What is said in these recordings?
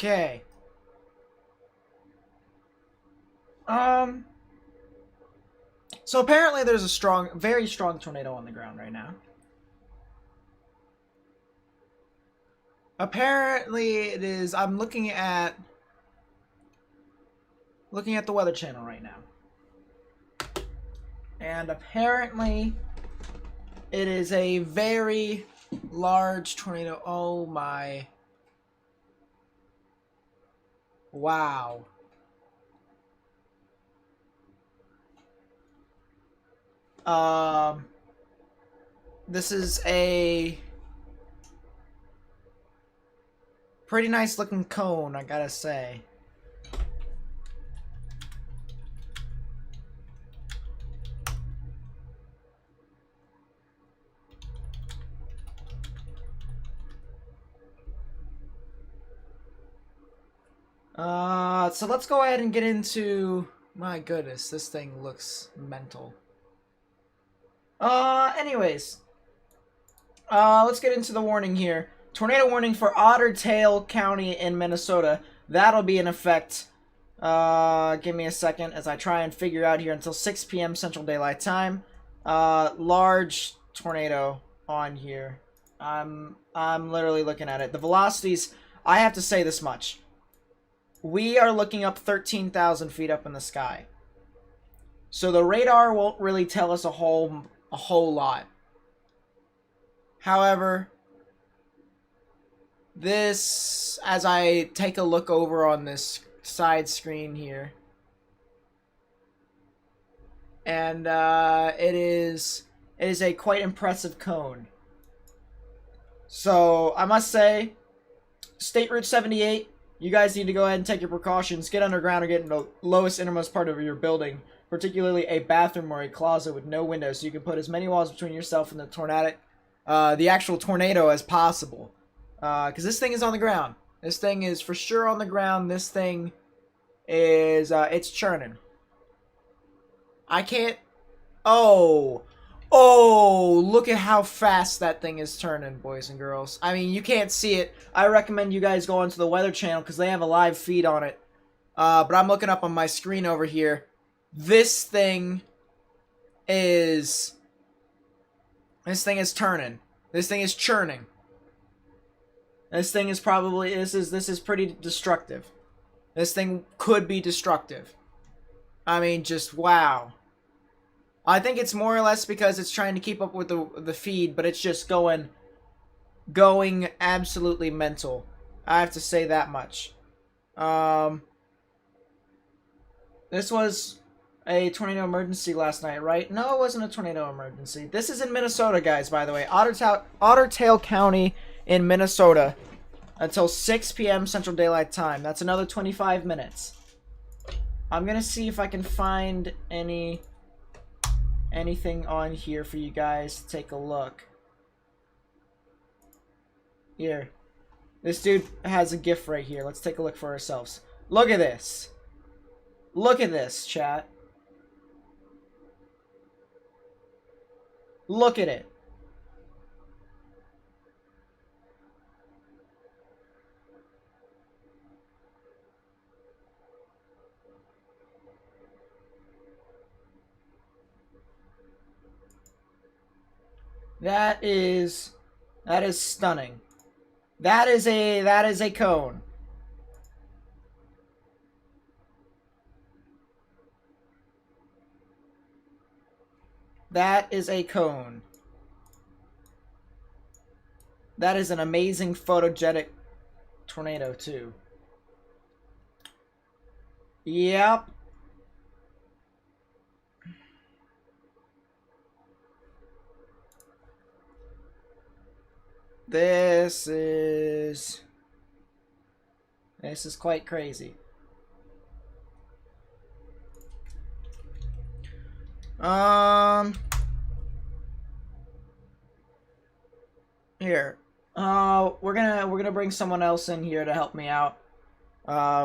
Okay. So apparently there's a strong, very strong tornado on the ground right now. Apparently it is. I'm looking at the Weather Channel right now, and apparently it is a very large tornado. Oh my! Wow. Um, this is a pretty nice looking cone, I gotta say. So let's go ahead and get into. My goodness, this thing looks mental. Anyways, let's get into the warning here. Tornado warning for Otter Tail County in Minnesota. That'll be in effect. Give me a second as I try and figure out here until 6 p.m. Central Daylight Time. Large tornado on here. I'm literally looking at it. The velocities. I have to say this much. We are looking up 13,000 feet up in the sky. So the radar won't really tell us a whole lot. However, this, as I take a look over on this side screen here, and it is a quite impressive cone. So I must say, State Route 78, you guys need to go ahead and take your precautions. Get underground or get in the lowest innermost part of your building, particularly a bathroom or a closet with no windows, so you can put as many walls between yourself and the actual tornado as possible. Because this thing is on the ground. This thing is for sure on the ground. This thing is, it's churning. I can't... Oh! Oh, look at how fast that thing is turning, boys and girls. I mean, you can't see it. I recommend you guys go onto the Weather Channel because they have a live feed on it. But I'm looking up on my screen over here. This thing is turning. This thing is churning. This thing is probably this is pretty destructive. This thing could be destructive. I mean, just wow. I think it's more or less because it's trying to keep up with the feed, but it's just going absolutely mental. I have to say that much. This was a tornado emergency last night, right? No, it wasn't a tornado emergency. This is in Minnesota, guys, by the way. Otter Tail County in Minnesota until 6 p.m. Central Daylight Time. That's another 25 minutes. I'm going to see if I can find anything on here for you guys to take a look. Here. This dude has a GIF right here. Let's take a look for ourselves. Look at this. Look at this, chat. Look at it. That is stunning. That is a cone. That is a cone. That is an amazing photogenic tornado too. Yep. This is quite crazy. Here. We're gonna bring someone else in here to help me out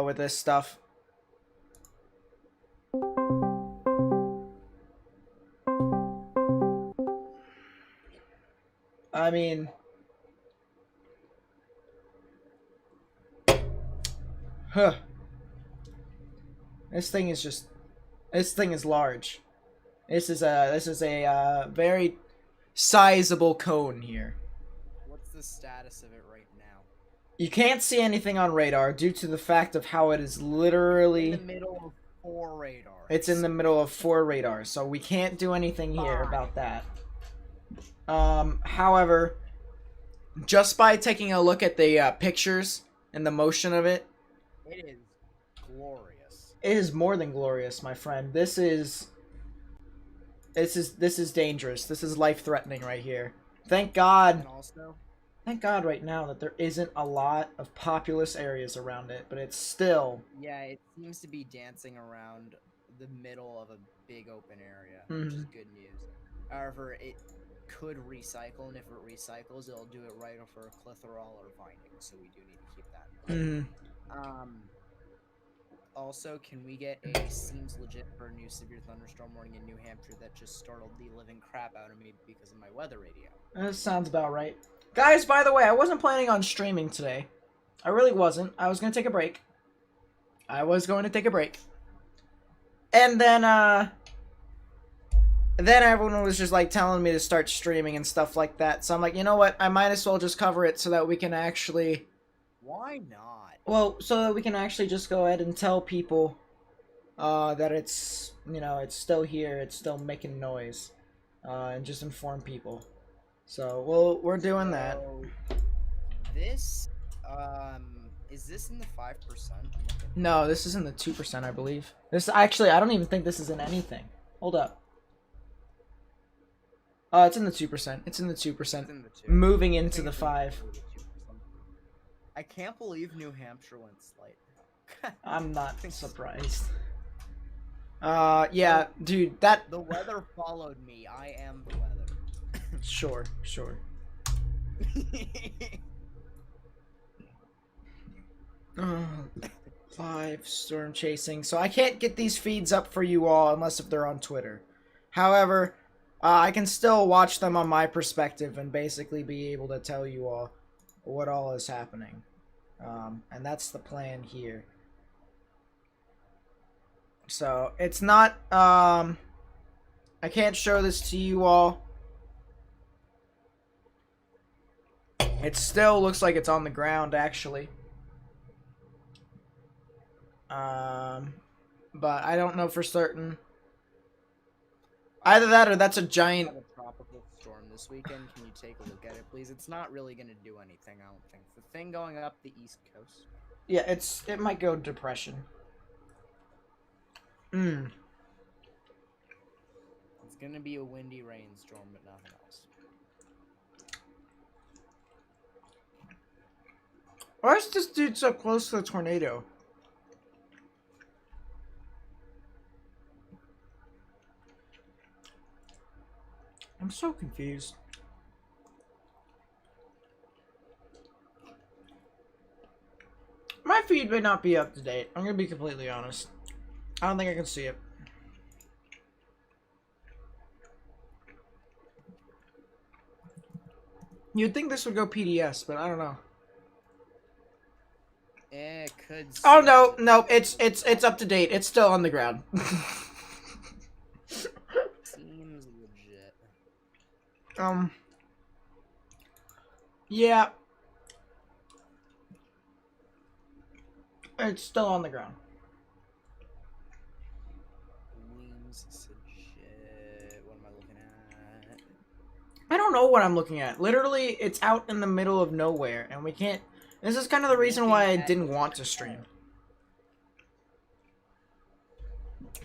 with this stuff. I mean, Huh. This thing is just... This thing is large. This is a very sizable cone here. What's the status of it right now? You can't see anything on radar due to the fact of how it is literally... In the middle of 4 radars. It's in the middle of 4 radars, so we can't do anything here about that. However, just by taking a look at the pictures and the motion of it... It is glorious. It is more than glorious, my friend. This is dangerous. This is life-threatening right here. Thank God. And also, Thank God right now that there isn't a lot of populous areas around it, but it's still... yeah, it seems to be dancing around the middle of a big open area, which is good news. However, it could recycle, and if it recycles, it'll do it right over clitheral or vining, so we do need to keep that in mind. Also, can we get a seems legit for a new severe thunderstorm warning in New Hampshire that just startled the living crap out of me because of my weather radio? That sounds about right. Guys, by the way, I wasn't planning on streaming today. I really wasn't. I was going to take a break. And then everyone was just, like, telling me to start streaming and stuff like that. So I'm like, you know what? I might as well just cover it so that we can actually... Why not? Well, so that we can actually just go ahead and tell people that it's, you know, it's still here, it's still making noise, and just inform people. So, we're doing that. This, is this in the 5%? No, this is in the 2%, I believe. This, actually, I don't even think this is in anything. Hold up. It's in the 2%. It's in the 2%. It's in the 2. Moving into the 5. I can't believe New Hampshire went slight. I'm not surprised. Yeah, dude, that... The weather followed me. I am the weather. Sure. 5 storm chasing. So I can't get these feeds up for you all unless if they're on Twitter. However, I can still watch them on my perspective and basically be able to tell you all what all is happening. And that's the plan here. So, it's not, I can't show this to you all. It still looks like it's on the ground, actually. But I don't know for certain. Either that or that's a giant... A tropical storm this weekend. Can you take a look at it, please? It's not really going to do anything, I don't think. The thing going up the east coast. Yeah, it might go depression. It's going to be a windy rainstorm, but nothing else. Why is this dude so close to the tornado? I'm so confused. My feed may not be up to date. I'm gonna be completely honest. I don't think I can see it. You'd think this would go PDS, but I don't know. It could. Oh no, it's up to date. It's still on the ground. Seems legit. Yeah. It's still on the ground. Weems legit. What am I looking at? I don't know what I'm looking at. Literally, it's out in the middle of nowhere, and we can't... This is kind of the reason why I didn't want to stream.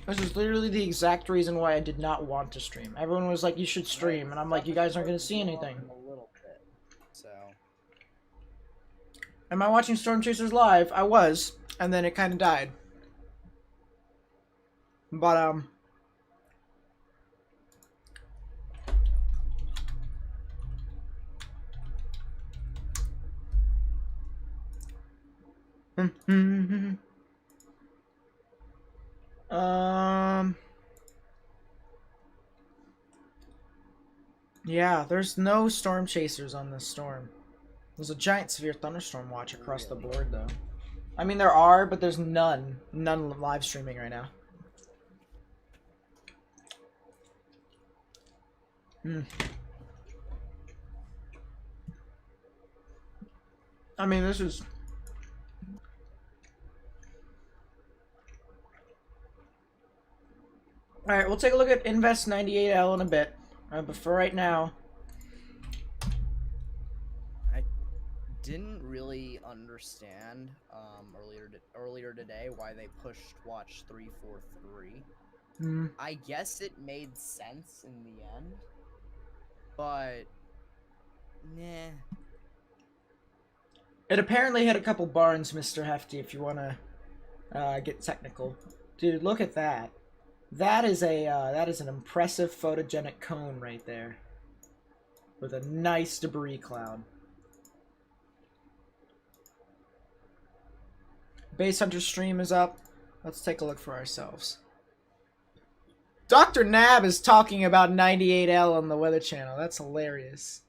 This is literally the exact reason why I did not want to stream. Everyone was like, you should stream, and I'm like, you guys aren't going to see anything. A little bit, so. Am I watching Storm Chasers live? I was, and then it kind of died. But, yeah, there's no storm chasers on this storm. There's a giant severe thunderstorm watch across the board, though. I mean, there are, but there's none live streaming right now. I mean, this is... Alright, we'll take a look at Invest 98L in a bit. But for right now... I didn't really understand earlier today why they pushed Watch 343. I guess it made sense in the end. But... nah. It apparently hit a couple barns, Mr. Hefty, if you want to get technical. Dude, look at that. That is an impressive photogenic cone right there. With a nice debris cloud. Base Hunter stream is up. Let's take a look for ourselves. Dr. Nab is talking about 98L on the Weather Channel. That's hilarious.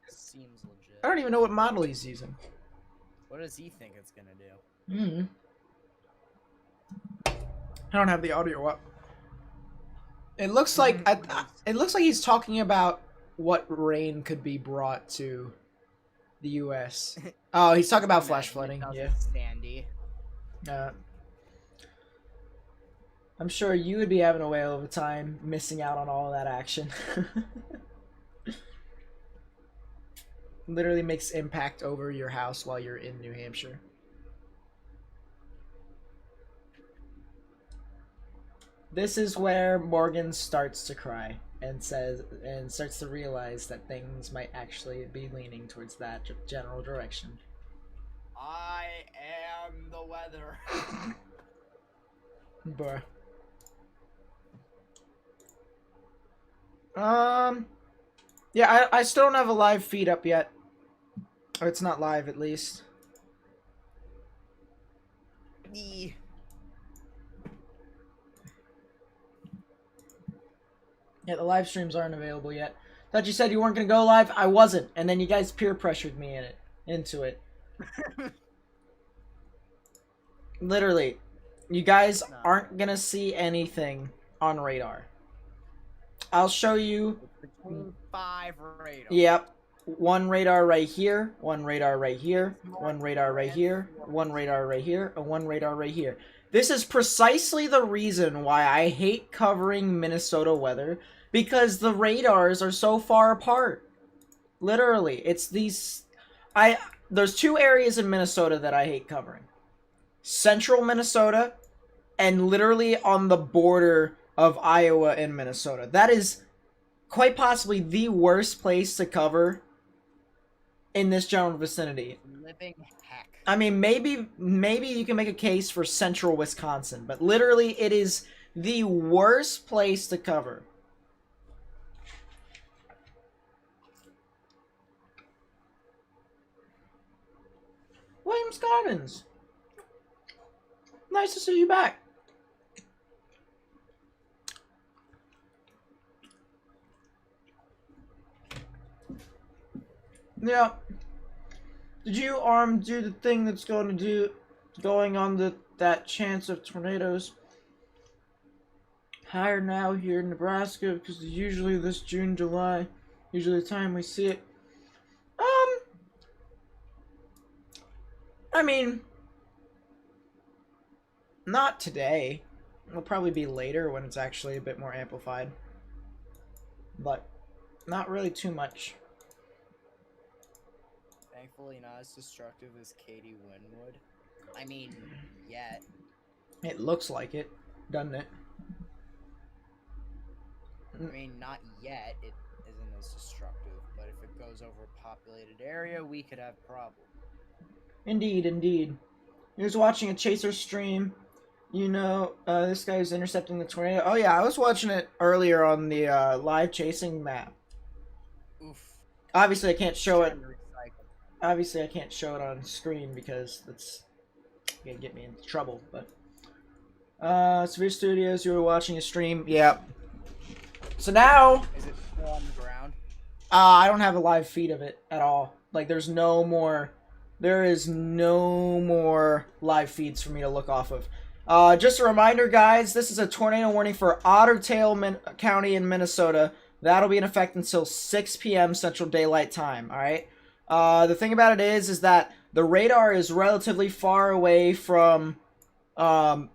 Seems legit. I don't even know what model he's using. What does he think it's gonna do? I don't have the audio up. It looks like it looks like he's talking about what rain could be brought to the U.S. Oh, he's talking about flash flooding. Yeah. Sandy. I'm sure you would be having a whale of a time missing out on all of that action. Literally makes impact over your house while you're in New Hampshire. This is where Morgan starts to cry and starts to realize that things might actually be leaning towards that general direction. I am the weather. Bruh. Yeah, I still don't have a live feed up yet. Or it's not live, at least. Yeah, the live streams aren't available yet. Thought you said you weren't gonna go live. I wasn't, and then you guys peer pressured me into it. Literally, you guys aren't gonna see anything on radar. I'll show you. Between 5 radars. Yep. One radar right here, one radar right here, one radar right here, one radar right here, and one radar right here. This is precisely the reason why I hate covering Minnesota weather, because the radars are so far apart. Literally, it's these... There's 2 areas in Minnesota that I hate covering. Central Minnesota, and literally on the border of Iowa and Minnesota. That is quite possibly the worst place to cover in this general vicinity. Living heck. I mean, maybe you can make a case for central Wisconsin, but literally it is the worst place to cover. William Scoggins, nice to see you back. Yeah. Did you do the thing that's going on that chance of tornadoes? Higher now here in Nebraska because usually this June, July, usually the time we see it. I mean, not today. It'll probably be later when it's actually a bit more amplified. But not really too much. Thankfully not as destructive as Katie Winwood. I mean, yet. It looks like it, doesn't it? I mean, not yet. It isn't as destructive. But if it goes over a populated area, we could have problems. Indeed, indeed. He was watching a Chaser stream. You know, this guy was intercepting the tornado. Oh yeah, I was watching it earlier on the live chasing map. Oof. Obviously, I can't show it. Obviously, I can't show it on screen because that's gonna get me into trouble. But Severe Studios, you were watching a stream. Yeah. So now. Is it still on the ground? I don't have a live feed of it at all. Like, there's no more there is no more live feeds for me to look off of. Just a reminder, guys, this is a tornado warning for Otter Tail County in Minnesota. That'll be in effect until 6 p.m. Central Daylight Time, alright? The thing about it is that the radar is relatively far away from, well,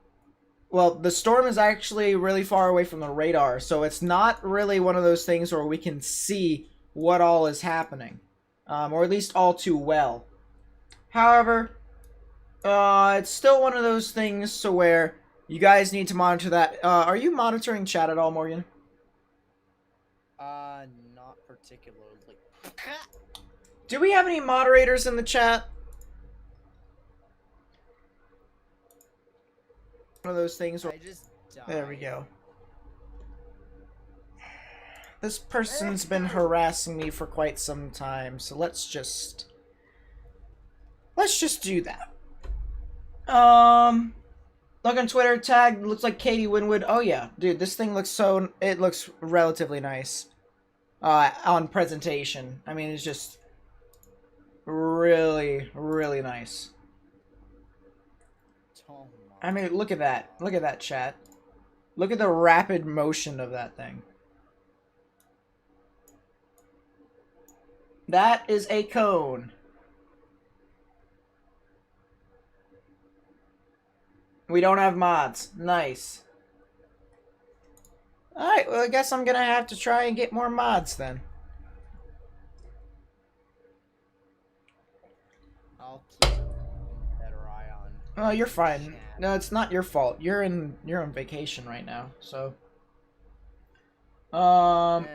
the storm is actually really far away from the radar, so it's not really one of those things where we can see what all is happening, or at least all too well. However, it's still one of those things to where you guys need to monitor that. Are you monitoring chat at all, Morgan? Not particularly. Do we have any moderators in the chat? One of those things where... I just died. There we go. This person's been harassing me for quite some time, so let's just do that. Look on Twitter, tag, looks like Katie Winwood. Oh yeah, dude, this thing looks it looks relatively nice. On presentation. I mean, it's just really, really nice. Oh I mean, look at that. Look at that, chat. Look at the rapid motion of that thing. That is a cone. We don't have mods. Nice. Alright, well, I guess I'm gonna have to try and get more mods then. I'll keep a better eye on. Oh, you're fine. No, it's not your fault. You're on vacation right now, so. Kind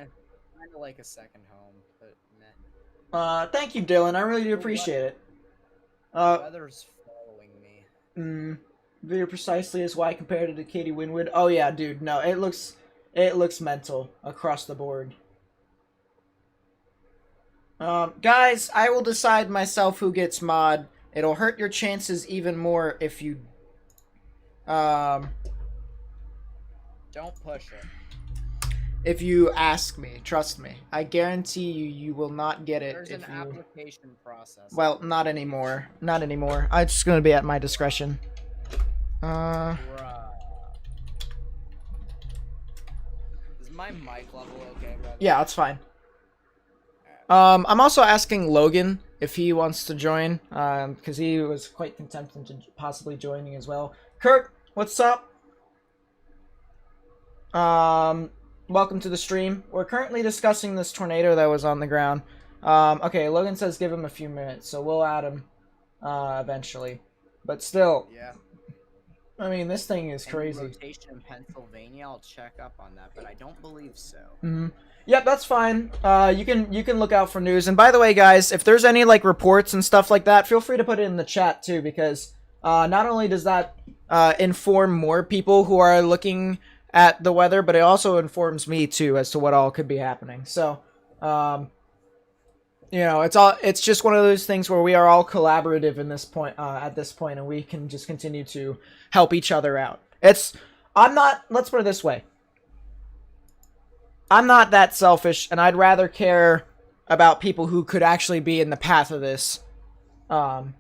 of like a second home, but meh. Thank you, Dylan. I really do appreciate it. The weather's following me. Very precisely is why I compared it to Katie Winwood. Oh yeah, dude. No, it looks mental across the board. Guys, I will decide myself who gets mod. It'll hurt your chances even more if you Don't push it. If you ask me, trust me. I guarantee you will not get it. There's an application process. Well, not anymore. Not anymore. It's just gonna be at my discretion. Is my mic level okay, brother? Yeah, it's fine. I'm also asking Logan if he wants to join, because he was quite contemplating to possibly joining as well. Kurt, what's up? Welcome to the stream. We're currently discussing this tornado that was on the ground. Okay, Logan says give him a few minutes, so we'll add him eventually. But still, yeah. I mean, this thing is crazy. Rotation in Pennsylvania, I'll check up on that, but I don't believe so. Yep, that's fine. You can look out for news. And by the way, guys, if there's any like reports and stuff like that, feel free to put it in the chat too, because not only does that inform more people who are looking at the weather, but it also informs me too as to what all could be happening. So, you know, it's just one of those things where we are all collaborative in this point at this point, and we can just continue to help each other out. Let's put it this way. I'm not that selfish, and I'd rather care about people who could actually be in the path of this, you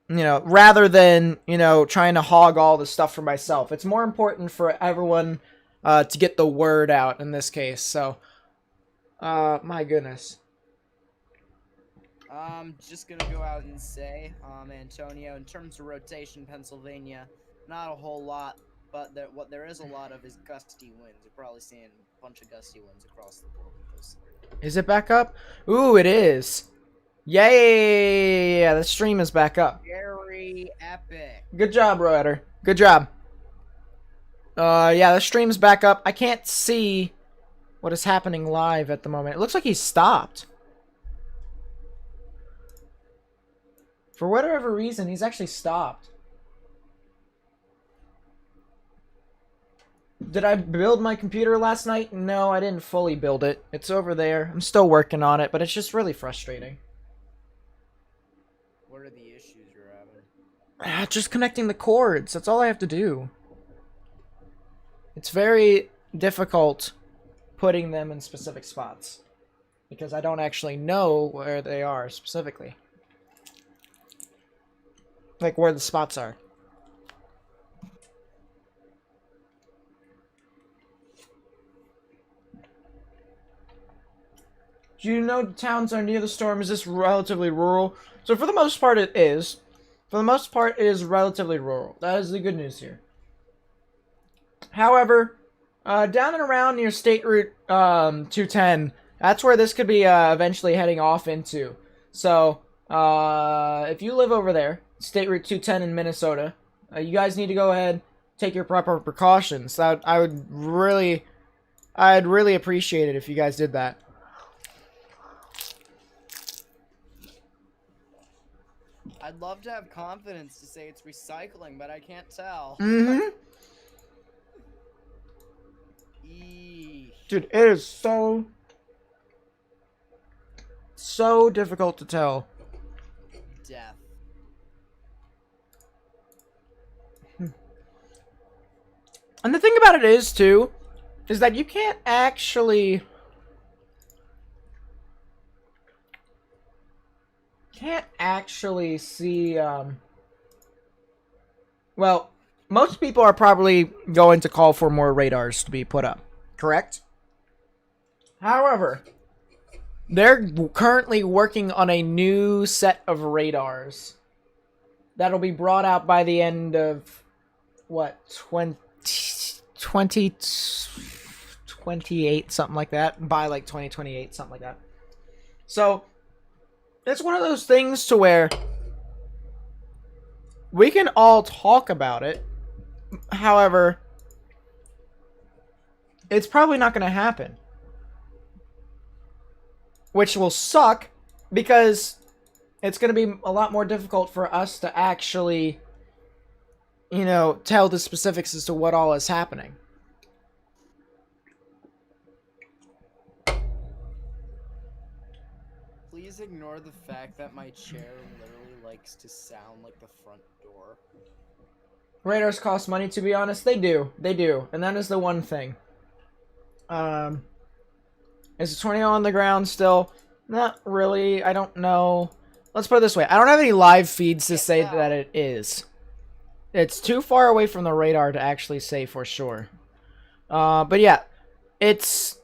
know, rather than, you know, trying to hog all the stuff for myself. It's more important for everyone to get the word out in this case. So, my goodness. Just gonna go out and say, Antonio, in terms of rotation, Pennsylvania, not a whole lot, but what there is a lot of is gusty winds. You're probably seeing a bunch of gusty winds across the board with this. Is it back up? Ooh, it is. Yay! Yeah, the stream is back up. Very epic. Good job, Roeder. Good job. Yeah, the stream's back up. I can't see what is happening live at the moment. It looks like he's stopped. For whatever reason, he's actually stopped. Did I build my computer last night? No, I didn't fully build it. It's over there. I'm still working on it, but it's just really frustrating. What are the issues you're having? Just connecting the cords. That's all I have to do. It's very difficult putting them in specific spots, because I don't actually know where they are specifically. like where the spots are. Do you know towns are near the storm? Is this relatively rural? So for the most part, it is. For the most part, it is relatively rural. That is the good news here. However, down and around near State Route 210, that's where this could be eventually heading off into. So, if you live over there, State Route 210 in Minnesota, you guys need to go ahead, take your proper precautions. I'd really appreciate it if you guys did that. I'd love to have confidence to say it's recycling, but I can't tell. Mm-hmm. Dude, it is so difficult to tell. Death. And the thing about it is, too, is that you can't actually... see, well, most people are probably going to call for more radars to be put up, correct? However, they're currently working on a new set of radars that'll be brought out by the end of, what, 2028, something like that, by like 2028, something like that. So, it's one of those things to where we can all talk about it. However, it's probably not going to happen. Which will suck because it's going to be a lot more difficult for us to actually, you know, tell the specifics as to what all is happening. Please ignore the fact that my chair literally likes to sound like the front door. Radars cost money, to be honest. They do. They do. And that is the one thing. Is the tornado on the ground still? Not really. I don't know. Let's put it this way. I don't have any live feeds to say that it is. It's too far away from the radar to actually say for sure. But yeah. It's...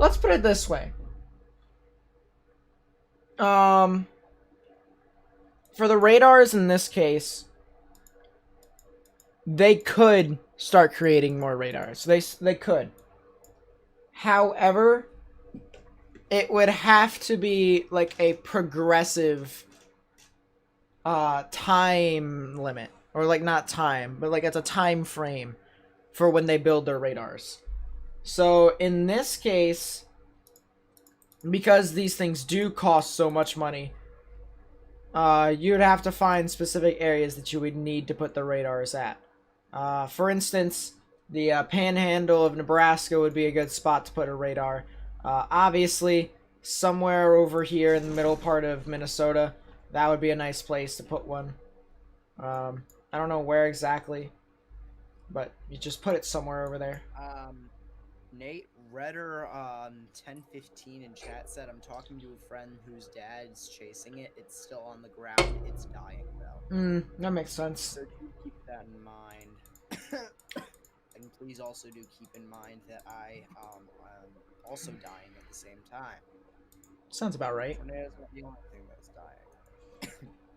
Let's put it this way. For the radars in this case, they could start creating more radars. They could. However, it would have to be like a progressive time limit. Or like not time, but like it's a time frame for when they build their radars. So in this case, because these things do cost so much money, you'd have to find specific areas that you would need to put the radars at. For instance, the panhandle of Nebraska would be a good spot to put a radar. Obviously, somewhere over here in the middle part of Minnesota, that would be a nice place to put one. I don't know where exactly, but you just put it somewhere over there. Nate Redder 1015 in chat said, I'm talking to a friend whose dad's chasing it. It's still on the ground. It's dying, though. That makes sense. So do keep that in mind. And please also do keep in mind that I am also dying at the same time. Sounds about right. Tornado's not the only thing that's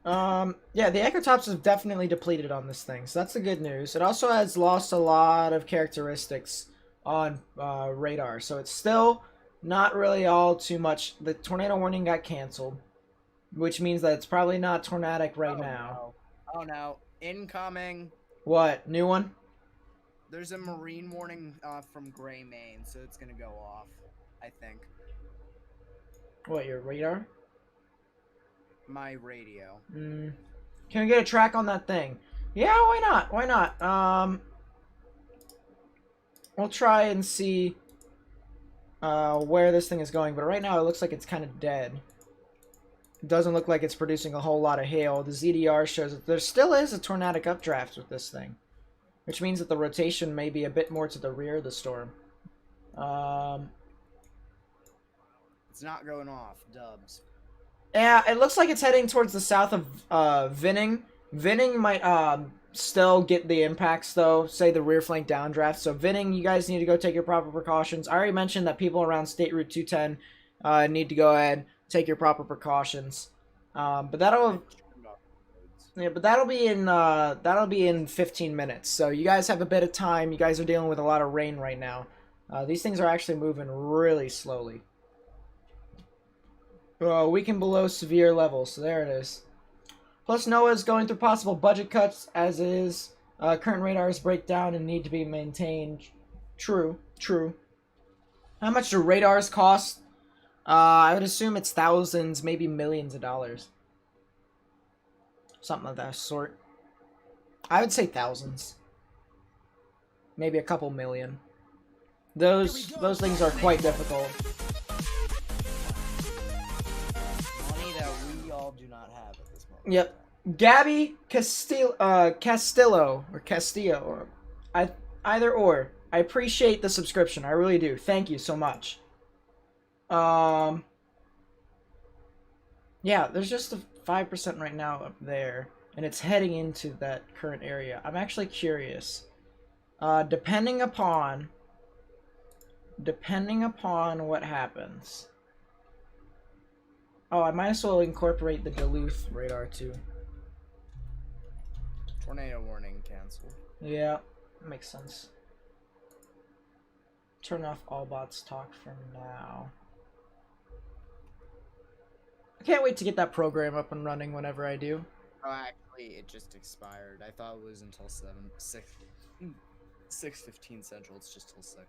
dying. Yeah, the Echotops have definitely depleted on this thing, so that's the good news. It also has lost a lot of characteristics on radar, so it's still not really all too much. The tornado warning got canceled, which means that it's probably not tornadic right now. No. Oh no, incoming. What, new one? There's a marine warning from Gray, Maine, so it's gonna go off, I think. What, your radar? My radio. Can we get a track on that thing? Yeah, why not? Why not? We'll try and see where this thing is going, but right now it looks like it's kind of dead. It doesn't look like it's producing a whole lot of hail. The ZDR shows that there still is a tornadic updraft with this thing, which means that the rotation may be a bit more to the rear of the storm. It's not going off. Dubs. Yeah, it looks like it's heading towards the south of Vinning. Vinning might still get the impacts though, say the rear flank downdraft. So Vinning, you guys need to go take your proper precautions. I already mentioned that people around State Route 210 need to go ahead take your proper precautions. But that'll be in 15 minutes. So you guys have a bit of time. You guys are dealing with a lot of rain right now. These things are actually moving really slowly. Weakened below severe levels. So there it is. Plus, NOAA is going through possible budget cuts as is. Current radars break down and need to be maintained. True. How much do radars cost? I would assume it's thousands, maybe millions of dollars. Something of that sort. I would say thousands. Maybe a couple million. Those things are quite difficult. Money that we all do not have at this moment. Yep. Gabby Castillo, or either or. I appreciate the subscription. I really do. Thank you so much. Yeah, there's just a 5% right now up there, and it's heading into that current area. I'm actually curious. Depending upon what happens. Oh, I might as well incorporate the Duluth radar too. Tornado warning canceled. Yeah, makes sense. Turn off all bots talk for now. I can't wait to get that program up and running whenever I do. Oh, actually, it just expired. I thought it was until 6:15 Central. It's just till 6.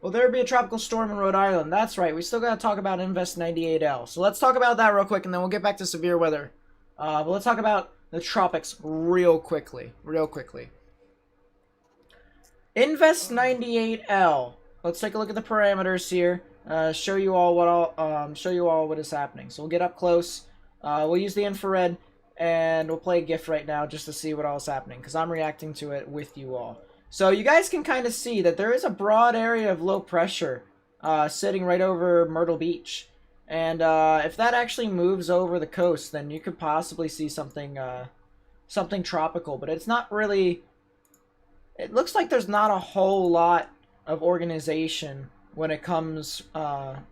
Will there be a tropical storm in Rhode Island? That's right. We still got to talk about Invest 98L. So let's talk about that real quick, and then we'll get back to severe weather. But let's talk about the tropics real quickly. Invest 98L. Let's take a look at the parameters here. Show you all what is happening. So we'll get up close. We'll use the infrared, and we'll play a GIF right now just to see what all is happening, because I'm reacting to it with you all. So you guys can kind of see that there is a broad area of low pressure sitting right over Myrtle Beach. And if that actually moves over the coast, then you could possibly see something tropical. But it's not really... It looks like there's not a whole lot of organization when it comes, from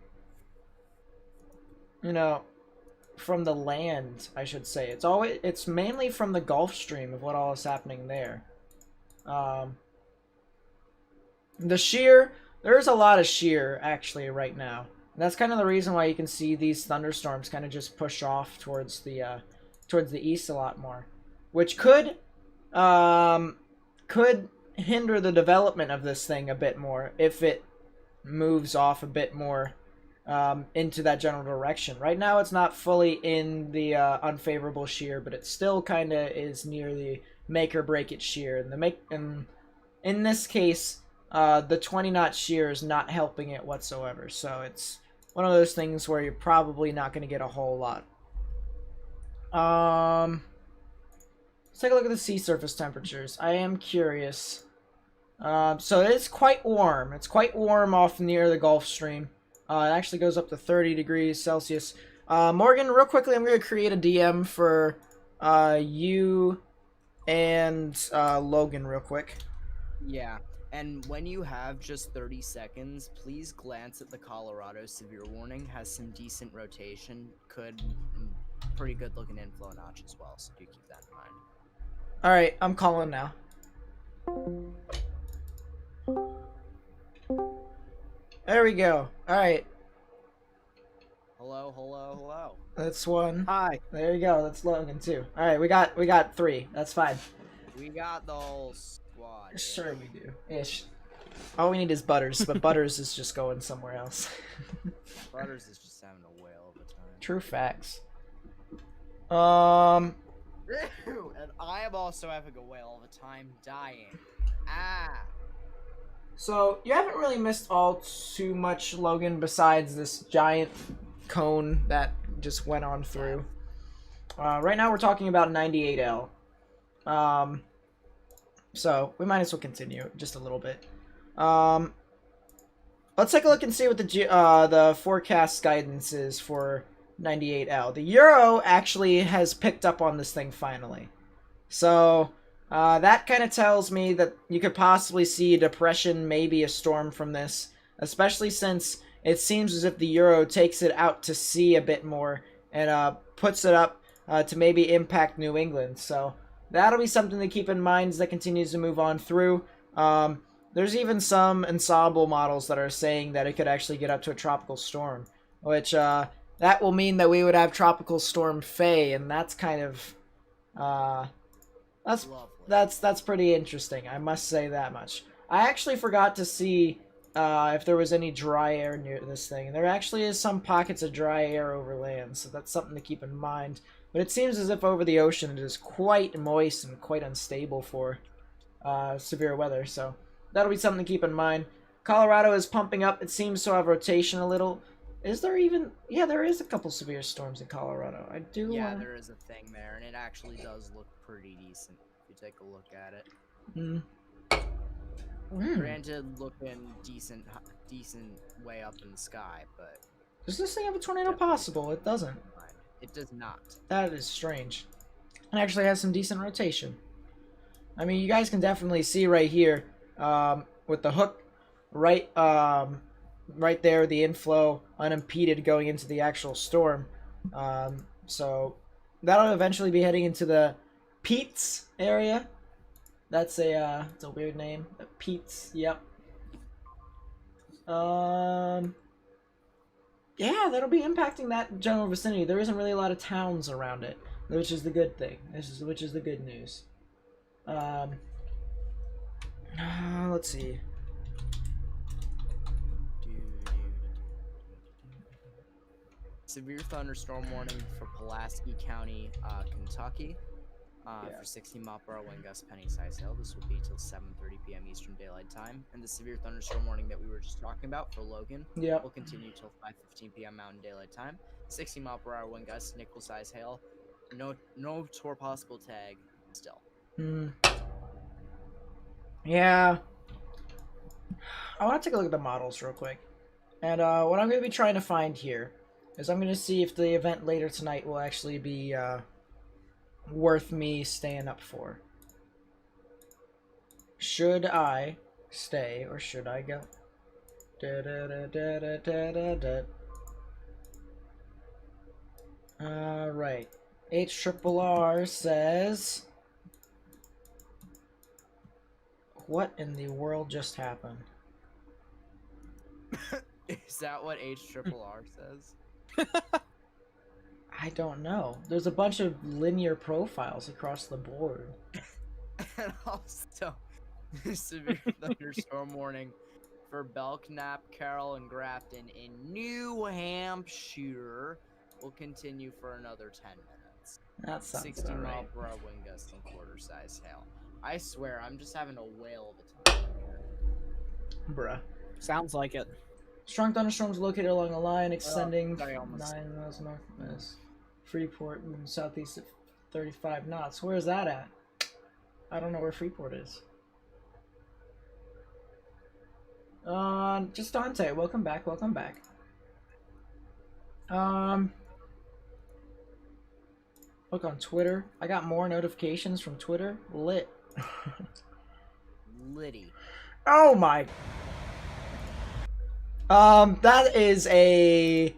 the land, I should say. It's mainly from the Gulf Stream of what all is happening there. The shear, there's a lot of shear actually right now. And that's kind of the reason why you can see these thunderstorms kind of just push off towards the east a lot more, which could hinder the development of this thing a bit more if it moves off a bit more into that general direction. Right now it's not fully in the unfavorable shear, but it still kind of is near the make or break it shear. And in this case, the 20 knot shear is not helping it whatsoever. So it's one of those things where you're probably not going to get a whole lot. Let's take a look at the sea surface temperatures. I am curious. So it's quite warm. It's quite warm off near the Gulf Stream. It actually goes up to 30 degrees Celsius. Morgan, real quickly, I'm going to create a DM for you and Logan real quick. Yeah, and when you have just 30 seconds, please glance at the Colorado severe warning. Has some decent rotation, pretty good looking inflow notch as well, so do keep that in mind. Alright, I'm calling now. There we go. Alright. Hello. That's one. Hi. There you go. That's Logan too. Alright, we got 3. That's fine. We got the whole squad. Sure we do. Ish. All we need is Butters, but Butters is just going somewhere else. Butters is just having a whale of a time. True facts. And I am also having a whale of a time dying. So, you haven't really missed all too much, Logan, besides this giant cone that just went on through. Right now we're talking about 98L. So, we might as well continue just a little bit. Let's let's take a look and see what the forecast guidance is for 98L. The Euro actually has picked up on this thing finally. So that kind of tells me that you could possibly see a depression, maybe a storm from this, especially since it seems as if the Euro takes it out to sea a bit more and puts it up to maybe impact New England. So that'll be something to keep in mind as that continues to move on through. There's even some ensemble models that are saying that it could actually get up to a tropical storm, which that will mean that we would have tropical storm Faye, and that's kind of that's pretty interesting. I must say that much. I actually forgot to see if there was any dry air near this thing. There actually is some pockets of dry air over land, so that's something to keep in mind. But it seems as if over the ocean it is quite moist and quite unstable for severe weather, so that'll be something to keep in mind. Colorado is pumping up. It seems to have rotation a little. Is there even... Yeah, there is a couple severe storms in Colorado. I do... Yeah, there is a thing there, and it actually does look pretty decent if you take a look at it. Granted, looking decent way up in the sky, but... Does this thing have a tornado possible? It doesn't. It does not. That is strange. It actually has some decent rotation. I mean, you guys can definitely see right here with the hook right there, the inflow unimpeded going into the actual storm. So that'll eventually be heading into the Pete's area. That's it's a weird name. Pete's, yep. Yeah, that'll be impacting that general vicinity. There isn't really a lot of towns around it, which is the good thing. Which is the good news. Let's see. Severe thunderstorm warning for Pulaski County, Kentucky, for 60-mile-per-hour wind gusts, penny-sized hail. This will be till 7:30 p.m. Eastern Daylight Time. And the severe thunderstorm warning that we were just talking about for Logan will continue till 5:15 p.m. Mountain Daylight Time. 60-mile-per-hour wind gusts, nickel-sized hail. No tour possible tag still. Yeah. I want to take a look at the models real quick. And what I'm going to be trying to find here is I'm going to see if the event later tonight will actually be worth me staying up for. Should I stay or should I go? Alright. HRRR says... What in the world just happened? Is that what HRRR says? I don't know. There's a bunch of linear profiles across the board. And also, severe thunderstorm warning for Belknap, Carroll, and Grafton in New Hampshire will continue for another 10 minutes. That sounds 60 right. mile per hour wind gusts and quarter-size hail. I swear, I'm just having a whale of a time here. Bruh. Sounds like it. Strong thunderstorms located along a line extending 9 almost... miles northwest. Freeport moving southeast at 35 knots. Where is that at? I don't know where Freeport is. Just Dante. Welcome back. Welcome back. Look on Twitter. I got more notifications from Twitter. Lit. Liddy. Oh my. That is a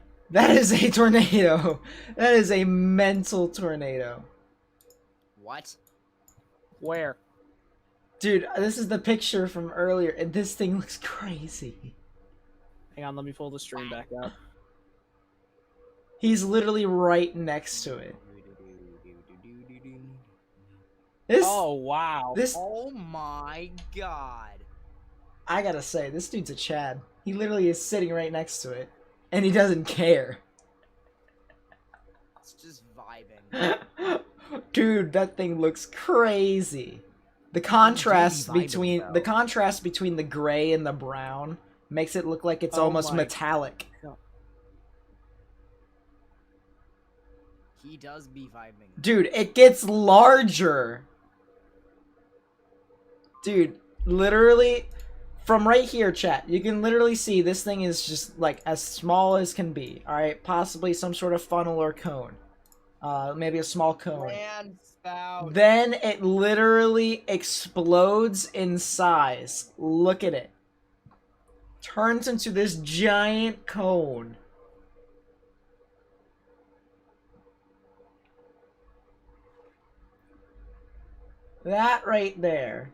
tornado. That is a mental tornado. What? Where? Dude, this is the picture from earlier, and this thing looks crazy. Hang on, let me pull the stream back up. He's literally right next to it. Oh, wow. Oh my god. I gotta say, this dude's a Chad. He literally is sitting right next to it, and he doesn't care. It's just vibing. Dude, that thing looks crazy. The contrast between the gray and the brown makes it look like it's almost metallic. God. He does be vibing. Dude, it gets larger. Dude, literally from right here, chat, you can literally see this thing is just like as small as can be. All right, possibly some sort of funnel or cone, maybe a small cone. Landspout. Then it literally explodes in size. Look at it. Turns into this giant cone. That right there.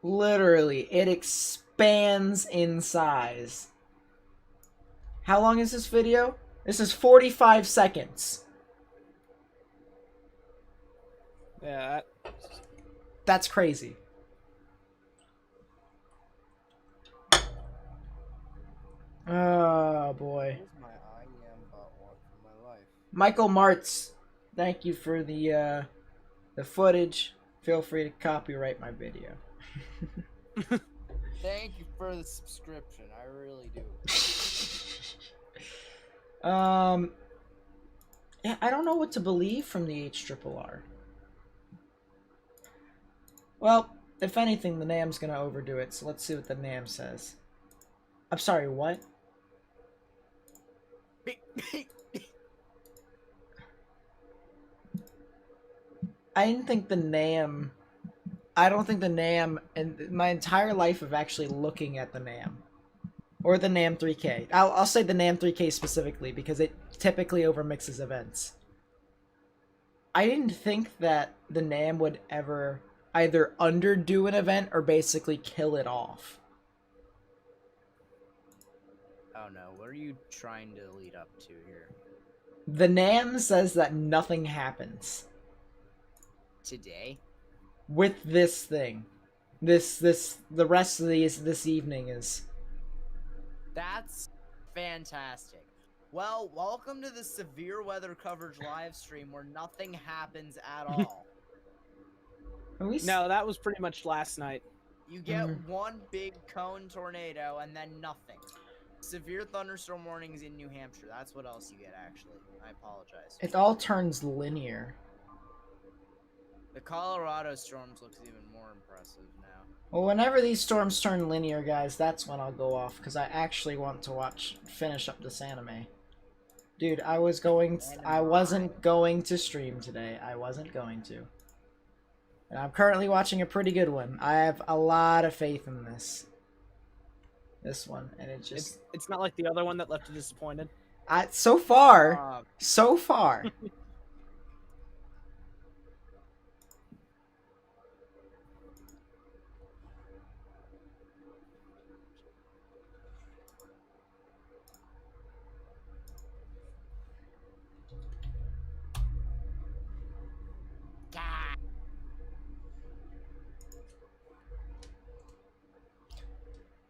Literally, it expands in size. How long is this video? This is 45 seconds. Yeah. That's crazy. Oh boy. Where's my IEM button for my life? Michael Martz, thank you for the footage. Feel free to copyright my video. Thank you for the subscription. I really do. Yeah, I don't know what to believe from the HRRR. Well, if anything, the NAM's gonna overdo it, so let's see what the NAM says. I'm sorry, what? I didn't think the NAM... I don't think the NAM, in my entire life of actually looking at the NAM, or the NAM 3K. I'll say the NAM 3K specifically, because it typically overmixes events. I didn't think that the NAM would ever either underdo an event or basically kill it off. Oh no, what are you trying to lead up to here? The NAM says that nothing happens. Today? With this thing. The rest of this evening is... That's fantastic. Well, welcome to the severe weather coverage live stream where nothing happens at all. No, that was pretty much last night. You get one big cone tornado and then nothing. Severe thunderstorm warnings in New Hampshire. That's what else you get, actually. I apologize. It all turns linear. The Colorado storms looks even more impressive now. Well, whenever these storms turn linear, guys, that's when I'll go off, because I actually want to finish up this anime. Dude, I wasn't going to stream today. I wasn't going to. And I'm currently watching a pretty good one. I have a lot of faith in this. This one, and it just... It's not like the other one that left you disappointed? So far. So far.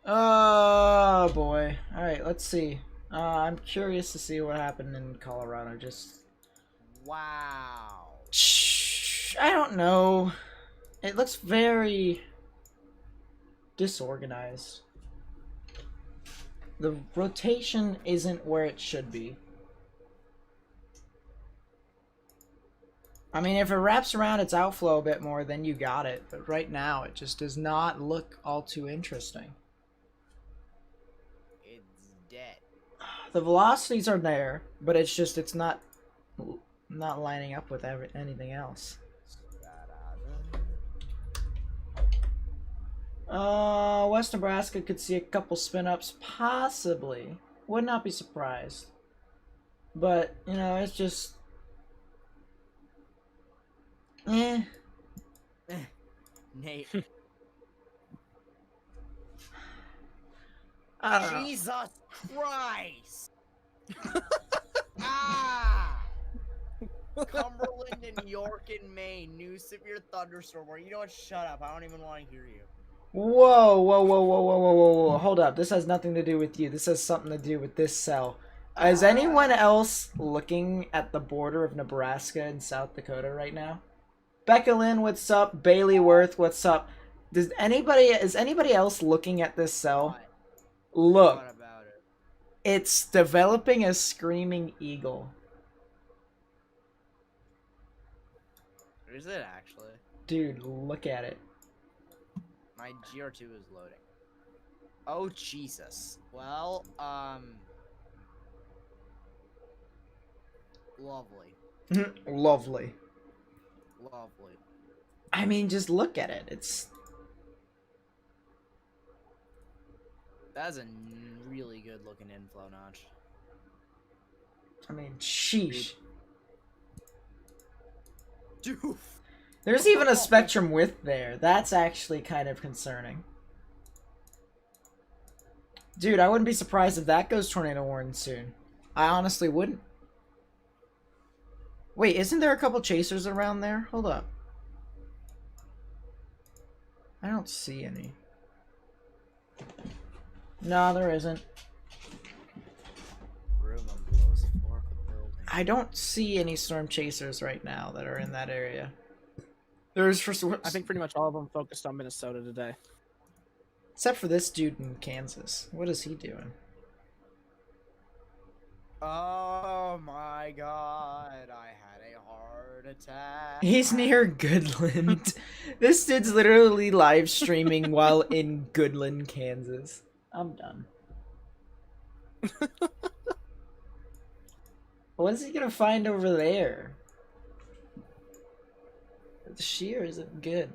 Oh boy. Alright, let's see. I'm curious to see what happened in Colorado. Just... Wow. I don't know. It looks very disorganized. The rotation isn't where it should be. I mean, if it wraps around its outflow a bit more, then you got it. But right now, it just does not look all too interesting. Dead. The velocities are there, but it's not lining up with anything else. West Nebraska could see a couple spin-ups, possibly. Would not be surprised. But, you know, it's just... Nate. Jesus Christ! Cumberland and York and Maine, new severe thunderstorm. Or you know what? Shut up. I don't even want to hear you. Whoa, whoa, whoa, whoa, whoa, whoa, whoa, whoa. Hold up. This has nothing to do with you. This has something to do with this cell. Is anyone else looking at the border of Nebraska and South Dakota right now? Becca Lynn, what's up? Bailey Worth, what's up? Is anybody else looking at this cell? Look. What about it? It's developing a screaming eagle. Is it actually? Dude, look at it. My GR2 is loading. Oh, Jesus. Well, lovely. Lovely. Lovely. I mean, just look at it. It's... That's a really good looking inflow notch. I mean, sheesh. Doof. There's even a spectrum width there. That's actually kind of concerning. Dude, I wouldn't be surprised if that goes tornado warning soon. I honestly wouldn't. Wait, isn't there a couple chasers around there? Hold up. I don't see any. No, there isn't. I don't see any storm chasers right now that are in that area. There's for I think pretty much all of them focused on Minnesota today. Except for this dude in Kansas. What is he doing? Oh my god, I had a heart attack. He's near Goodland. This dude's literally live streaming while in Goodland, Kansas. I'm done. What is he gonna find over there? The shear isn't good.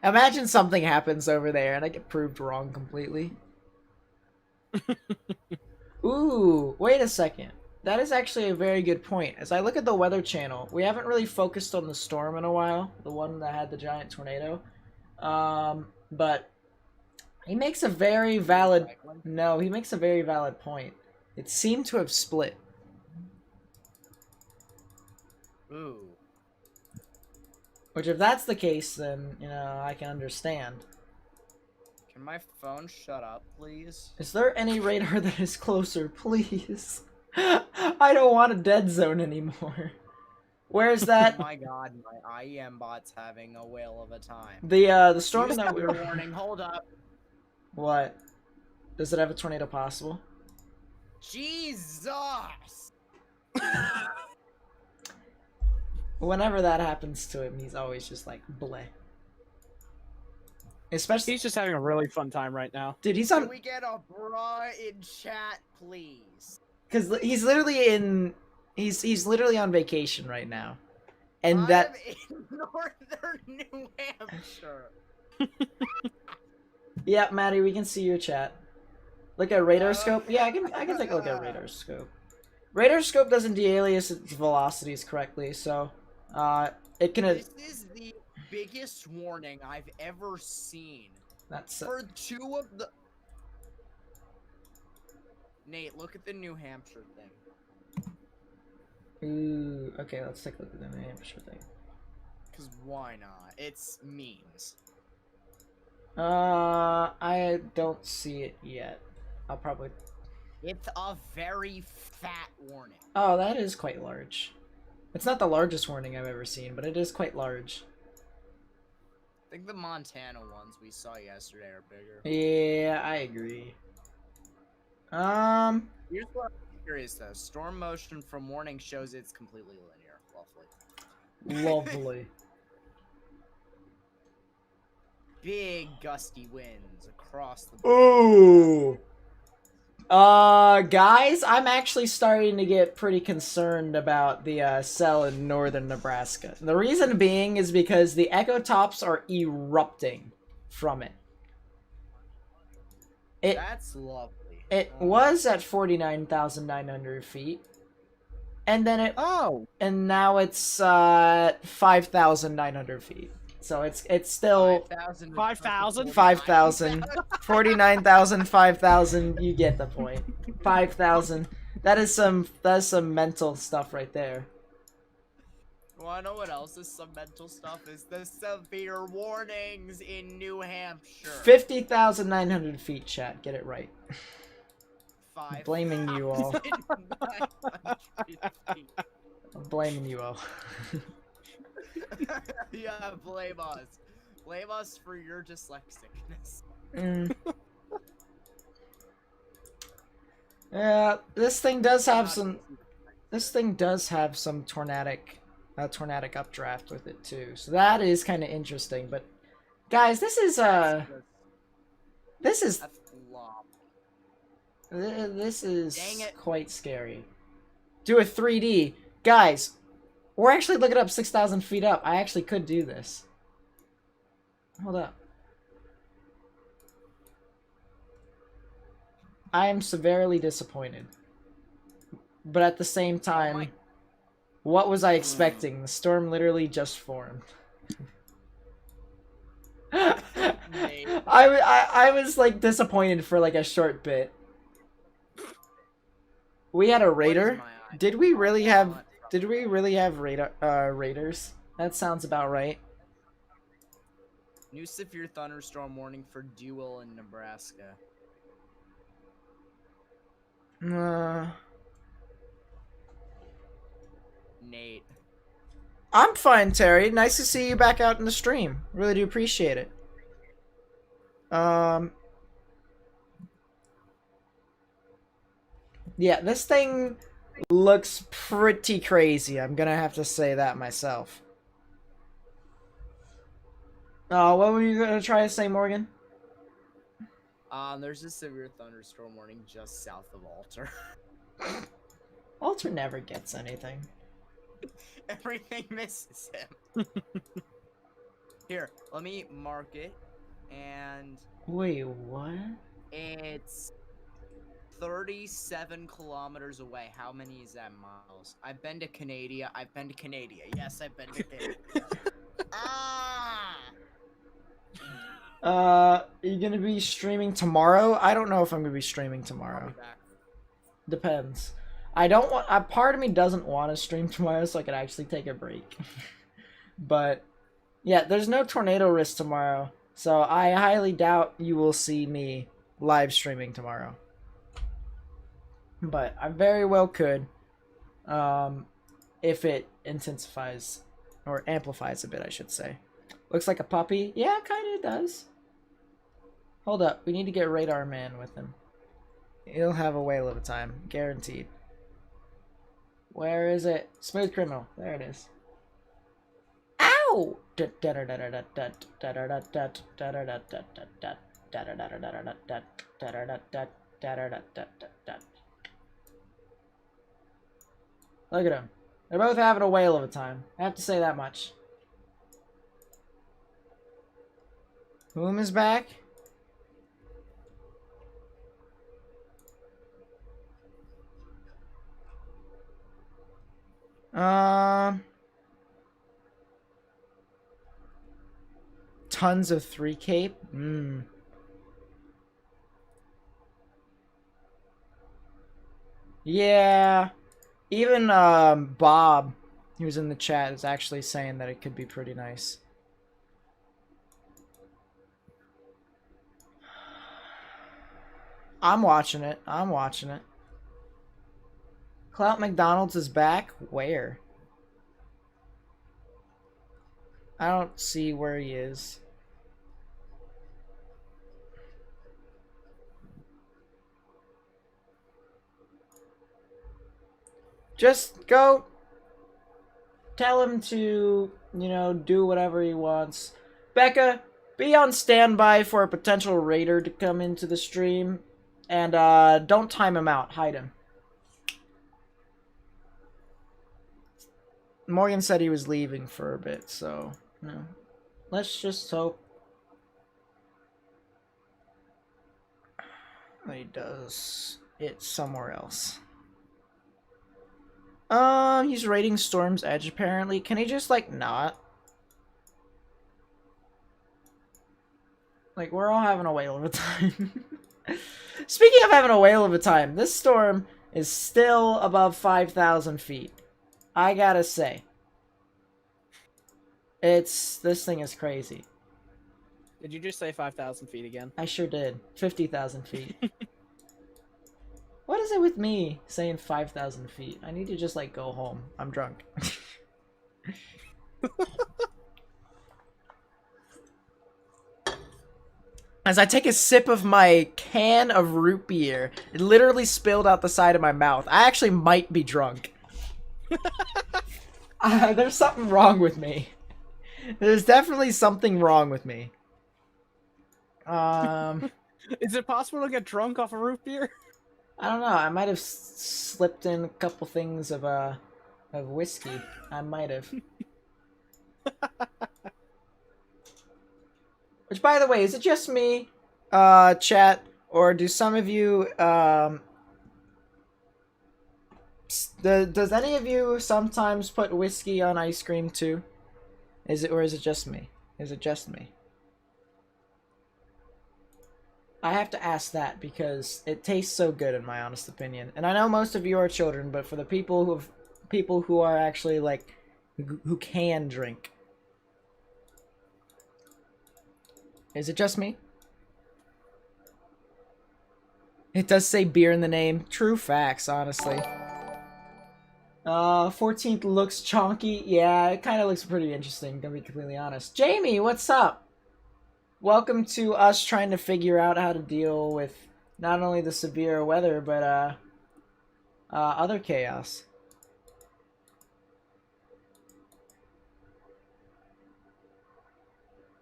Imagine something happens over there and I get proved wrong completely. Ooh, wait a second. That is actually a very good point. As I look at the Weather Channel, we haven't really focused on the storm in a while, the one that had the giant tornado. But he makes a very valid... No, he makes a very valid point. It seemed to have split. Ooh. Which, if that's the case, then, you know, I can understand. Can my phone shut up, please? Is there any radar that is closer, please? I don't want a dead zone anymore. Where's that? Oh my god, my IEM bot's having a whale of a time. The storm that we were... warning, hold up. What? Does it have a tornado possible? Jesus! Whenever that happens to him, he's always just like, bleh. Especially... He's just having a really fun time right now. Dude, he's on... Can we get a bra in chat, please? Because he's literally in... He's literally on vacation right now. And I'm that... in northern New Hampshire. Yeah, Maddie, we can see your chat. Look at radar scope. Yeah, I can take a look at radar scope. Radar scope doesn't de-alias its velocities correctly, so it can. This is the biggest warning I've ever seen. That's for two of the. Nate, look at the New Hampshire thing. Ooh, okay, let's take a look at the New Hampshire thing. Cause why not? It's memes. I don't see it yet. I'll probably... It's a very fat warning. Oh, that is quite large. It's not the largest warning I've ever seen, but it is quite large. I think the Montana ones we saw yesterday are bigger. Yeah, I agree. Here's what I'm curious though. Storm motion from warning shows it's completely linear. Lovely. Lovely. Big gusty winds across the... Ooh! Guys, I'm actually starting to get pretty concerned about the cell in northern Nebraska. The reason being is because the echo tops are erupting from it. That's lovely. It was at 49,900 feet. And then it... Oh! And now it's 5,900 feet. So it's still 5,000? 5,000. 49,000, 5,000, you get the point. 5,000. That is some mental stuff right there. Wanna know what else is some mental stuff? Is the severe warnings in New Hampshire. 50,900 feet, chat. Get it right. I'm blaming you all. I'm blaming you all. Yeah, blame us. Blame us for your dyslexicness. Yeah, this thing does have some... This thing does have some tornadic updraft with it too. So that is kind of interesting, but Guys, this is That's flop. this is Dang it. quite scary. Do a 3D. Guys, we're actually looking up 6,000 feet up. I actually could do this. Hold up. I am severely disappointed. But at the same time, what was I expecting? The storm literally just formed. I was like disappointed for like a short bit. We had a raider. Did we really have raiders? That sounds about right. New severe thunderstorm warning for Duel in Nebraska. Nate. I'm fine, Terry. Nice to see you back out in the stream. Really do appreciate it. Yeah, this thing looks pretty crazy. I'm gonna have to say that myself. What were you gonna try to say, Morgan? There's a severe thunderstorm warning just south of Alter. Alter never gets anything. Everything misses him. Here, let me mark it. And wait, what? It's 37 kilometers away. How many is that miles? I've been to Canada. Yes, I've been to Canada. Are you gonna be streaming tomorrow? I don't know if I'm gonna be streaming tomorrow. Depends. I don't want. Part of me doesn't want to stream tomorrow, so I could actually take a break. But yeah, there's no tornado risk tomorrow, so I highly doubt you will see me live streaming tomorrow. But I very well could, if it intensifies or amplifies a bit, I should say. Looks like a puppy. Yeah, kind of does. Hold up, we need to get Radar Man with him. He'll have a whale of a time, guaranteed. Where is it? Smooth Criminal. There it is. Ow! Look at them. They're both having a whale of a time. I have to say that much. Whom is back? Tons of 3 cape? Yeah. Even Bob, who's in the chat, is actually saying that it could be pretty nice. I'm watching it. Clout McDonald's is back? Where? I don't see where he is. Just go tell him to, you know, do whatever he wants. Becca, be on standby for a potential raider to come into the stream. And don't time him out. Hide him. Morgan said he was leaving for a bit, so, you know, let's just hope he does it somewhere else. He's raiding Storm's Edge, apparently. Can he just, like, not? Like, we're all having a whale of a time. Speaking of having a whale of a time, this storm is still above 5,000 feet. I gotta say. This thing is crazy. Did you just say 5,000 feet again? I sure did. 50,000 feet. What is it with me saying 5,000 feet? I need to just, like, go home. I'm drunk. As I take a sip of my can of root beer, it literally spilled out the side of my mouth. I actually might be drunk. There's something wrong with me. There's definitely something wrong with me. Is it possible to get drunk off a root beer? I don't know. I might have slipped in a couple things of whiskey. I might have. Which, by the way, is it just me, chat, or do some of you, does any of you sometimes put whiskey on ice cream too? Is it just me? Is it just me? I have to ask that because it tastes so good, in my honest opinion. And I know most of you are children, but for the people who are actually like who can drink, is it just me? It does say beer in the name. True facts, honestly. 14th looks chonky. Yeah, it kind of looks pretty interesting, to be completely honest. Jamie, what's up? Welcome to us trying to figure out how to deal with not only the severe weather, but other chaos.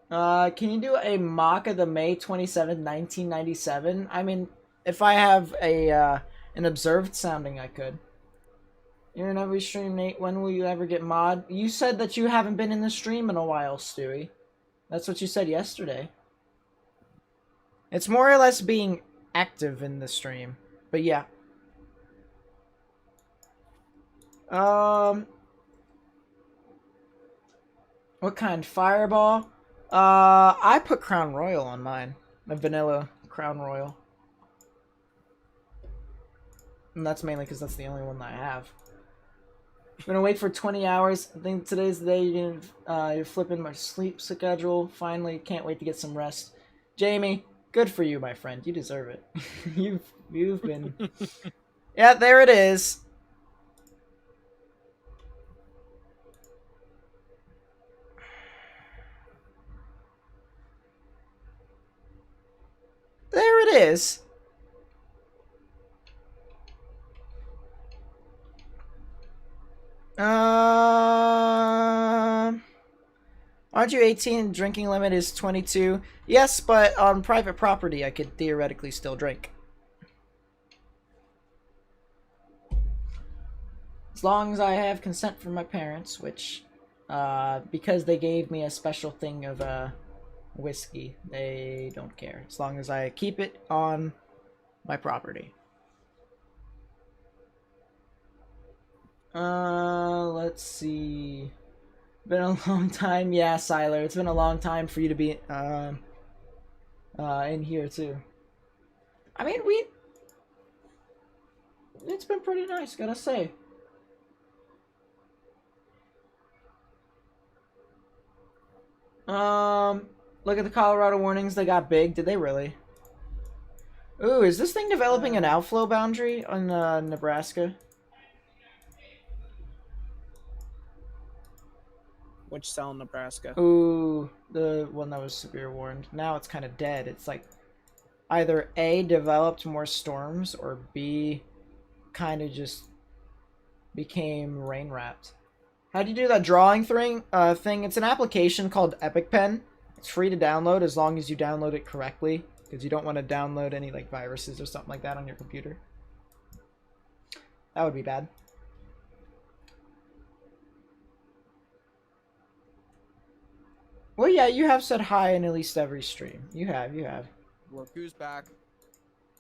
Can you do a mock of the May 27th, 1997? I mean, if I have an observed sounding, I could. You're in every stream, Nate. When will you ever get mod? You said that you haven't been in the stream in a while, Stewie. That's what you said yesterday. It's more or less being active in the stream. But yeah. What kind? Fireball? I put Crown Royal on mine. A vanilla Crown Royal. And that's mainly because that's the only one that I have. I'm gonna wait for 20 hours. I think today's the day you're flipping my sleep schedule. Finally, can't wait to get some rest. Jamie, good for you, my friend. You deserve it. you've been. Yeah, there it is. There it is. Aren't you 18? Drinking limit is 22. Yes, but on private property, I could theoretically still drink. As long as I have consent from my parents, which, because they gave me a special thing of, whiskey, they don't care. As long as I keep it on my property. Let's see. Been a long time. Yeah, Siler, it's been a long time for you to be, in here, too. I mean, it's been pretty nice, gotta say. Look at the Colorado warnings, they got big. Did they really? Ooh, is this thing developing an outflow boundary on, Nebraska? Which cell in Nebraska? Ooh, the one that was severe warned. Now it's kind of dead. It's like either A, developed more storms, or B, kind of just became rain wrapped. How do you do that drawing thing? It's an application called EpicPen. It's free to download as long as you download it correctly, because you don't want to download any like viruses or something like that on your computer. That would be bad. Well, yeah, you have said hi in at least every stream. You have. Look who's back.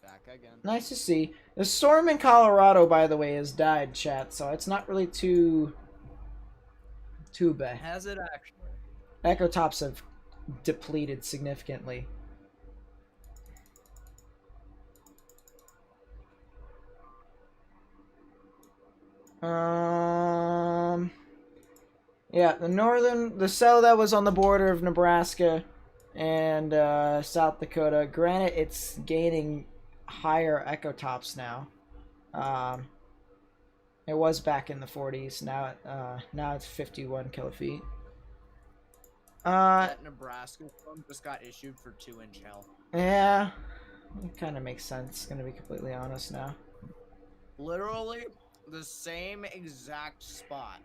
Back again. Nice to see. The storm in Colorado, by the way, has died, chat, so it's not really too bad. Has it actually? Echo tops have depleted significantly. Yeah, the cell that was on the border of Nebraska and South Dakota. Granted, it's gaining higher echo tops now. It was back in the 40s. Now it's 51 kilofeet. That Nebraska storm just got issued for 2-inch hail. Yeah, it kind of makes sense. Gonna be completely honest now. Literally the same exact spot.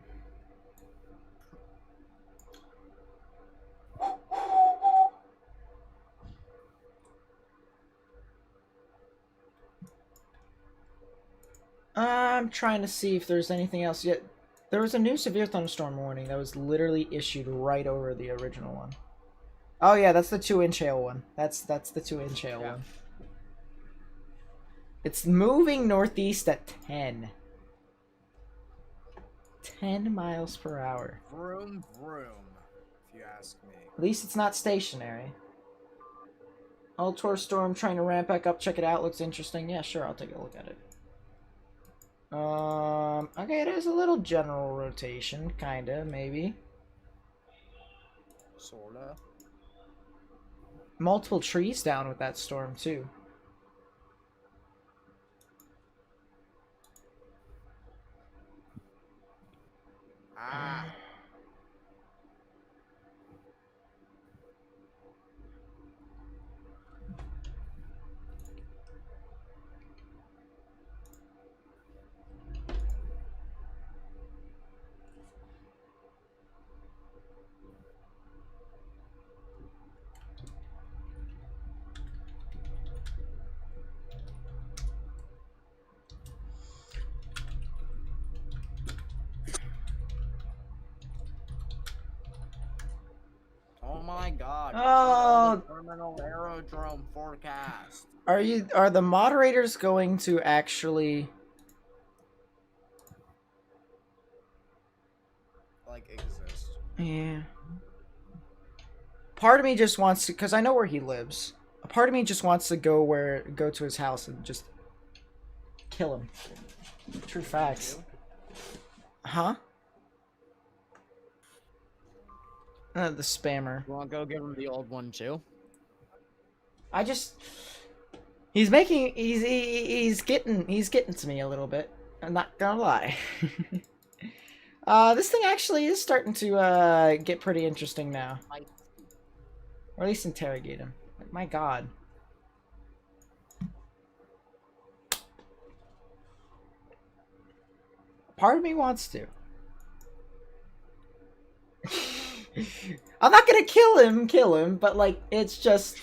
I'm trying to see if there's anything else yet. There was a new severe thunderstorm warning that was literally issued right over the original one. Oh yeah, that's the 2-inch hail one. That's the 2-inch hail one. It's moving northeast at 10. 10 miles per hour. Vroom, vroom, if you ask me. At least it's not stationary. Altor Storm trying to ramp back up. Check it out. Looks interesting. Yeah, sure. I'll take a look at it. Okay, there's a little general rotation. Kinda, maybe. Sorta. Multiple trees down with that storm, too. Ah. Oh my god. Oh. Terminal aerodrome forecast. Are the moderators going to actually like exist? Yeah. Part of me just wants to, because I know where he lives. A part of me just wants to go to his house and just kill him. True facts. Huh? The spammer. You want to go give him the old one too? I just, he's getting to me a little bit. I'm not gonna lie. This thing actually is starting to get pretty interesting now. Or at least interrogate him. Like, my god. Part of me wants to. I'm not gonna kill him, but like, it's just...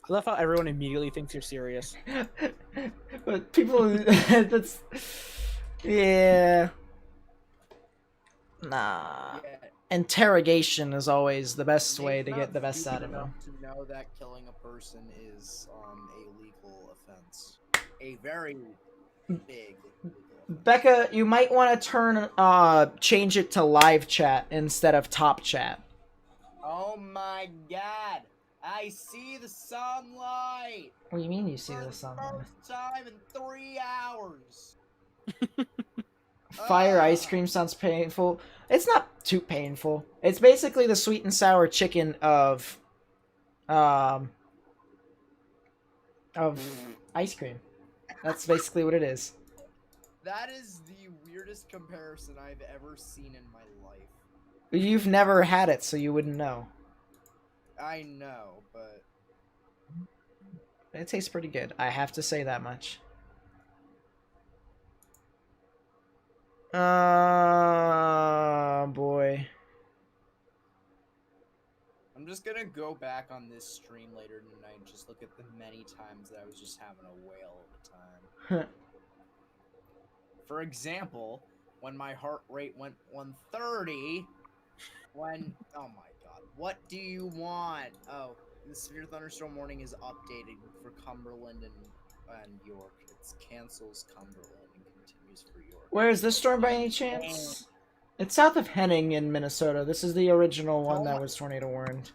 I love how everyone immediately thinks you're serious. But people... that's... Yeah... Nah. Yeah. Interrogation is always the best way to get the best out of him. To know that killing a person is a legal offense. A very big Becca, you might want to change it to live chat instead of top chat. Oh my god! I see the sunlight! What do you mean you see the sunlight? First time in 3 hours! Fire ice cream sounds painful. It's not too painful. It's basically the sweet and sour chicken of ice cream. That's basically what it is. That is the weirdest comparison I've ever seen in my life. You've never had it, so you wouldn't know. I know, but... It tastes pretty good. I have to say that much. Boy. I'm just gonna go back on this stream later tonight and just look at the many times that I was just having a whale of a time. For example, when my heart rate went 130, when... Oh my god. What do you want? Oh, the severe thunderstorm warning is updated for Cumberland and York. It cancels Cumberland and continues for York. Where is this storm by any chance? It's south of Henning in Minnesota. This is the original one that was tornado warned.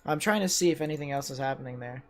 I'm trying to see if anything else is happening there.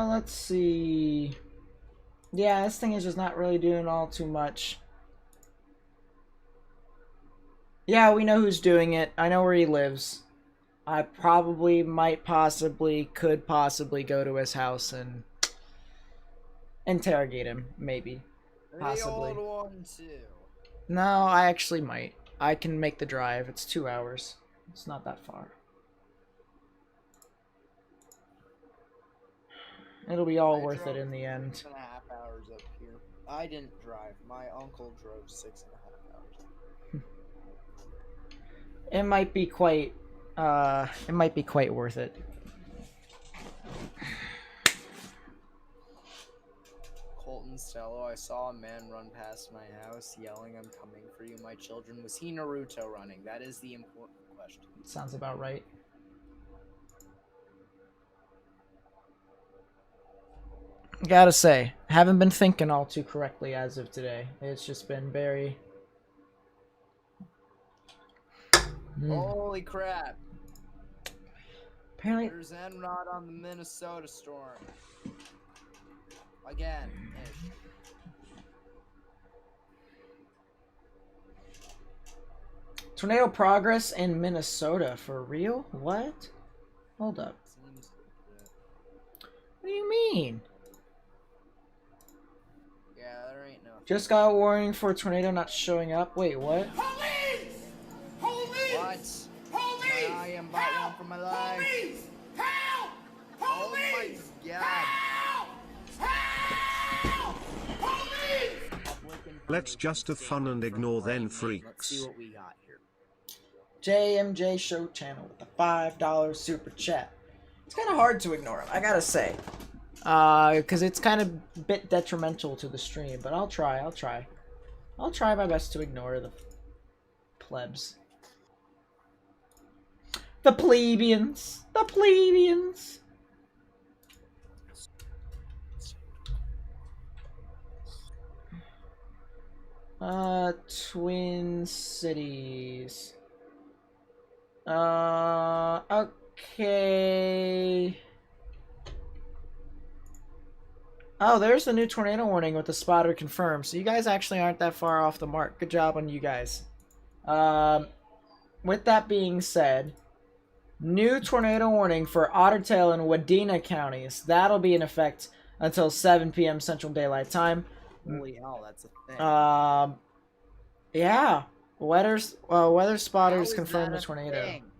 Let's see. Yeah, this thing is just not really doing all too much. Yeah, we know who's doing it. I know where he lives. I probably, could possibly go to his house and interrogate him, maybe. Possibly. The old one too. No, I actually might. I can make the drive. It's 2 hours. It's not that far. It'll be all worth it in the end. 6.5 hours up here. I didn't drive. My uncle drove 6.5 hours. It might be quite worth it. Colton Stello, I saw a man run past my house yelling, "I'm coming for you, my children." Was he Naruto running? That is the important question. Sounds about right. Gotta say, haven't been thinking all too correctly as of today. It's just been very... Holy crap. Apparently... There's Enrod on the Minnesota storm. Again. -ish. Tornado progress in Minnesota, for real? What? Hold up. What do you mean? Yeah, there ain't no. Just got a warning for a tornado not showing up. Wait, what? Police! Police! What? Police! I am about one for my life. Police! Help! Police! Oh my god. Help! Help! Police! Let's just have fun and ignore them Let's freaks. see what we got here. JMJ Show Channel with the $5 super chat. It's kind of hard to ignore him, I gotta say. Because it's kind of a bit detrimental to the stream, but I'll try. I'll try my best to ignore the plebs. The plebeians! The plebeians! Twin Cities. Okay. Oh, there's the new tornado warning with the spotter confirmed. So you guys actually aren't that far off the mark. Good job on you guys. With that being said, new tornado warning for Otter Tail and Wadena counties. That'll be in effect until 7 p.m. Central Daylight Time. Holy hell, that's a thing. Yeah. Weather spotters How is confirmed that the a tornado. thing?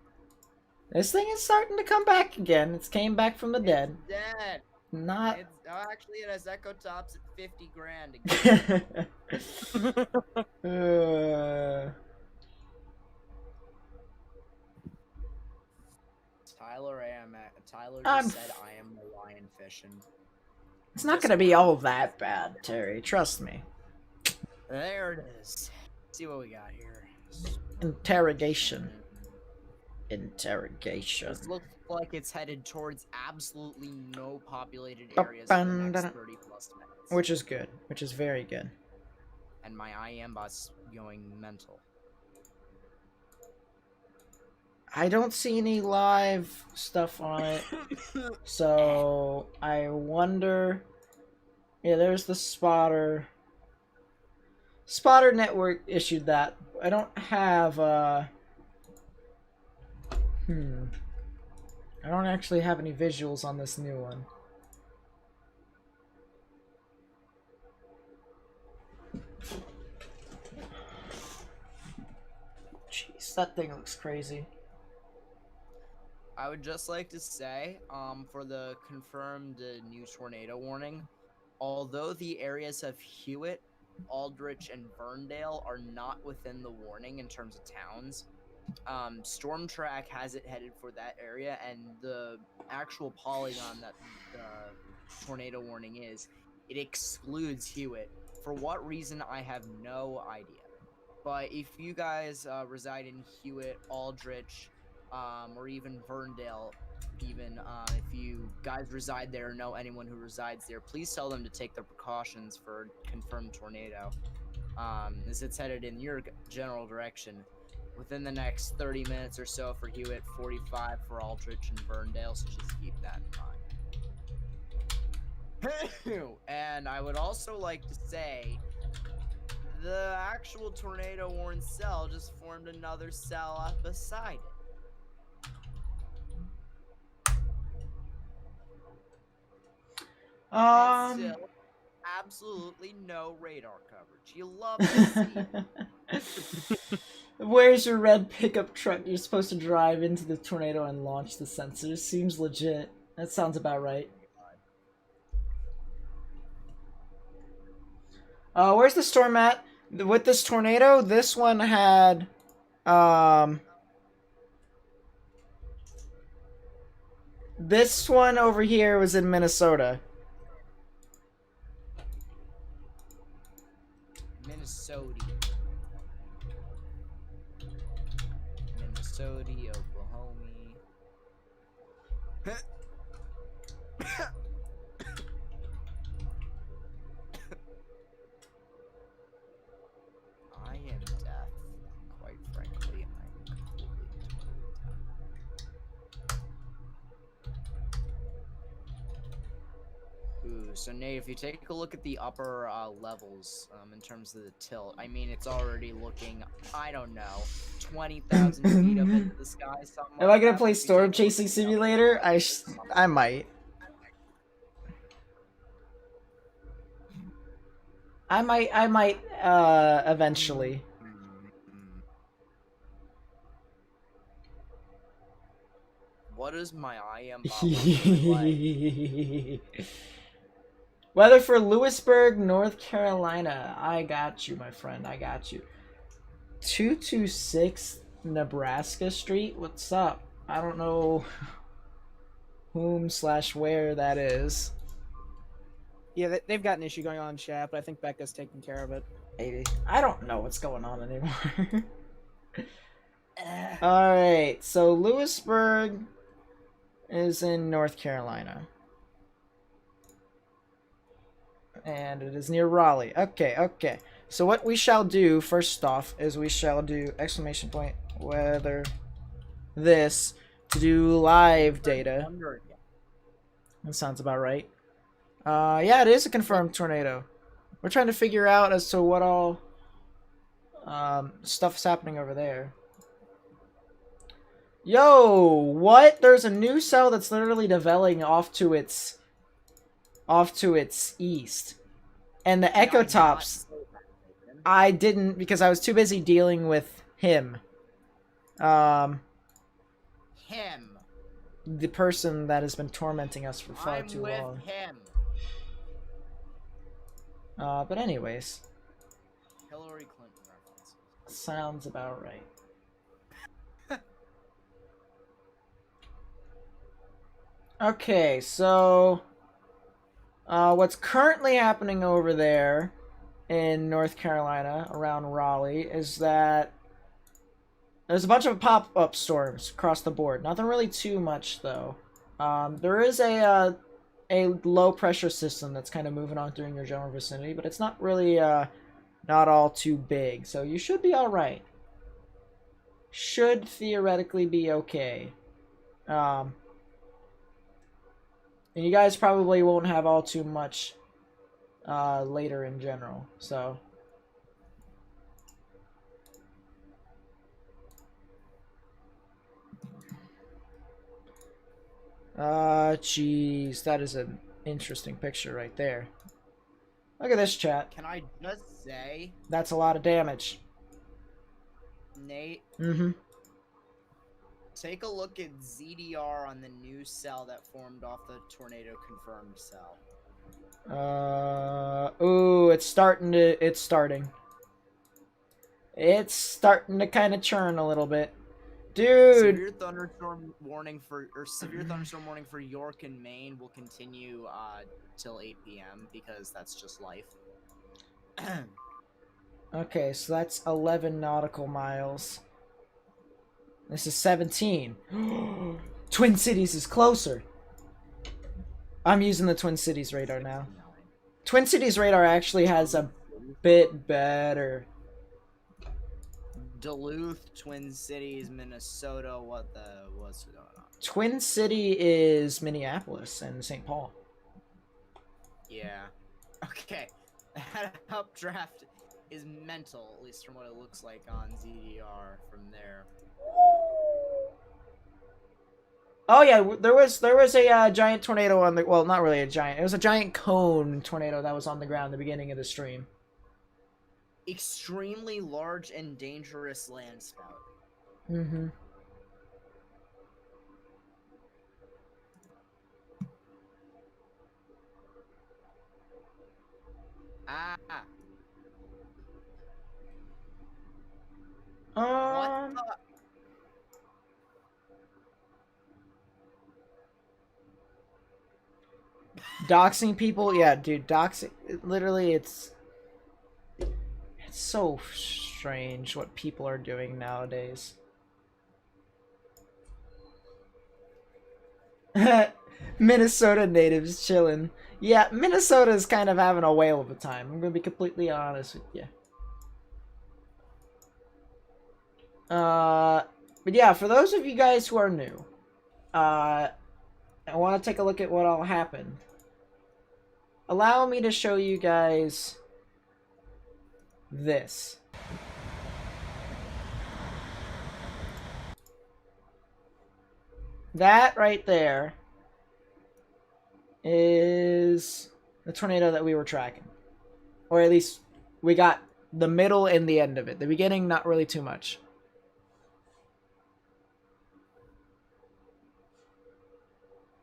This thing is starting to come back again. It's came back from the dead. It's dead. Not. Actually, it has echo tops at 50 grand again. Tyler just said I am Hawaiian fishing. It's not gonna be all that bad, Terry. Trust me. There it is. Let's see what we got here. Interrogation. Interrogation. This looks like it's headed towards absolutely no populated areas in the next 30 plus minutes. Which is good. Which is very good. And my IM bot's going mental. I don't see any live stuff on it. So I wonder. Yeah, there's the spotter. Spotter Network issued that. I don't have I don't actually have any visuals on this new one. Jeez, that thing looks crazy. I would just like to say, for the confirmed new tornado warning, although the areas of Hewitt, Aldrich, and Ferndale are not within the warning in terms of towns, Storm Track has it headed for that area, and the actual polygon that the tornado warning is, it excludes Hewitt. For what reason, I have no idea. But if you guys reside in Hewitt, Aldrich, or even Ferndale, even if you guys reside there or know anyone who resides there, please tell them to take the precautions for confirmed tornado, as it's headed in your general direction within the next 30 minutes or so for Hewitt, 45 for Aldrich and Ferndale, so just keep that in mind. And I would also like to say the actual tornado warned cell just formed another cell up beside it. And still, absolutely no radar coverage. You love to see it. Where's your red pickup truck? You're supposed to drive into the tornado and launch the sensors. Seems legit. That sounds about right. Where's the storm at? With this tornado, this one had, this one over here was in Minnesota. Minnesota, Oklahoma. I am deaf. Quite frankly, I'm completely Ooh, so Nate, if you take a look at the upper levels in terms of the tilt, I mean, it's already looking, I don't know, 20,000 feet up into the sky. Something Am I gonna play Storm Chasing Simulator? I might. I might, eventually. What is my IM like? Weather for Lewisburg, North Carolina. I got you, my friend. I got you. 226 Nebraska Street. What's up? I don't know whom/where that is. Yeah, they've got an issue going on in chat, but I think Becca's taking care of it. Maybe. I don't know what's going on anymore. Alright, so Lewisburg is in North Carolina. And it is near Raleigh. Okay, okay. So what we shall do, first off, is we shall do exclamation point weather this to do live data. That sounds about right. Yeah, it is a confirmed tornado. We're trying to figure out as to what all stuff's happening over there. Yo, what? There's a new cell that's literally developing off to its east. And the Echotops, I didn't because I was too busy dealing with him. The person that has been tormenting us for far too long. Him. But anyways. Hillary Clinton reference. Sounds about right. Okay, so what's currently happening over there in North Carolina around Raleigh is that there's a bunch of pop-up storms across the board. Nothing really too much though. There is a low pressure system that's kind of moving on through in your general vicinity, but it's not really not all too big, so you should be all right. Should theoretically be okay. And you guys probably won't have all too much later in general, so. Jeez, that is an interesting picture right there. Look at this, chat. Can I just say? That's a lot of damage. Nate? Mm-hmm. Take a look at ZDR on the new cell that formed off the tornado confirmed cell. Ooh, it's starting to kind of churn a little bit. Dude. Severe thunderstorm warning for York and Maine will continue till 8 p.m. because that's just life. Okay, so that's 11 nautical miles. This is 17. Twin Cities is closer. I'm using the Twin Cities radar now. Twin Cities radar actually has a bit better. Duluth, Twin Cities, Minnesota, what's going on? Twin City is Minneapolis and St. Paul. Yeah. Okay. That updraft is mental, at least from what it looks like on ZDR from there. Oh yeah, there was a giant tornado on the, well, not really a giant. It was a giant cone tornado that was on the ground at the beginning of the stream. Extremely large and dangerous landspout. Mm-hmm. Ah. What Um. the? Doxing people, yeah, dude. Doxing, literally, it's so strange what people are doing nowadays. Minnesota natives chilling. Yeah, Minnesota's kind of having a whale of a time. I'm gonna be completely honest with you. But yeah, for those of you guys who are new, I want to take a look at what all happened. Allow me to show you guys this. That right there is the tornado that we were tracking. Or at least we got the middle and the end of it. The beginning, not really too much.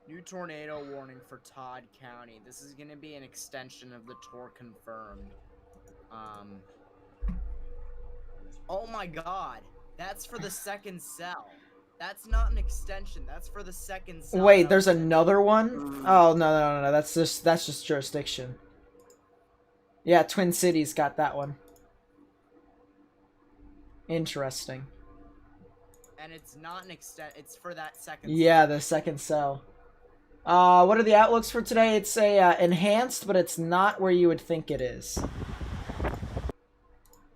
New tornado warning for Todd County. This is gonna be an extension of the tour confirmed. Oh my god. That's for the second cell. That's not an extension. That's for the second cell. Wait, there's another one? Oh, no. That's just jurisdiction. Yeah, Twin Cities got that one. Interesting. And it's not an extent. It's for that second. Yeah, the second cell. What are the outlooks for today? It's a enhanced, but it's not where you would think it is.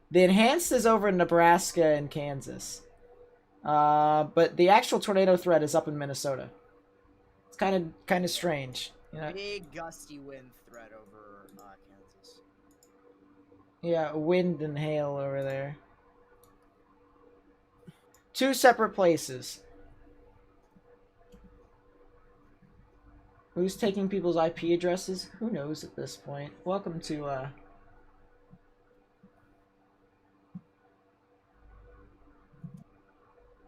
The enhanced is over in Nebraska and Kansas. But the actual tornado threat is up in Minnesota. It's kind of strange. You know? Big gusty wind threat over Kansas. Yeah, wind and hail over there. Two separate places. Who's taking people's IP addresses? Who knows at this point? Welcome to,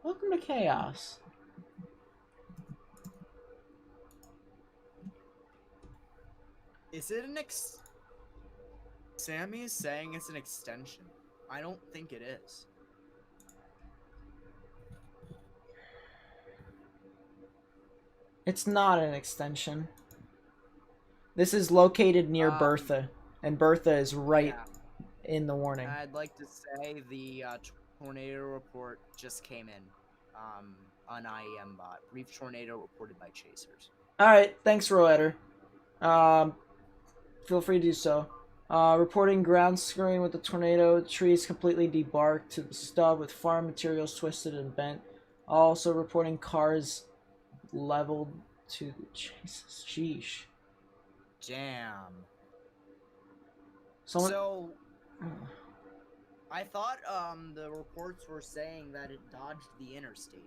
Welcome to Chaos. Is it an Sammy is saying it's an extension. I don't think it is. It's not an extension. This is located near Bertha, and Bertha is right in the warning. I'd like to say the tornado report just came in on IEM bot. Brief tornado reported by chasers. Alright, thanks, Roetter. Feel free to do so. Reporting ground screwing with the tornado. Trees completely debarked to the stub with farm materials twisted and bent. Also reporting cars leveled to the Jesus. Sheesh. Damn. Someone... So, I thought the reports were saying that it dodged the interstate.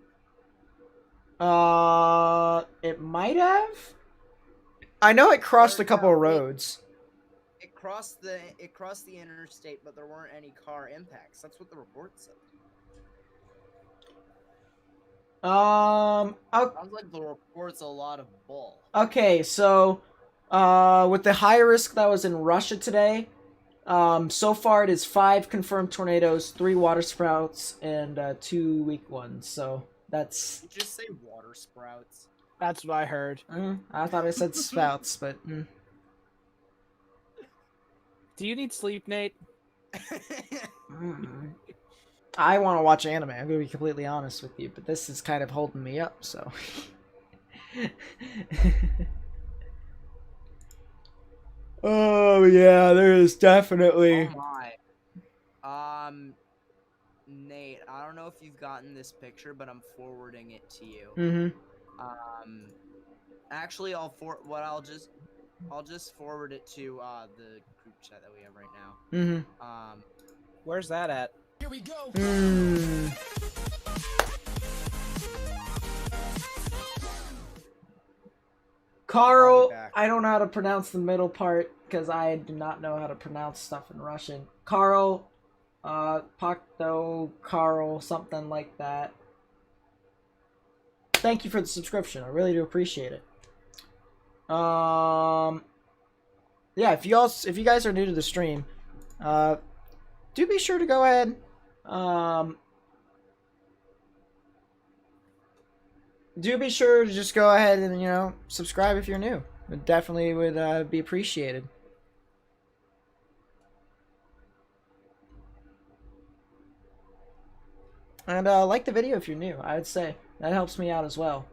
It might have? I know it crossed a couple of roads. It crossed the interstate, but there weren't any car impacts. That's what the report said. Sounds like the report's a lot of bull. Okay, so, with the high risk that was in Russia today, so far it is 5 confirmed tornadoes, 3 water sprouts, and 2 weak ones. So that's. Did you just say water sprouts? That's what I heard. I thought I said spouts, but. Do you need sleep, Nate? I want to watch anime. I'm gonna be completely honest with you, but this is kind of holding me up. So. Oh yeah, there is definitely. Oh my. Nate, I don't know if you've gotten this picture, but I'm forwarding it to you. Mm-hmm. Actually, I'll I'll just forward it to the group chat that we have right now. Mm-hmm. Where's that at? Here we go. Carl, back. I don't know how to pronounce the middle part because I do not know how to pronounce stuff in Russian. Carl, Pakto, Carl, something like that. Thank you for the subscription. I really do appreciate it. Yeah, if you guys are new to the stream, do be sure to go ahead. Do be sure to just go ahead and, you know, subscribe if you're new. It definitely would be appreciated. And like the video if you're new, I'd say. That helps me out as well.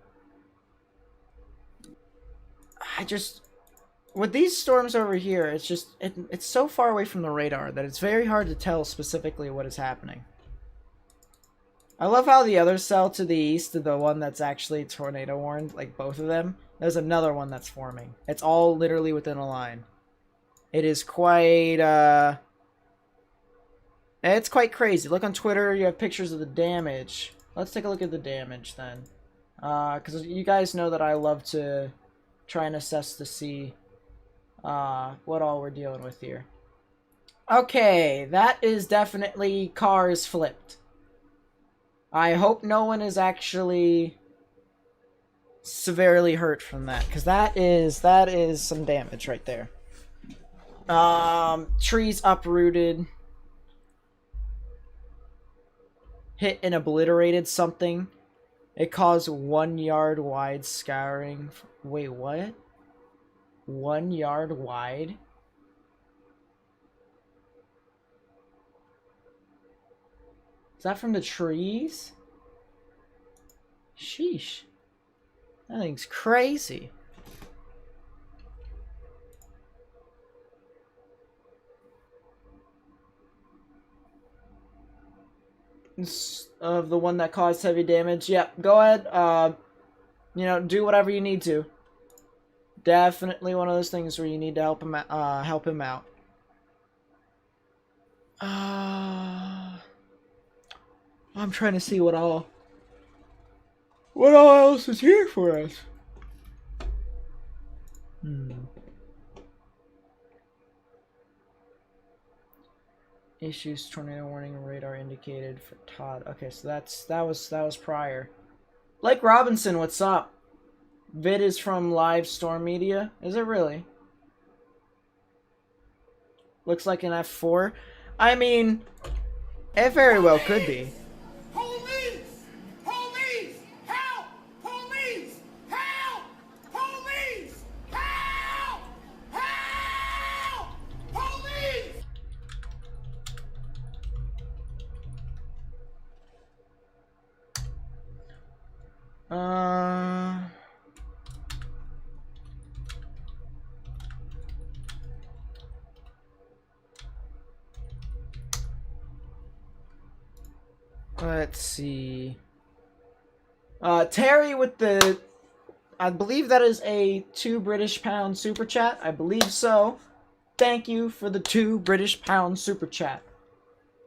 With these storms over here, it's just, it's so far away from the radar that it's very hard to tell specifically what is happening. I love how the other cell to the east, the one that's actually tornado warned, like both of them, there's another one that's forming. It's all literally within a line. It is quite, it's quite crazy. Look on Twitter, you have pictures of the damage. Let's take a look at the damage then. Because you guys know that I love to try and assess to see what all we're dealing with here. Okay, that is definitely cars flipped. I hope no one is actually severely hurt from that, because that is some damage right there. Trees uprooted. Hit and obliterated something. It caused 1 yard wide scouring. Wait, what? 1 yard wide? Is that from the trees? Sheesh. That thing's crazy. Of the one that caused heavy damage. Yeah, go ahead. You know, do whatever you need to. Definitely one of those things where you need to help him out. I'm trying to see what all else is here for us. Issues, tornado warning, radar indicated for Todd. Okay, so that was prior. Blake Robinson, what's up? Vid is from Live Storm Media. Is it really? Looks like an F-4. I mean, it very well could be. Police! Police! Help! Police! Help! Police! Help! Help! Police! Let's see. Terry with the, I believe that is a £2 super chat. I believe so. Thank you for the £2 super chat.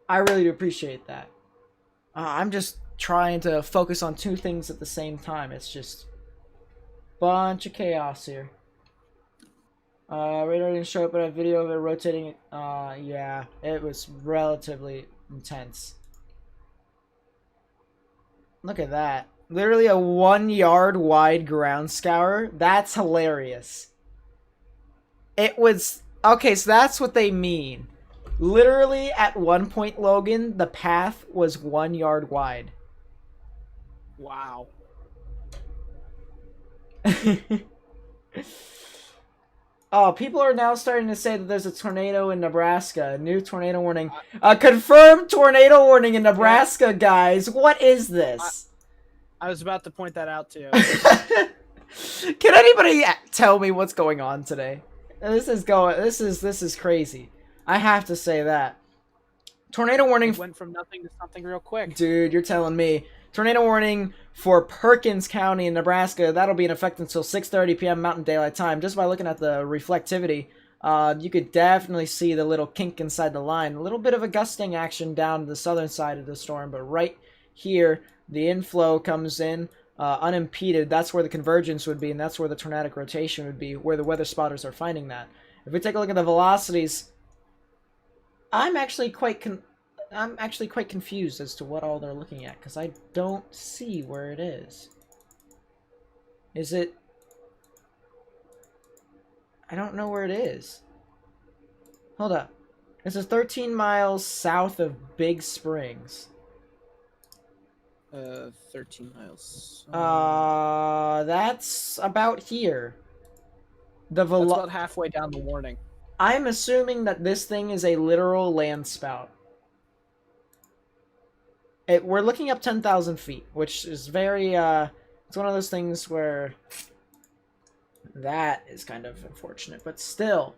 I really do appreciate that. I'm just trying to focus on two things at the same time. It's just bunch of chaos here. Radar didn't show up, but a video of it rotating. Yeah, it was relatively intense. Look at that. Literally a 1 yard wide ground scour. That's hilarious. It was... Okay, so that's what they mean. Literally, at one point, Logan, the path was 1 yard wide. Wow. Oh, people are now starting to say that there's a tornado in Nebraska. A new tornado warning. A confirmed tornado warning in Nebraska, guys. What is this? I was about to point that out too. Can anybody tell me what's going on today? This is crazy. I have to say that. Tornado warning. Went from nothing to something real quick. Dude, you're telling me. tornado warning for Perkins County in Nebraska. That'll be in effect until 6:30 p.m. Mountain Daylight Time. Just by looking at the reflectivity, you could definitely see the little kink inside the line. A little bit of a gusting action down the southern side of the storm, but right here, the inflow comes in unimpeded. That's where the convergence would be, and that's where the tornadic rotation would be, where the weather spotters are finding that. If we take a look at the velocities, I'm actually quite confused as to what all they're looking at, because I don't see where it is. Is it... I don't know where it is. Hold up. This is 13 miles south of Big Springs. 13 miles. That's about here. That's about halfway down the warning. I'm assuming that this thing is a literal landspout. We're looking up 10,000 feet, which is very, it's one of those things where that is kind of unfortunate, but still.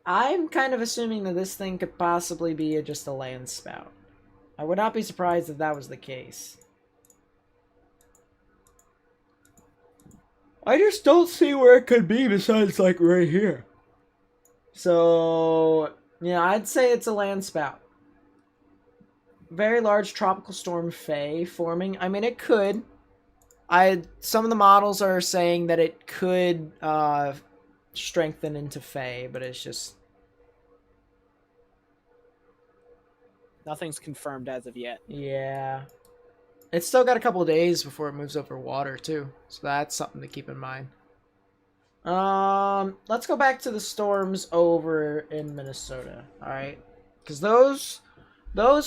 I'm kind of assuming that this thing could possibly be just a landspout. I would not be surprised if that was the case. I just don't see where it could be besides, like, right here. So, yeah, I'd say it's a landspout. Very large tropical storm Faye forming. I mean, it could. Some of the models are saying that it could strengthen into Faye, but it's just... Nothing's confirmed as of yet. Yeah. It's still got a couple of days before it moves over water, too. So that's something to keep in mind. Let's go back to the storms over in Minnesota, alright? Because those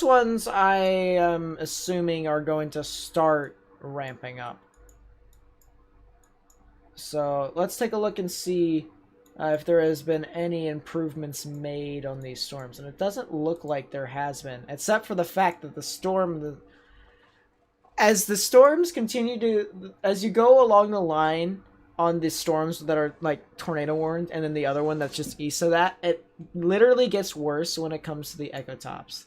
ones I am assuming are going to start ramping up. So let's take a look and see if there has been any improvements made on these storms. And it doesn't look like there has been, except for the fact that as the storms continue to, as you go along the line on the storms that are like tornado warned, and then the other one that's just east of that, it literally gets worse when it comes to the ecotops.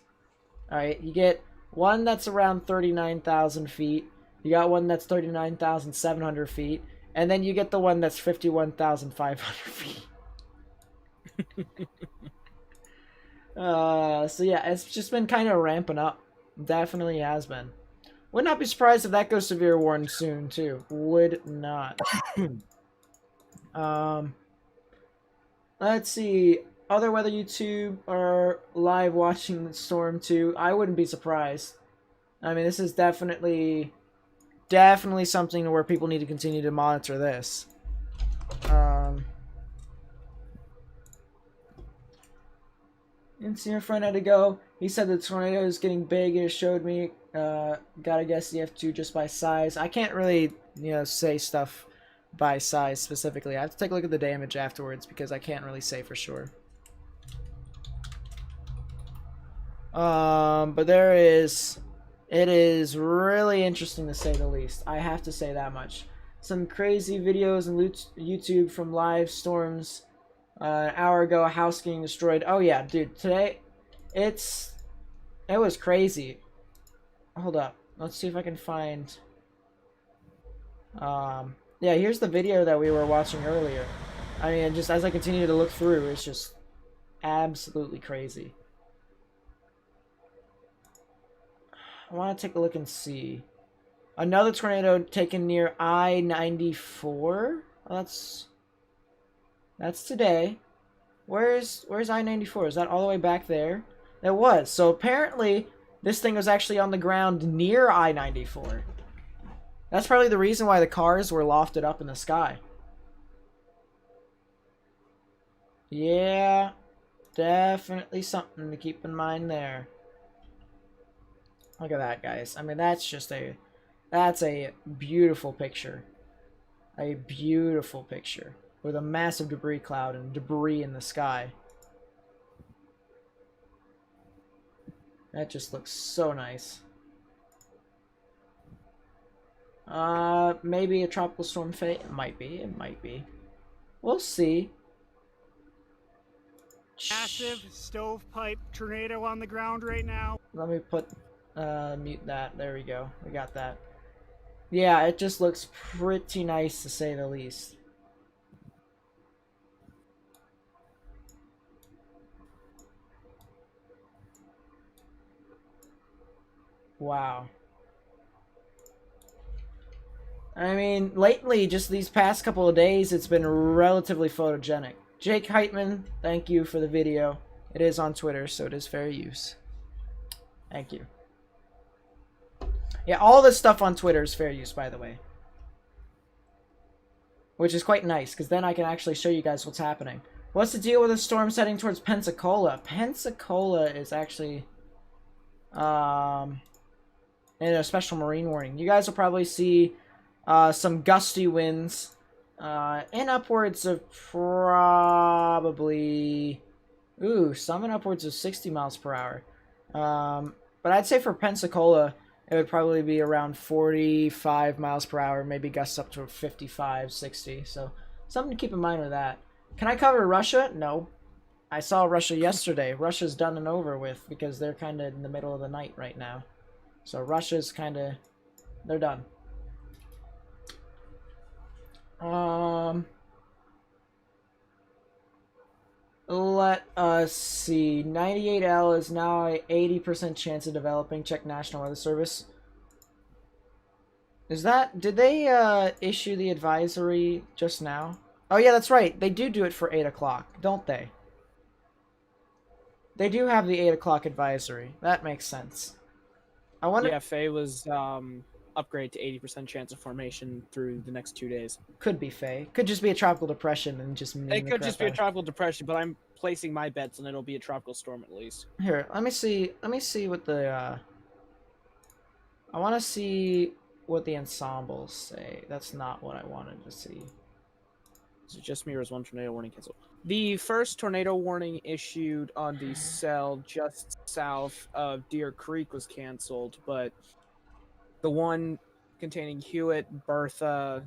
Alright, you get one that's around 39,000 feet, you got one that's 39,700 feet, and then you get the one that's 51,500 feet. So yeah, it's just been kind of ramping up. Definitely has been. Would not be surprised if that goes severe warning soon, too. Would not. Let's see. Other weather YouTube are live watching the storm, too. I wouldn't be surprised. I mean, this is definitely something where people need to continue to monitor this. Didn't see my friend had to go. He said the tornado is getting big. It showed me. Gotta guess EF-2 just by size. I can't really, say stuff by size specifically. I have to take a look at the damage afterwards because I can't really say for sure. But it is really interesting to say the least. I have to say that much. Some crazy videos on YouTube from live storms. An hour ago, a house getting destroyed. Oh yeah, dude, today, it was crazy. Hold up. Let's see if I can find... yeah, here's the video that we were watching earlier. I mean, just as I continue to look through, it's just absolutely crazy. I want to take a look and see. Another tornado taken near I-94? That's today. Where's I-94? Is that all the way back there? It was. So apparently... this thing was actually on the ground near I-94. That's probably the reason why the cars were lofted up in the sky. Yeah, definitely something to keep in mind there. Look at that, guys. I mean, that's a beautiful picture. A beautiful picture. With a massive debris cloud and debris in the sky. That just looks so nice. Maybe a tropical storm fate? It might be. It might be. We'll see. Massive stovepipe tornado on the ground right now. Let me put mute that. There we go. We got that. Yeah, it just looks pretty nice to say the least. Wow. I mean, lately, just these past couple of days, it's been relatively photogenic. Jake Heitman, thank you for the video. It is on Twitter, so it is fair use. Thank you. Yeah, all this stuff on Twitter is fair use, by the way. Which is quite nice, because then I can actually show you guys what's happening. What's the deal with the storm heading towards Pensacola? Pensacola is actually in a special marine warning. You guys will probably see some gusty winds in upwards of probably... Ooh, some in upwards of 60 miles per hour. But I'd say for Pensacola, it would probably be around 45 miles per hour, maybe gusts up to 55, 60. So something to keep in mind with that. Can I cover Russia? No. I saw Russia yesterday. Russia's done and over with because they're kind of in the middle of the night right now. So Russia's kind of... they're done. Let us see. 98L is now a 80% chance of developing. Check National Weather Service. Is that... did they issue the advisory just now? Oh yeah, that's right. They do it for 8 o'clock, don't they? They do have the 8 o'clock advisory. That makes sense. I wonder... Yeah, Faye was upgrade to 80% chance of formation through the next 2 days. Could be Faye. Could just be a tropical depression and just... It could just be a tropical depression, but I'm placing my bets and it'll be a tropical storm at least. Here, let me see what the... I want to see what the ensembles say. That's not what I wanted to see. Is it just me or is one tornado warning canceled? The first tornado warning issued on the cell just south of Deer Creek was canceled, but the one containing Hewitt, Bertha,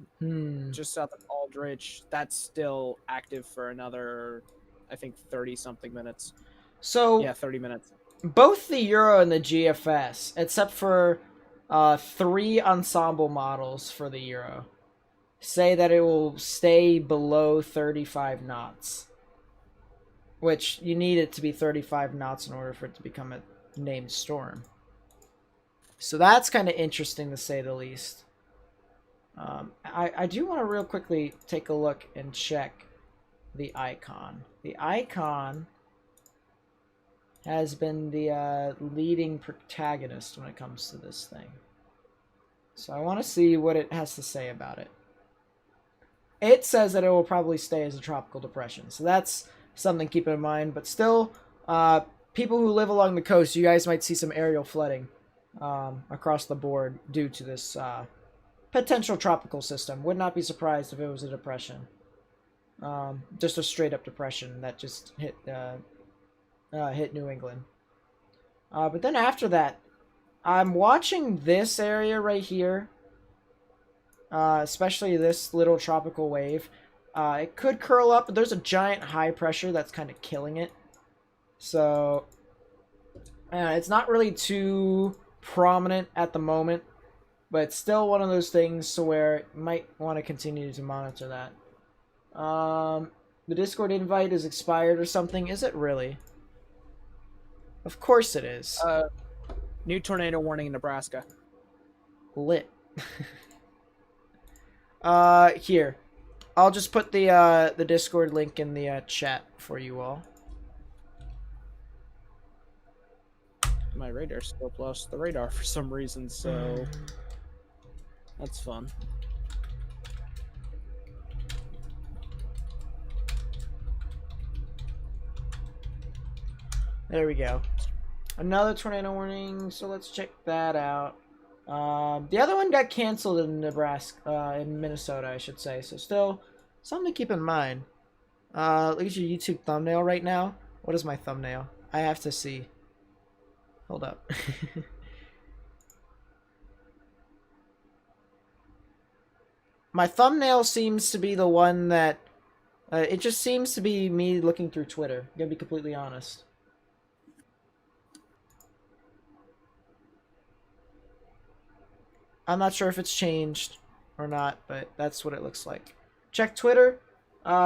just south of Aldrich, that's still active for another, I think, 30-something minutes. So yeah, 30 minutes. Both the Euro and the GFS, except for 3 ensemble models for the Euro, say that it will stay below 35 knots. Which, you need it to be 35 knots in order for it to become a named storm. So that's kind of interesting to say the least. I do want to real quickly take a look and check the icon. The icon has been the leading protagonist when it comes to this thing. So I want to see what it has to say about it. It says that it will probably stay as a tropical depression. So that's something to keep in mind. But still, people who live along the coast, you guys might see some aerial flooding across the board due to this potential tropical system. Would not be surprised if it was a depression. Just a straight up depression that just hit New England. But then after that, I'm watching this area right here. Especially this little tropical wave. It could curl up, but there's a giant high pressure that's kind of killing it. So, it's not really too prominent at the moment, but it's still one of those things to where you might want to continue to monitor that. The Discord invite is expired or something. Is it really? Of course it is. New tornado warning in Nebraska. Lit. Here. I'll just put the Discord link in the chat for you all. My radar scope lost the radar for some reason, so that's fun. There we go. Another tornado warning, so let's check that out. The other one got canceled in Nebraska, in Minnesota, I should say. So still, something to keep in mind. Look at your YouTube thumbnail right now. What is my thumbnail? I have to see. Hold up. My thumbnail seems to be the one that... it just seems to be me looking through Twitter. I'm gonna be completely honest. I'm not sure if it's changed or not, but that's what it looks like. Check Twitter.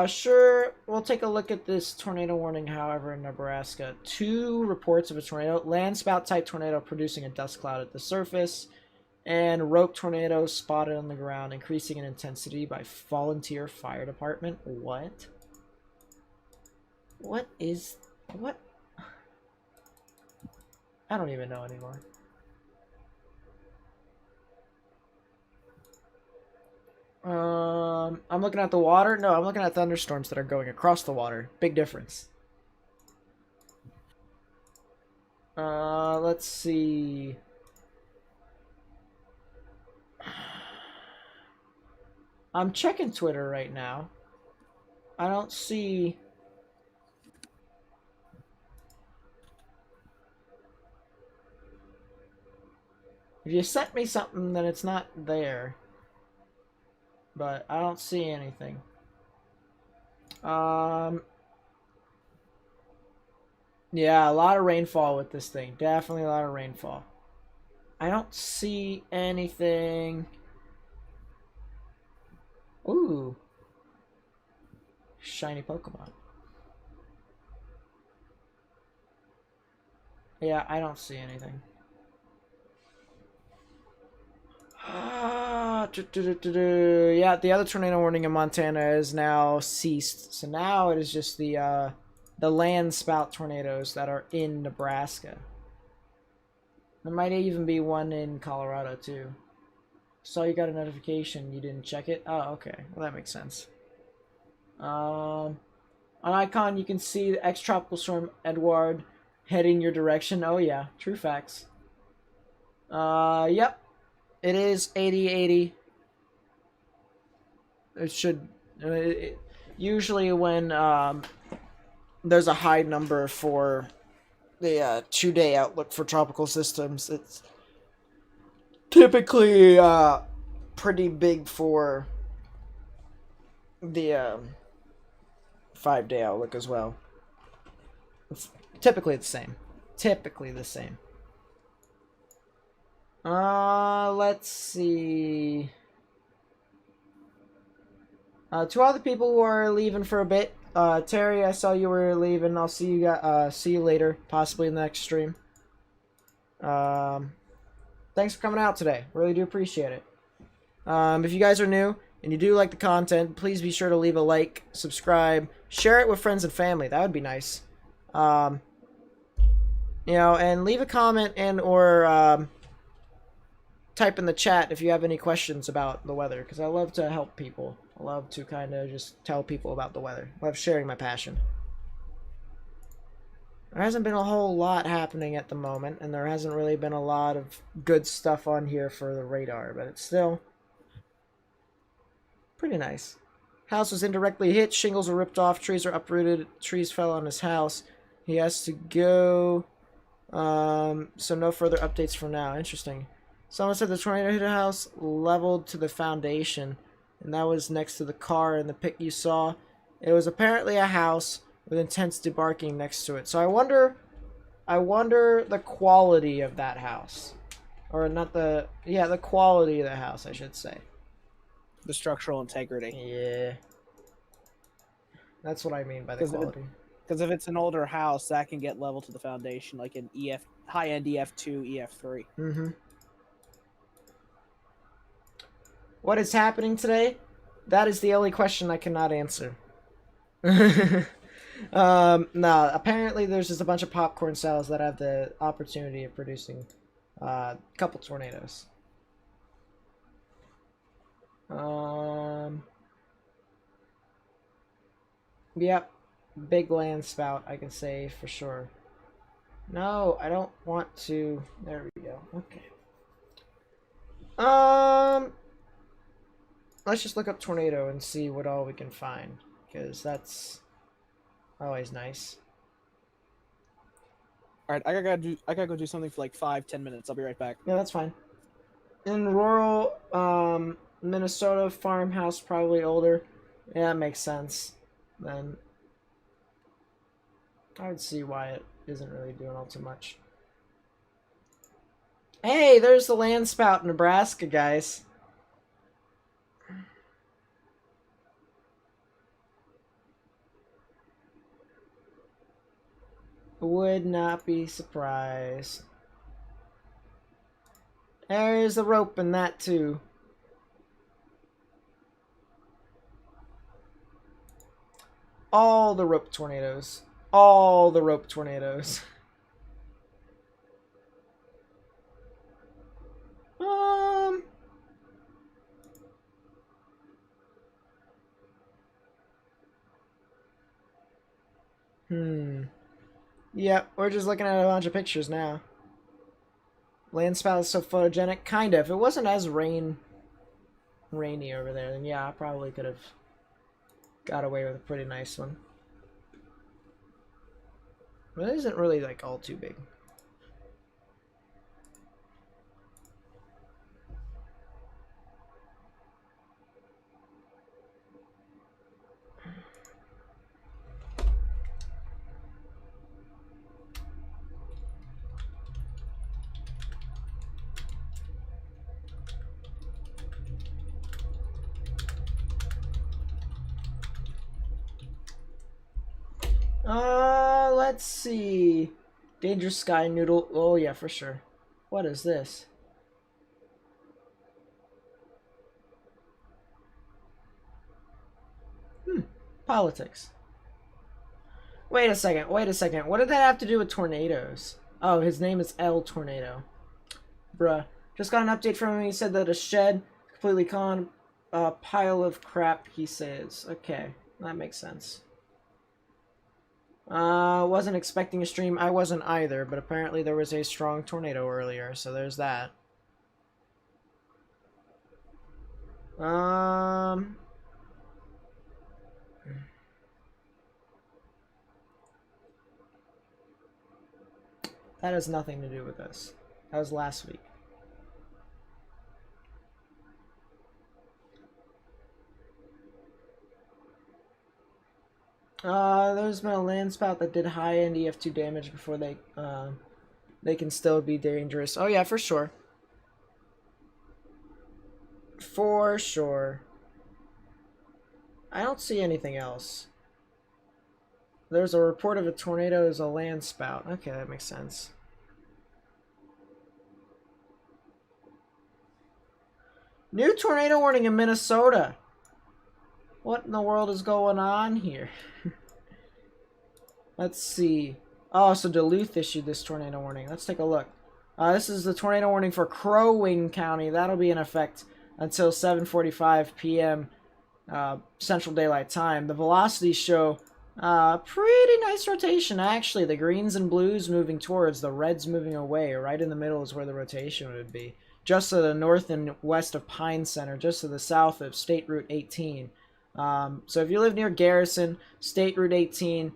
Sure, we'll take a look at this tornado warning, however, in Nebraska. 2 reports of a tornado. Landspout type tornado producing a dust cloud at the surface. And rope tornado spotted on the ground, increasing in intensity by volunteer fire department. What? What is... What? I don't even know anymore. I'm looking at the water. No, I'm looking at thunderstorms that are going across the water. Big difference. Let's see. I'm checking Twitter right now. I don't see... If you sent me something, then it's not there. But I don't see anything. Yeah, a lot of rainfall with this thing. Definitely a lot of rainfall. I don't see anything. Ooh. Shiny Pokemon. Yeah, I don't see anything. Yeah, the other tornado warning in Montana is now ceased. So now it is just the landspout tornadoes that are in Nebraska. There might even be one in Colorado too. Saw you got a notification. You didn't check it? Oh, okay. Well, that makes sense. On Icon, you can see the ex-tropical storm Edward heading your direction. Oh yeah, true facts. Yep. It is 80-80. It should... usually when there's a high number for the 2-day outlook for tropical systems, it's typically pretty big for the 5-day outlook as well. It's typically the same. Typically the same. Let's see. To all the people who are leaving for a bit, Terry, I saw you were leaving. I'll see you. See you later, possibly in the next stream. Thanks for coming out today. Really do appreciate it. If you guys are new and you do like the content, please be sure to leave a like, subscribe, share it with friends and family. That would be nice. You know, and leave a comment and or type in the chat if you have any questions about the weather, because I love to help people. I love to kind of just tell people about the weather. I love sharing my passion. There hasn't been a whole lot happening at the moment, and there hasn't really been a lot of good stuff on here for the radar, but it's still pretty nice. House was indirectly hit, shingles were ripped off, trees are uprooted, trees fell on his house. He has to go, so no further updates for now. Interesting. Someone said the tornado hit a house leveled to the foundation, and that was next to the car in the pic you saw. It was apparently a house with intense debarking next to it. So I wonder the quality of that house. Or not the... Yeah, the quality of the house, I should say. The structural integrity. Yeah. That's what I mean by the quality. Because if it's an older house, that can get leveled to the foundation, like an high-end EF-2, EF-3. Mm-hmm. What is happening today? That is the only question I cannot answer. No, apparently there's just a bunch of popcorn cells that have the opportunity of producing a couple tornadoes. Yep, big land spout, I can say for sure. No, I don't want to. There we go. Okay. Let's just look up tornado and see what all we can find, because that's always nice. All right, I gotta go do something for like 5-10 minutes. I'll be right back. Yeah, that's fine. In rural Minnesota, farmhouse probably older. Yeah, that makes sense. Then I would see why it isn't really doing all too much. Hey, there's the landspout, Nebraska, guys. Would not be surprised. There's the rope in that too. All the rope tornadoes. All the rope tornadoes. Yep, we're just looking at a bunch of pictures now. Landspout is so photogenic. Kind of. If it wasn't as rainy over there, then yeah, I probably could have got away with a pretty nice one. But it isn't really like all too big. Let's see. Dangerous Sky Noodle. Oh, yeah, for sure. What is this? Politics. Wait a second. What did that have to do with tornadoes? Oh, his name is El Tornado. Bruh. Just got an update from him. He said that a shed completely gone. A pile of crap, he says. Okay, that makes sense. Wasn't expecting a stream. I wasn't either, but apparently there was a strong tornado earlier, so there's that. That has nothing to do with this. That was last week. There's been a landspout that did high-end EF-2 damage before they can still be dangerous. Oh yeah, for sure. For sure. I don't see anything else. There's a report of a tornado as a landspout. Okay, that makes sense. New tornado warning in Minnesota. What in the world is going on here? Let's see. Oh, so Duluth issued this tornado warning. Let's take a look. This is the tornado warning for Crow Wing County. That'll be in effect until 7:45 p.m. Central Daylight Time. The velocities show pretty nice rotation, actually. The greens and blues moving towards, the reds moving away. Right in the middle is where the rotation would be. Just to the north and west of Pine Center, just to the south of State Route 18. So if you live near Garrison, State Route 18,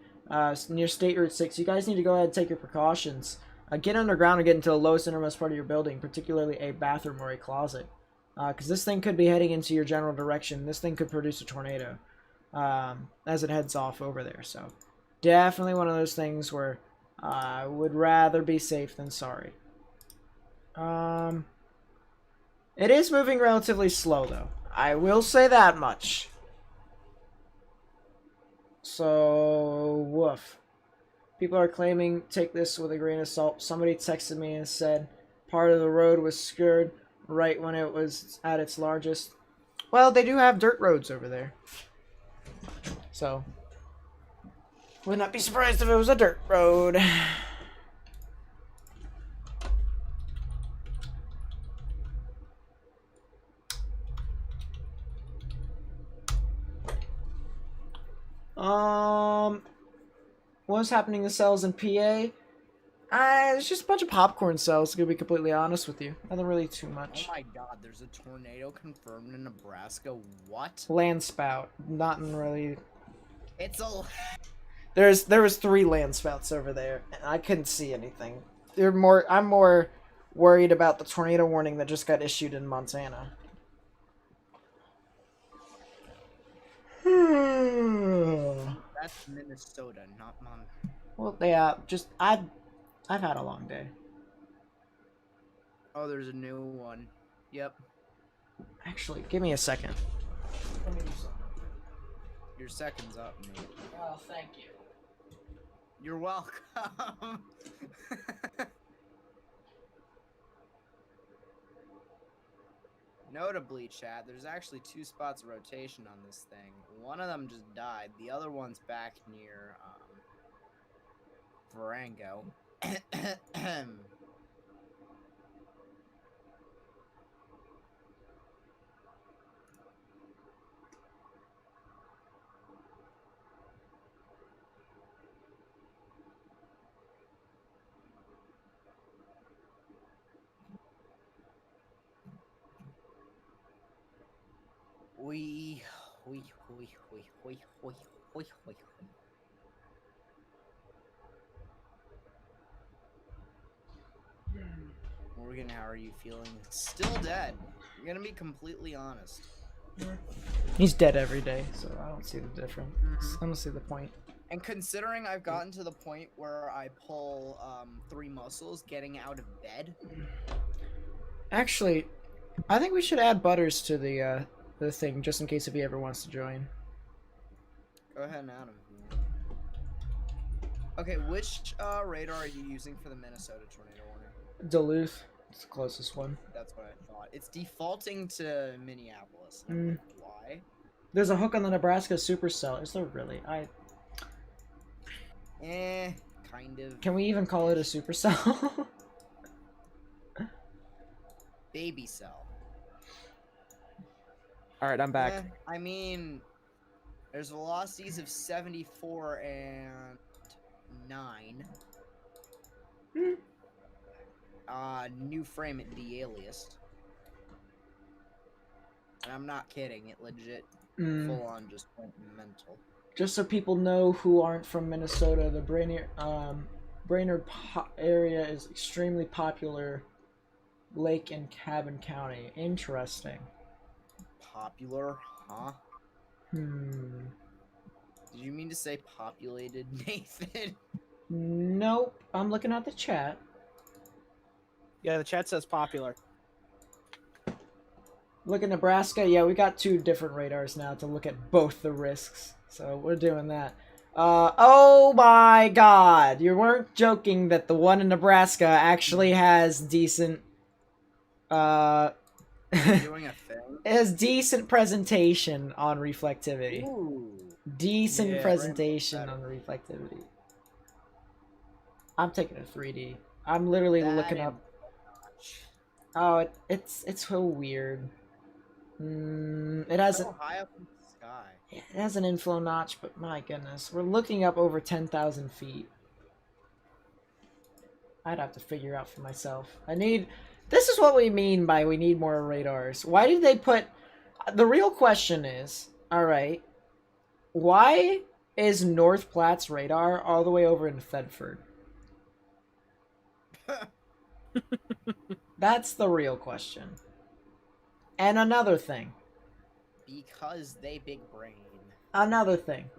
near State Route 6, you guys need to go ahead and take your precautions. Get underground and get into the lowest innermost part of your building, particularly a bathroom or a closet. Because this thing could be heading into your general direction. This thing could produce a tornado as it heads off over there. So definitely one of those things where I would rather be safe than sorry. It is moving relatively slow, though. I will say that much. So, woof. People are claiming, take this with a grain of salt. Somebody texted me and said part of the road was skirred right when it was at its largest. Well, they do have dirt roads over there. So, would not be surprised if it was a dirt road. What's happening to cells in PA? It's just a bunch of popcorn cells, to be completely honest with you. Nothing really too much. Oh my god, there's a tornado confirmed in Nebraska. What? Landspout. Nothing really. It's a... There was 3 landspouts over there, and I couldn't see anything. I'm more worried about the tornado warning that just got issued in Montana. That's Minnesota, not Montana. Well, yeah, just I've had a long day. Oh, there's a new one. Yep. Actually, give me a second. Let me do something. Your second's up, mate. Oh, thank you. You're welcome. Notably, chat, there's actually 2 spots of rotation on this thing. One of them just died. The other one's back near Varango. We. Morgan, how are you feeling? Still dead. I'm gonna be completely honest. He's dead every day, so I don't see the difference. I don't see the point. And considering I've gotten to the point where I pull 3 muscles getting out of bed. Actually, I think we should add Butters to the thing, just in case if he ever wants to join. Go ahead and add him. Okay, which radar are you using for the Minnesota tornado warning? Duluth. It's the closest one. That's what I thought. It's defaulting to Minneapolis. Why? There's a hook on the Nebraska supercell. Is there really? Kind of. Can we even call it a supercell? Baby cell. Alright, I'm back. I mean, there's velocities of 74 and 9. New frame at de-aliased. And I'm not kidding, it legit full on just went mental. Just so people know who aren't from Minnesota, the Brainerd area is extremely popular lake in Cabin County. Interesting. Popular, huh? Did you mean to say populated, Nathan? Nope. I'm looking at the chat. Yeah, the chat says popular. Look at Nebraska. Yeah, we got 2 different radars now to look at both the risks. So we're doing that. Oh my god. You weren't joking that the one in Nebraska actually has decent... Doing a thing? It has decent presentation on reflectivity. Ooh. Decent Yeah, presentation on reflectivity. I'm taking a 3D. I'm literally looking up... Oh, it's so weird. It has so high up in the sky. It has an inflow notch, but my goodness, we're looking up over 10,000 feet. I'd have to figure out for myself. This is what we mean by we need more radars. Why did they put... The real question is, alright, why is North Platte's radar all the way over in Thetford? That's the real question. And another thing. Because they big brain. Another thing.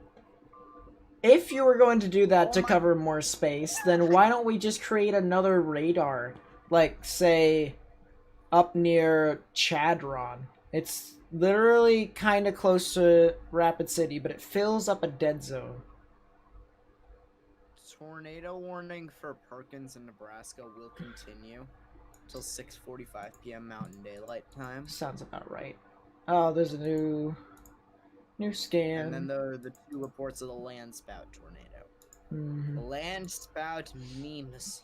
If you were going to do that to cover more space, then why don't we just create another radar? Like, say, up near Chadron. It's literally kind of close to Rapid City, but it fills up a dead zone. Tornado warning for Perkins in Nebraska will continue till 6:45 p.m. Mountain Daylight Time. Sounds about right. Oh, there's a new scan. And then the 2 reports of the landspout tornado. The landspout memes.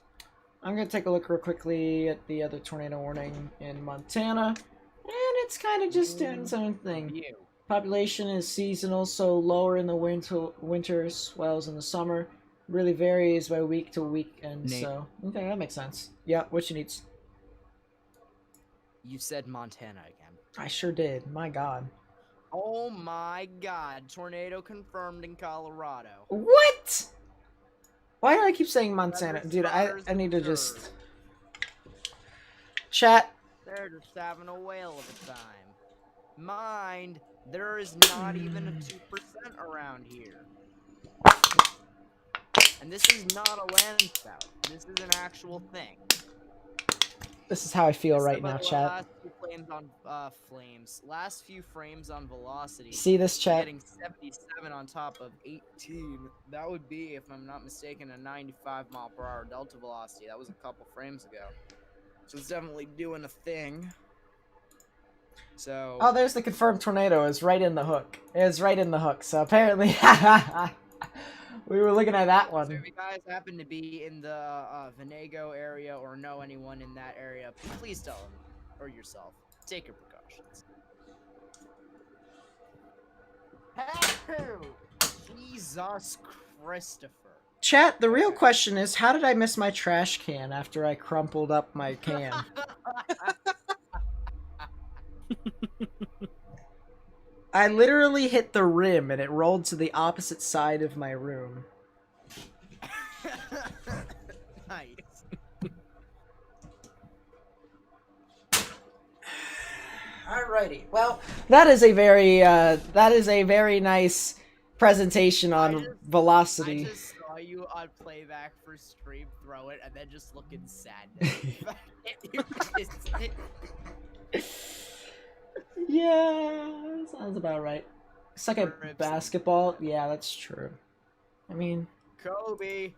I'm gonna take a look real quickly at the other tornado warning in Montana, and it's kind of just doing its own thing. Population is seasonal, so lower in the winter, swells in the summer. Really varies by week to week, and so okay, that makes sense. Yeah, what you needs? You said Montana again. I sure did. My God. Oh my God! Tornado confirmed in Colorado. What? Why do I keep saying Montana, dude? I need to just chat. They're just having a whale of a time. Mind, there is not even a 2% around here. And this is not a landspout. This is an actual thing. This is how I feel right But now, the chat. Last few frames on last few frames on velocity. See this, chat? Getting 77 on top of 18. That would be, if I'm not mistaken, a 95 mph delta velocity. That was a couple frames ago. So it's definitely doing a thing. So. Oh, there's the confirmed tornado. It's right in the hook. It's right in the hook. So apparently, we were looking at that one. So if you guys happen to be in the Venego area or know anyone in that area, please tell them or yourself. Take your precautions. Jesus Christopher. Chat, the real question is, how did I miss my trash can after I crumpled up my can? I literally hit the rim and it rolled to the opposite side of my room. Nice. Alrighty. Well, that is a very nice presentation on velocity. I just saw you on playback for stream throw it and then just looking sad. Yeah, sounds about right. Suck at basketball? Yeah, that's true. I mean, Kobe.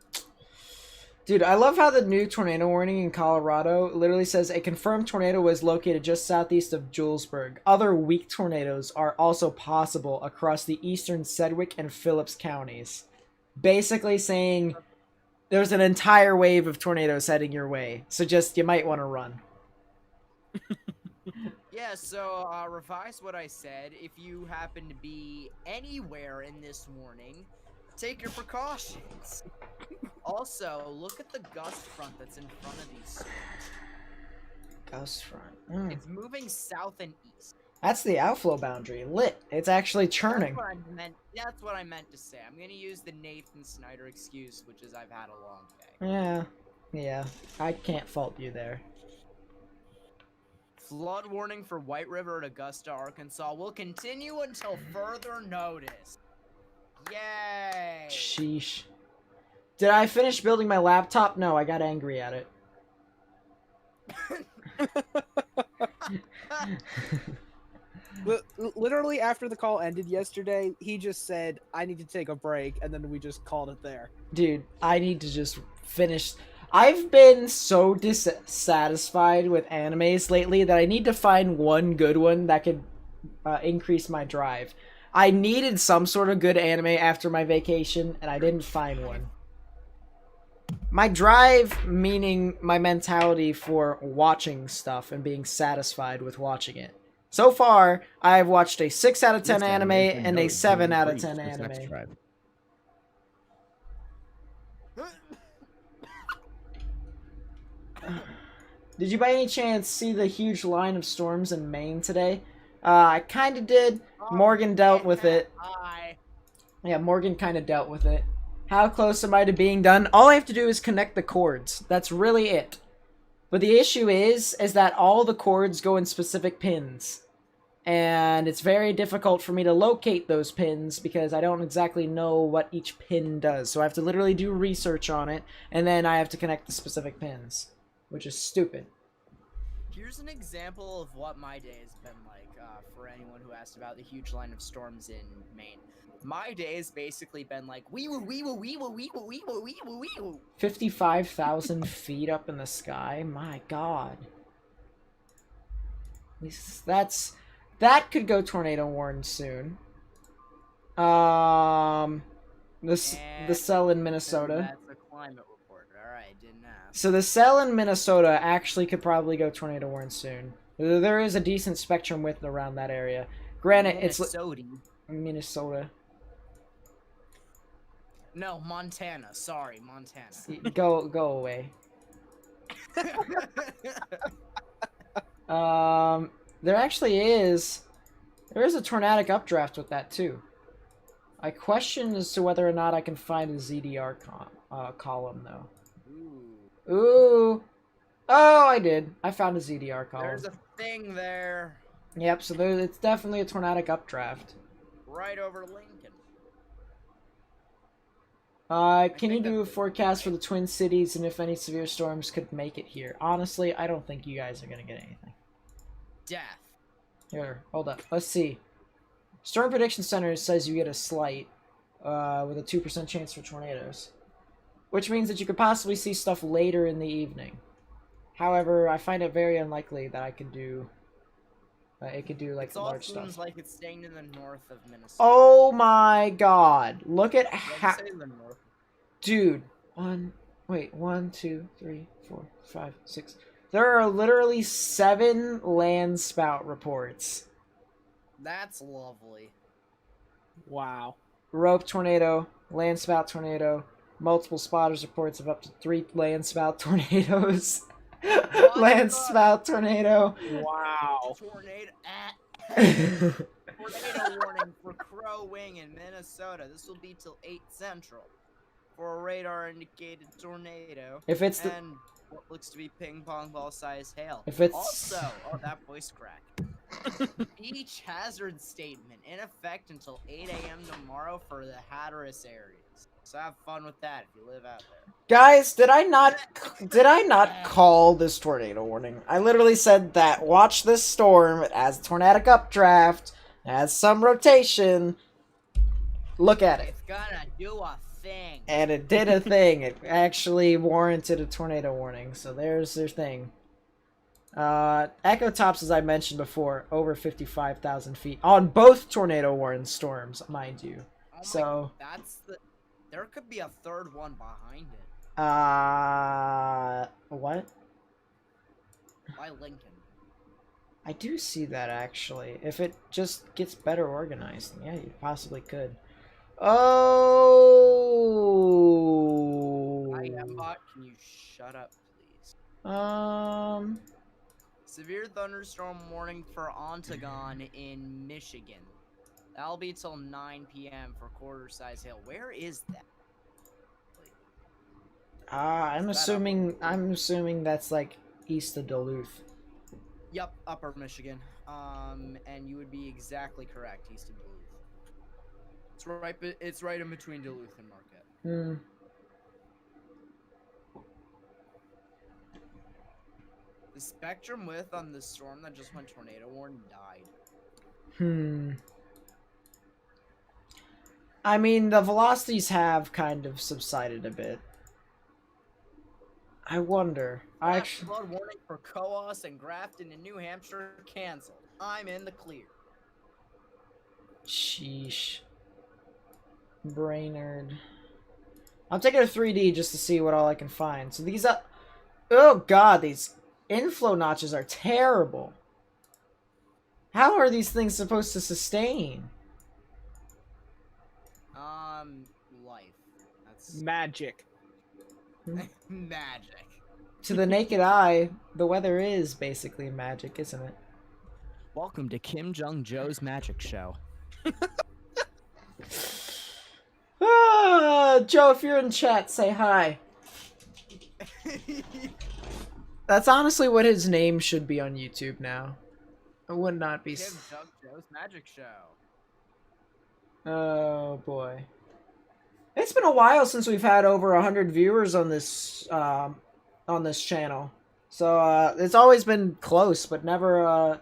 dude, I love how the new tornado warning in Colorado literally says a confirmed tornado was located just southeast of Julesburg. Other weak tornadoes are also possible across the eastern Sedgwick and Phillips counties. Basically saying there's an entire wave of tornadoes heading your way, so just you might want to run. Yeah, so revise what I said. If you happen to be anywhere in this warning, take your precautions. Also, look at the gust front that's in front of these storms. Gust front. It's moving south and east. That's the outflow boundary. Lit. It's actually churning. That's what I meant to say. I'm gonna use the Nathan Snyder excuse, which is I've had a long day. Yeah. I can't fault you there. Flood warning for White River at Augusta, Arkansas will continue until further notice. Yay! Sheesh. Did I finish building my laptop? No, I got angry at it. Literally after the call ended yesterday, he just said, I need to take a break, and then we just called it there. Dude, I need to just finish. I've been so dissatisfied with animes lately that I need to find one good one that could increase my drive. I needed some sort of good anime after my vacation, and I didn't find one. My drive, meaning my mentality for watching stuff and being satisfied with watching it. So far, I've watched a 6 out of 10 anime and a 7 out of 10 anime. Did you by any chance see the huge line of storms in Maine today? I kind of did. Morgan dealt with it. Yeah, Morgan kind of dealt with it. How close am I to being done? All I have to do is connect the cords. That's really it. But the issue is that all the cords go in specific pins. And it's very difficult for me to locate those pins because I don't exactly know what each pin does. So I have to literally do research on it, and then I have to connect the specific pins, which is stupid. Here's an example of what my day has been like, for anyone who asked about the huge line of storms in Maine. My day has basically been like, 55,000 feet up in the sky? My god. That could go tornado warned soon. The cell in Minnesota. That's a climate report. Alright, didn't ask. So the cell in Minnesota actually could probably go tornado warned soon. There is a decent spectrum width around that area. Granted, it's Minnesota. No, Montana. Sorry, Montana. Go away. There actually is. There is a tornadic updraft with that too. I question as to whether or not I can find a ZDR column though. Ooh. Oh, I did. I found a ZDR column. There's a thing there. Yep, so it's definitely a, tornadic updraft. Right over Lincoln. Can you do a forecast for the Twin Cities and if any severe storms could make it here? Honestly, I don't think you guys are gonna get anything. Death. Here, hold up. Let's see. Storm Prediction Center says you get a slight, with a 2% chance for tornadoes. Which means that you could possibly see stuff later in the evening. However, I find it very unlikely that I could do... it could do, like, It all large seems stuff. like it's staying in the north of Minnesota. Oh my god. Look at how... Let's say the north. Dude. 1, 2, 3, 4, 5, 6. There are literally 7 landspout reports. That's lovely. Wow. Rope tornado, landspout tornado, multiple spotters reports of up to 3 landspout tornadoes. Landspout tornado. Wow. Tornado. Tornado warning for Crow Wing in Minnesota. This will be till 8 Central for a radar indicated tornado. If it's the... and what looks to be ping pong ball size hail. If it's... Also, oh, that voice crack. Beach hazard statement in effect until 8 a.m. tomorrow for the Hatteras areas. So have fun with that if you live out there. Guys, did I not call this tornado warning? I literally said that watch this storm. It has a tornadic updraft. It has some rotation. Look at it. It's gonna do a thing. And it did a thing. It actually warranted a tornado warning. So there's their thing. Echo tops, as I mentioned before, over 55,000 feet on both tornado warning storms, mind you. Oh So that's the. There could be a third one behind it. What? By Lincoln. I do see that actually. If it just gets better organized, yeah, you possibly could. Oh. I am bot. Can you shut up, please? Severe thunderstorm warning for Ontagon in Michigan. That'll be till 9 p.m. for quarter-size hail. Where is that? I'm assuming that's like east of Duluth. Yup, Upper Michigan. And you would be exactly correct, east of Duluth. It's right in between Duluth and Marquette. The spectrum width on the storm that just went tornado warning died. I mean, the velocities have kind of subsided a bit. I wonder. Flood warning for Coos and Grafton in New Hampshire canceled. I'm in the clear. Sheesh. Brainerd. I'm taking a 3D just to see what all I can find. So these are... Oh god, these inflow notches are terrible. How are these things supposed to sustain? Life. That's Magic. magic. To the naked eye, the weather is basically magic, isn't it? Welcome to Kim Jong Joe's Magic Show. Joe, if you're in chat, say hi. That's honestly what his name should be on YouTube now. It would not be. Kim Jong Joe's Magic Show. Oh boy. It's been a while since we've had over 100 viewers on this channel. So it's always been close, but never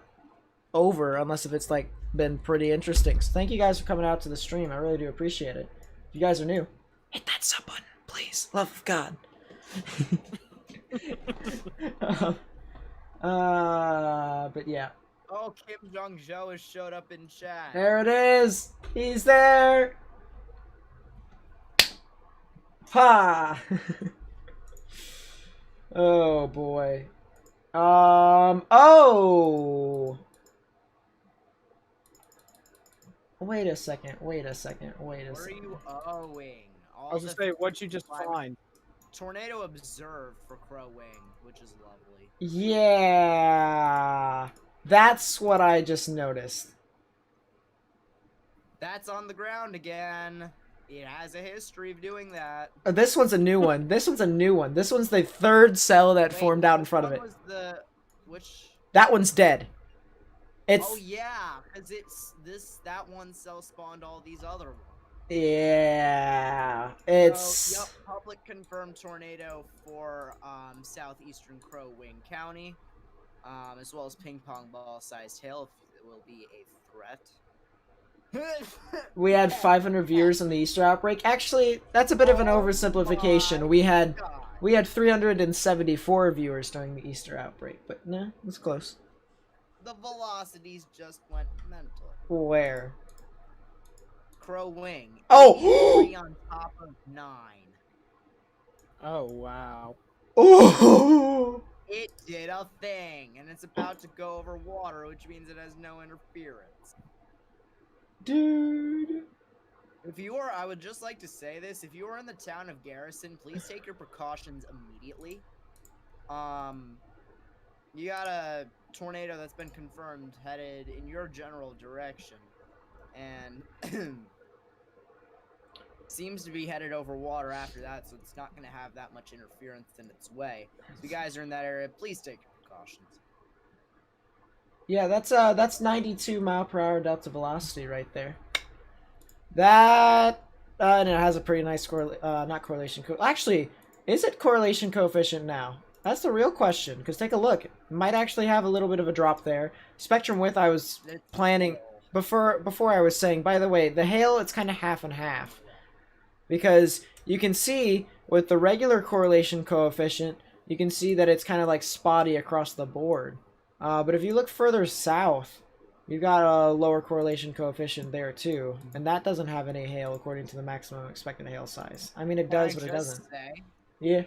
over, unless if it's like been pretty interesting. So thank you guys for coming out to the stream. I really do appreciate it. If you guys are new, hit that sub button, please. Love of God. But yeah. Oh, Kim Jong Jo has showed up in chat. There it is. He's there. Ha! Oh boy. Oh! Wait a second. Where are you owing? I was gonna say, what'd you just find? Tornado observed for Crow Wing, which is lovely. Yeah. That's what I just noticed. That's on the ground again. It has a history of doing that. This one's a new one. This one's the third cell that formed out in front of it. That one's dead. It's... Oh yeah, because that one cell spawned all these other ones. Yeah, So, it's yep, public confirmed tornado for southeastern Crow Wing County, as well as ping pong ball sized hail if it will be a threat. we had 500 viewers on the Easter outbreak. Actually, that's a bit of an Oh oversimplification. my We had God. 374 viewers during the Easter outbreak, but nah, it's close. The velocities just went mental. Where? Crow Wing. Oh! 83 on top of 9. Oh wow. Oh! It did a thing, and it's about to go over water, which means it has no interference. Dude. If you are, I would just like to say this, if you are in the town of Garrison, please take your precautions immediately. You got a tornado that's been confirmed headed in your general direction, and seems to be headed over water after that, so it's not going to have that much interference in its way. So if you guys are in that area, please take your precautions. Yeah, that's 92 mile per hour delta velocity right there. That and it has a pretty nice not correlation actually, is it correlation coefficient now? That's the real question, because take a look. It might actually have a little bit of a drop there. Spectrum width, I was planning before I was saying, by the way, the hail, it's kind of half and half. Because you can see with the regular correlation coefficient, you can see that it's kind of like spotty across the board. But if you look further south, you've got a lower correlation coefficient there too. And that doesn't have any hail according to the maximum expected hail size. I mean, it does, but it doesn't. Yeah.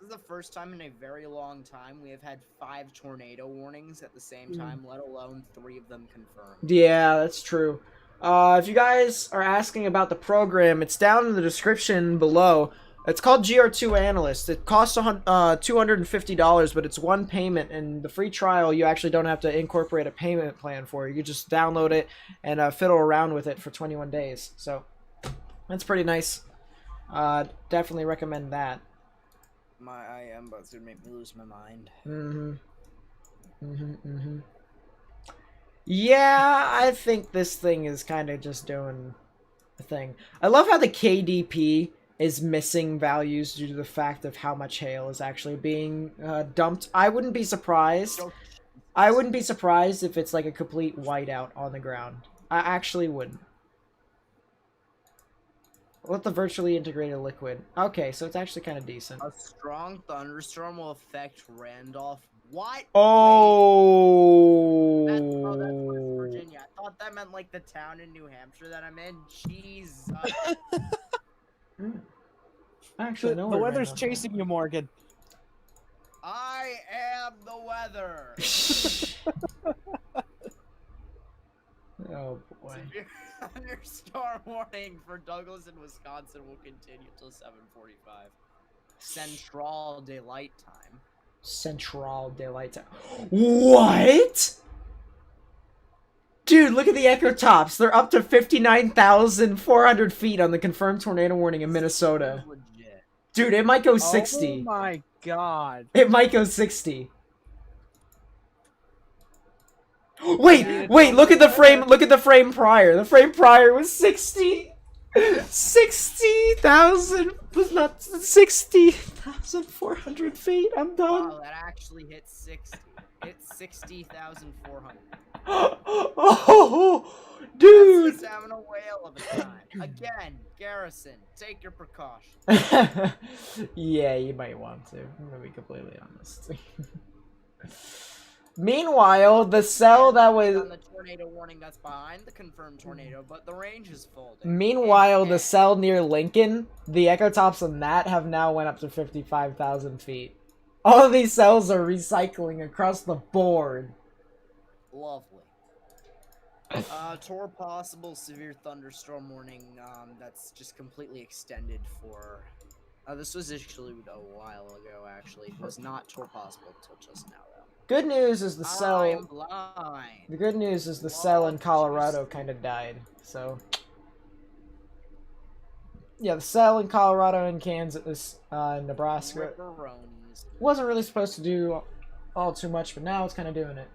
This is the first time in a very long time we have had 5 tornado warnings at the same time, let alone 3 of them confirmed. Yeah, that's true. If you guys are asking about the program, it's down in the description below. It's called GR2 Analyst. It costs $250, but it's one payment, and the free trial you actually don't have to incorporate a payment plan for. You just download it and fiddle around with it for 21 days. So that's pretty nice. Definitely recommend that. I am about to make me lose my mind. Yeah, I think this thing is kind of just doing a thing. I love how the KDP is missing values due to the fact of how much hail is actually being dumped. I wouldn't be surprised. I wouldn't be surprised if it's like a complete whiteout on the ground. I actually wouldn't. Let the virtually integrated liquid. Okay, so it's actually kind of decent. A strong thunderstorm will affect Randolph. What? Oh. That's West Virginia. I thought that meant like the town in New Hampshire that I'm in. Jesus. Actually, no. The weather's chasing you, Morgan. I am the weather. Oh boy. Severe thunderstorm warning for Douglas and Wisconsin will continue till 7:45 Central Daylight Time. Central Daylight Time. What? Dude, look at the echo tops. They're up to 59,400 feet on the confirmed tornado warning in Minnesota. Legit. Dude, it might go 60. Oh my god. It might go 60. Wait, look at the frame. Look at the frame prior. The frame prior was 60. 60,000 was not 60,400 feet. I'm done. Wow, that actually hit 60. Hit 60,400. Oh, dude. That's having a whale of a time. Again, Garrison, take your precautions. Yeah, you might want to. I'm gonna be completely honest. Meanwhile, the cell that was on the tornado warning that's behind the confirmed tornado, but the range is folding. Meanwhile, the cell near Lincoln, the echo tops on that have now went up to 55,000 feet. All of these cells are recycling across the board. Lovely. Tor possible severe thunderstorm warning. That's just completely extended for. This was issued a while ago. Actually, it was not Tor possible until just now, though. Good news is the cell. I'm blind. The good news is the cell in Colorado kind of died. So. Yeah, the cell in Colorado and Kansas, Nebraska, wasn't really supposed to do all too much, but now it's kind of doing it.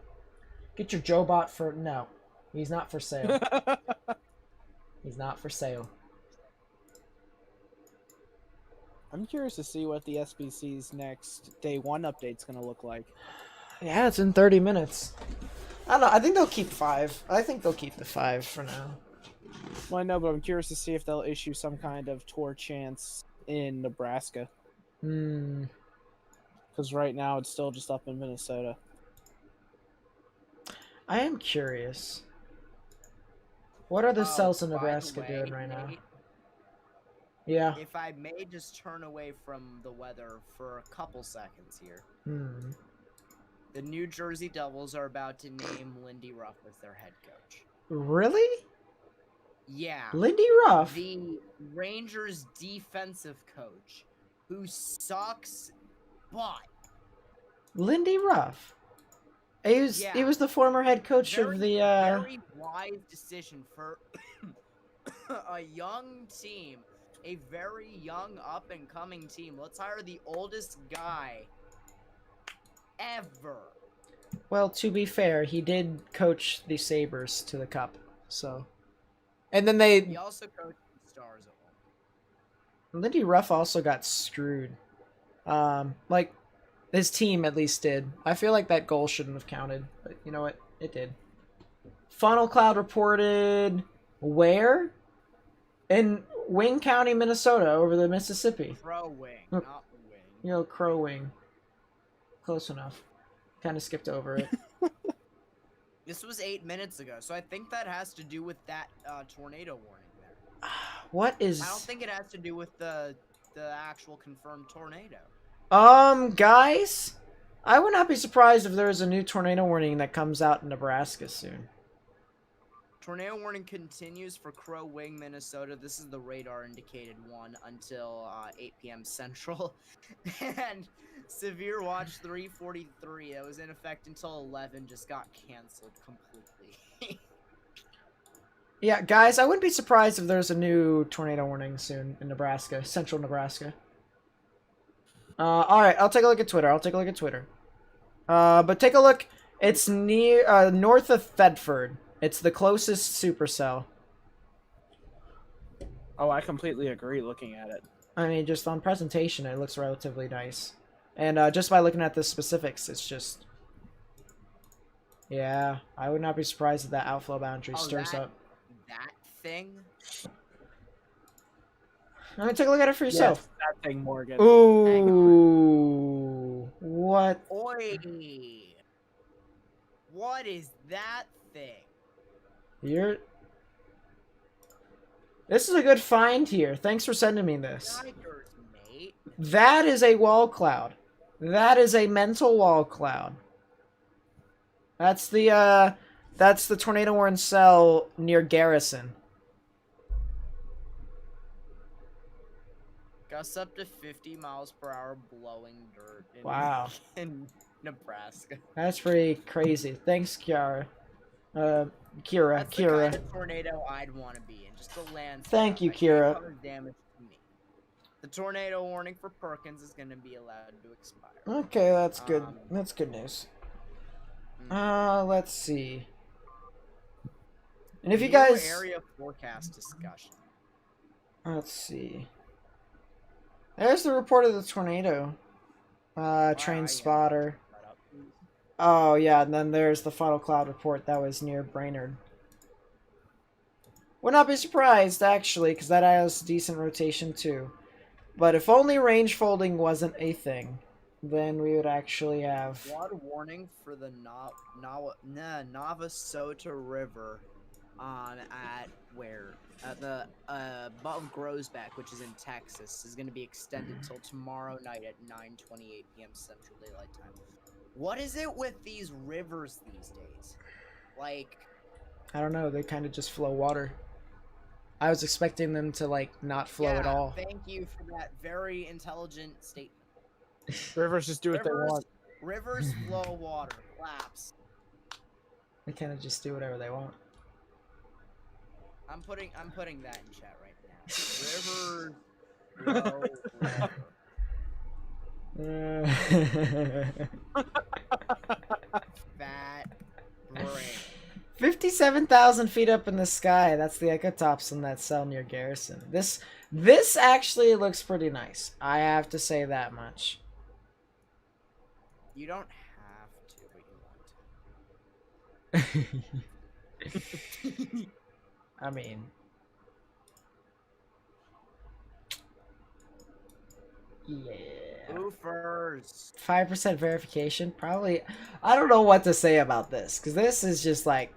Get your Joe bot for no. He's not for sale. He's not for sale. I'm curious to see what the SBC's next day 1 update's gonna look like. Yeah, it's in 30 minutes. I don't know. I think they'll keep 5. I think they'll keep the 5 for now. Well, I know, but I'm curious to see if they'll issue some kind of tour chance in Nebraska. Hmm. Because right now it's still just up in Minnesota. I am curious. What are the cells in by the Nebraska way, doing right now? Nate, Yeah. if I may just turn away from the weather for a couple seconds here. Hmm. The New Jersey Devils are about to name Lindy Ruff as their head coach. Really? Yeah. Lindy Ruff? The Rangers defensive coach, who sucks, but Lindy Ruff. He was the former head coach of the very wise decision for a young team, a very young up and coming team. Let's hire the oldest guy ever. Well, to be fair, he did coach the Sabres to the Cup, so. And then He also coached the Stars at one. Lindy Ruff also got screwed. Like, his team at least did. I feel like that goal shouldn't have counted, but you know what? It did. Funnel cloud reported where? In Wing County, Minnesota, over the Mississippi. Crow Wing, Oh. not Wing. You know, Crow Wing. Close enough. Kind of skipped over it. This was 8 minutes ago, so I think that has to do with that tornado warning there. What is... I don't think it has to do with the actual confirmed tornado. Guys, I would not be surprised if there is a new tornado warning that comes out in Nebraska soon. Tornado warning continues for Crow Wing, Minnesota. This is the radar indicated one until 8 p.m. Central. And Severe Watch 343 that was in effect until 11 just got canceled completely. Yeah, guys, I wouldn't be surprised if there's a new tornado warning soon in Nebraska, central Nebraska. Alright, I'll take a look at Twitter. But take a look. It's near, north of Thetford. It's the closest supercell. Oh, I completely agree looking at it. I mean, just on presentation, it looks relatively nice. And just by looking at the specifics, it's just... Yeah, I would not be surprised if that outflow boundary stirs up. That thing? I mean, take a look at it for yourself. Yes, that thing, Morgan. Ooh. What? Oi! What is that thing? This is a good find here. Thanks for sending me this. Tigers, mate. That is a wall cloud. That is a mental wall cloud. That's the tornado warning cell near Garrison. Gusts up to 50 miles per hour blowing dirt in, Wow. in Nebraska. That's pretty crazy. Thanks, Kiara. Kira. That's the kind of tornado I'd want to be in. Just a landspout. Thank you, that can't Kira. cause damage to me. The tornado warning for Perkins is going to be allowed to expire. Okay, that's good. That's good news. Let's see. And if you guys... area forecast discussion. Let's see. There's the report of the tornado. Train spotter. Oh, yeah, and then there's the funnel cloud report that was near Brainerd. Would not be surprised, actually, because that has decent rotation, too. But if only range folding wasn't a thing, then we would actually have... Flood warning for the Navasota River at where? At the above Grosbeck, which is in Texas, is going to be extended till tomorrow night at 9:28 p.m. Central Daylight Time. What is it with these rivers these days? Like, I don't know, they kind of just flow water. I was expecting them to, like, not flow at all. Thank you for that very intelligent statement. Rivers just do what they want. Rivers flow water. Claps. They kind of just do whatever they want. I'm putting that in chat right now. Rivers flow water. Fat brain. 57,000 feet up in the sky. That's the ecotops in that cell near Garrison. This This actually looks pretty nice. I have to say that much. You don't have to, but you want to. I mean, yeah. Boofers. 5% verification, probably. I don't know what to say about this because this is just like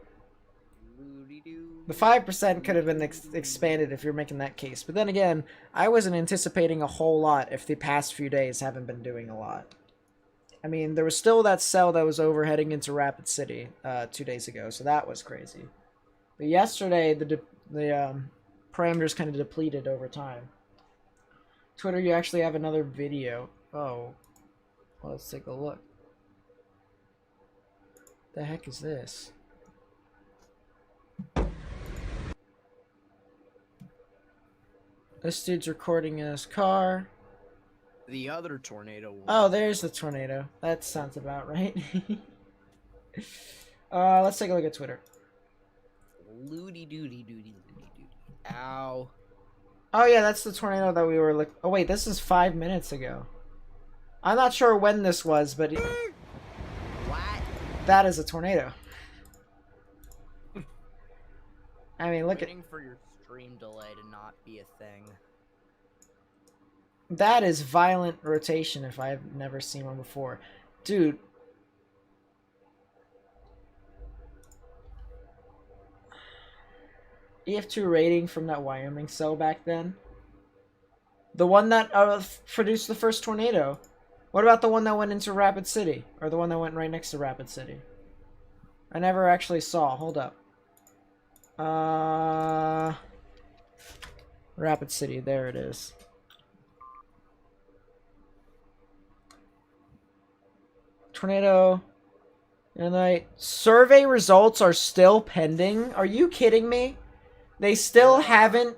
the 5% could have been expanded if you're making that case. But then again, I wasn't anticipating a whole lot if the past few days haven't been doing a lot. I mean, there was still that cell that was over heading into Rapid City 2 days ago, so that was crazy. But yesterday, the parameters kind of depleted over time. Twitter, you actually have another video. Oh, well, let's take a look. The heck is this? This dude's recording in his car. The other tornado. Oh, there's the tornado. That sounds about right. Let's take a look at Twitter. Looty doody doody doody doody. Ow. Oh yeah, that's the tornado that we were like. Oh wait, this is 5 minutes ago. I'm not sure when this was, but What? that is a tornado. I mean, look at Waiting for your stream delay to not be a thing. that is violent rotation if I've never seen one before, dude. EF-2 rating from that Wyoming cell back then. The one that produced the first tornado. What about the one that went into Rapid City? Or the one that went right next to Rapid City? I never actually saw. Hold up. Rapid City. There it is. Tornado. And survey results are still pending. Are you kidding me? They still haven't.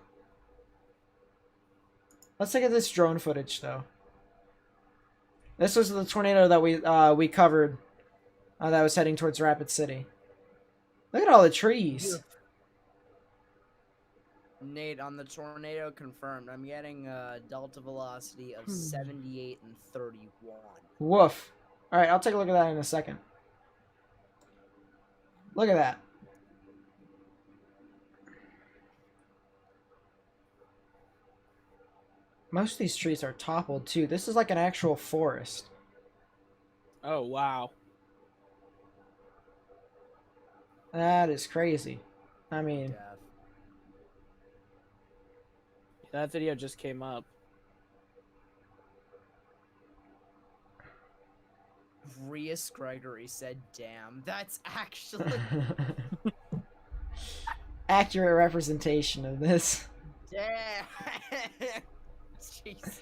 Let's look at this drone footage, though. This was the tornado that we covered that was heading towards Rapid City. Look at all the trees. Nate, on the tornado confirmed, I'm getting a delta velocity of 78 and 31. Woof. All right, I'll take a look at that in a second. Look at that. Most of these trees are toppled, too. This is like an actual forest. Oh, wow. That is crazy. I mean, Death. That video just came up. Rias Gregory said, damn, that's actually... accurate representation of this. Damn! Jesus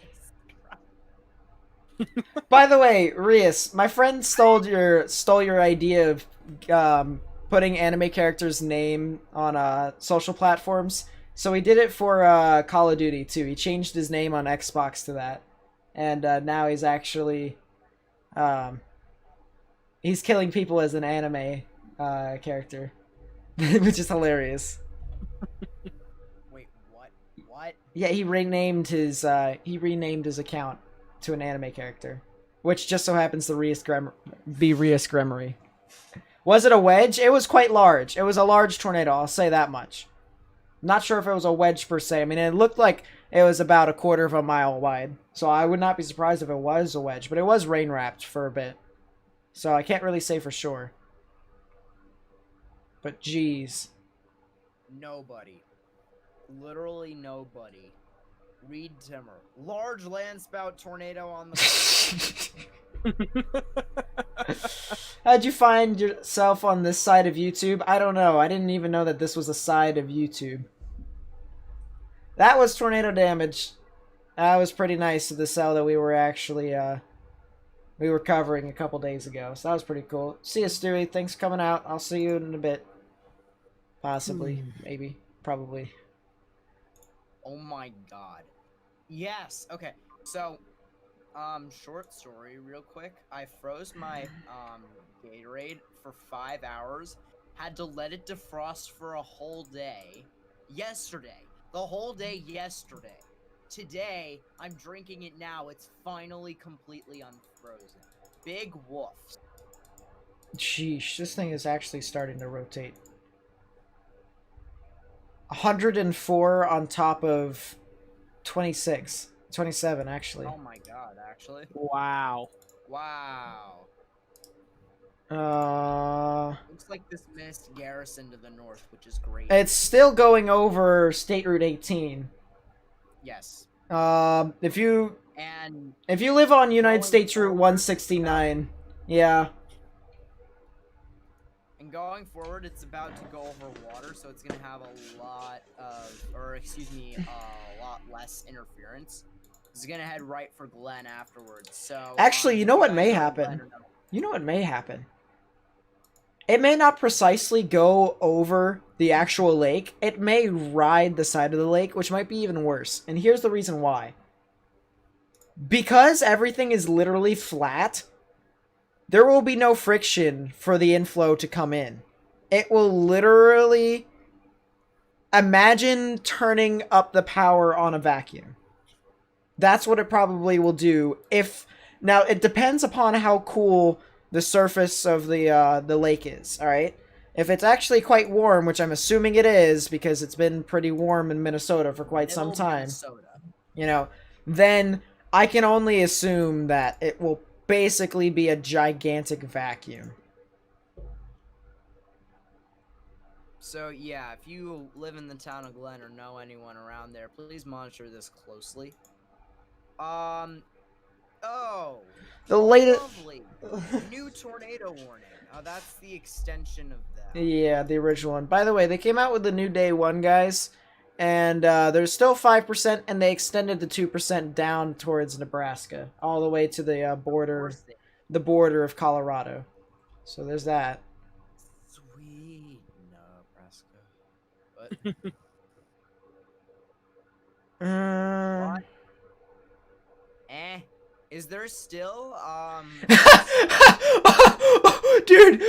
Christ. By the way, Rias, my friend stole your idea of putting anime characters' name on social platforms. So he did it for Call of Duty too. He changed his name on Xbox to that, and now he's actually he's killing people as an anime character, which is hilarious. Wait, what? What? Yeah, he renamed his account to an anime character, which just so happens to be Rias Gremory. Was it a wedge? It was quite large. It was a large tornado, I'll say that much. Not sure if it was a wedge per se. I mean, it looked like it was about a quarter of a mile wide. So I would not be surprised if it was a wedge, but it was rain-wrapped for a bit. So I can't really say for sure. But geez. Nobody. Literally nobody. Reed Timmer. Large landspout tornado on the... How'd you find yourself on this side of YouTube? I don't know. I didn't even know that this was a side of YouTube. That was tornado damage. That was pretty nice of the cell that we were actually we were covering a couple days ago. So that was pretty cool. See you, Stewie. Thanks for coming out. I'll see you in a bit. Possibly. Maybe. Probably. Oh my god. Yes. Okay. So, short story real quick. I froze my Gatorade for 5 hours. Had to let it defrost for a whole day. Yesterday. The whole day yesterday. today. I'm drinking it now. It's finally completely unfrozen. Big woofs. Sheesh, this thing is actually starting to rotate. 104 on top of 26. 27, actually. Oh my god, actually. Wow. Wow. Looks like this missed Garrison to the north, which is great. It's still going over State Route 18. Yes. If you And live on United going States Route forward- 169, yeah. And going forward, it's about to go over water, so it's gonna have a lot of, a lot less interference. It's gonna head right for Glen afterwards. So Actually, you know what guys may know happen? Glen or no? You know what may happen? It may not precisely go over the actual lake. It may ride the side of the lake, which might be even worse. And here's the reason why. Because everything is literally flat, there will be no friction for the inflow to come in. It will literally... Imagine turning up the power on a vacuum. That's what it probably will do if... Now, it depends upon how cool the surface of the lake is, alright? If it's actually quite warm, which I'm assuming it is, because it's been pretty warm in Minnesota for quite some Middle time, Minnesota. you know, then I can only assume that it will basically be a gigantic vacuum. So yeah, if you live in the town of Glen or know anyone around there, please monitor this closely. Oh, The latest... lovely. New tornado warning. Oh, that's the extension of that. Yeah, the original one. By the way, they came out with the new day one, guys. And there's still 5%, and they extended the 2% down towards Nebraska. All the way to the border, the border of Colorado. So there's that. Sweet Nebraska. But what? Is there still Dude,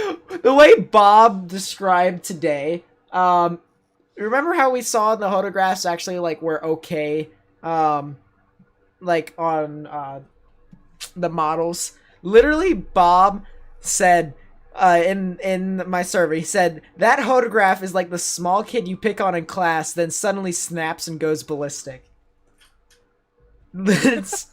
the way Bob described today, remember how we saw in the photographs actually like were okay, like on the models. Literally, Bob said in my survey, he said that photograph is like the small kid you pick on in class, then suddenly snaps and goes ballistic. That's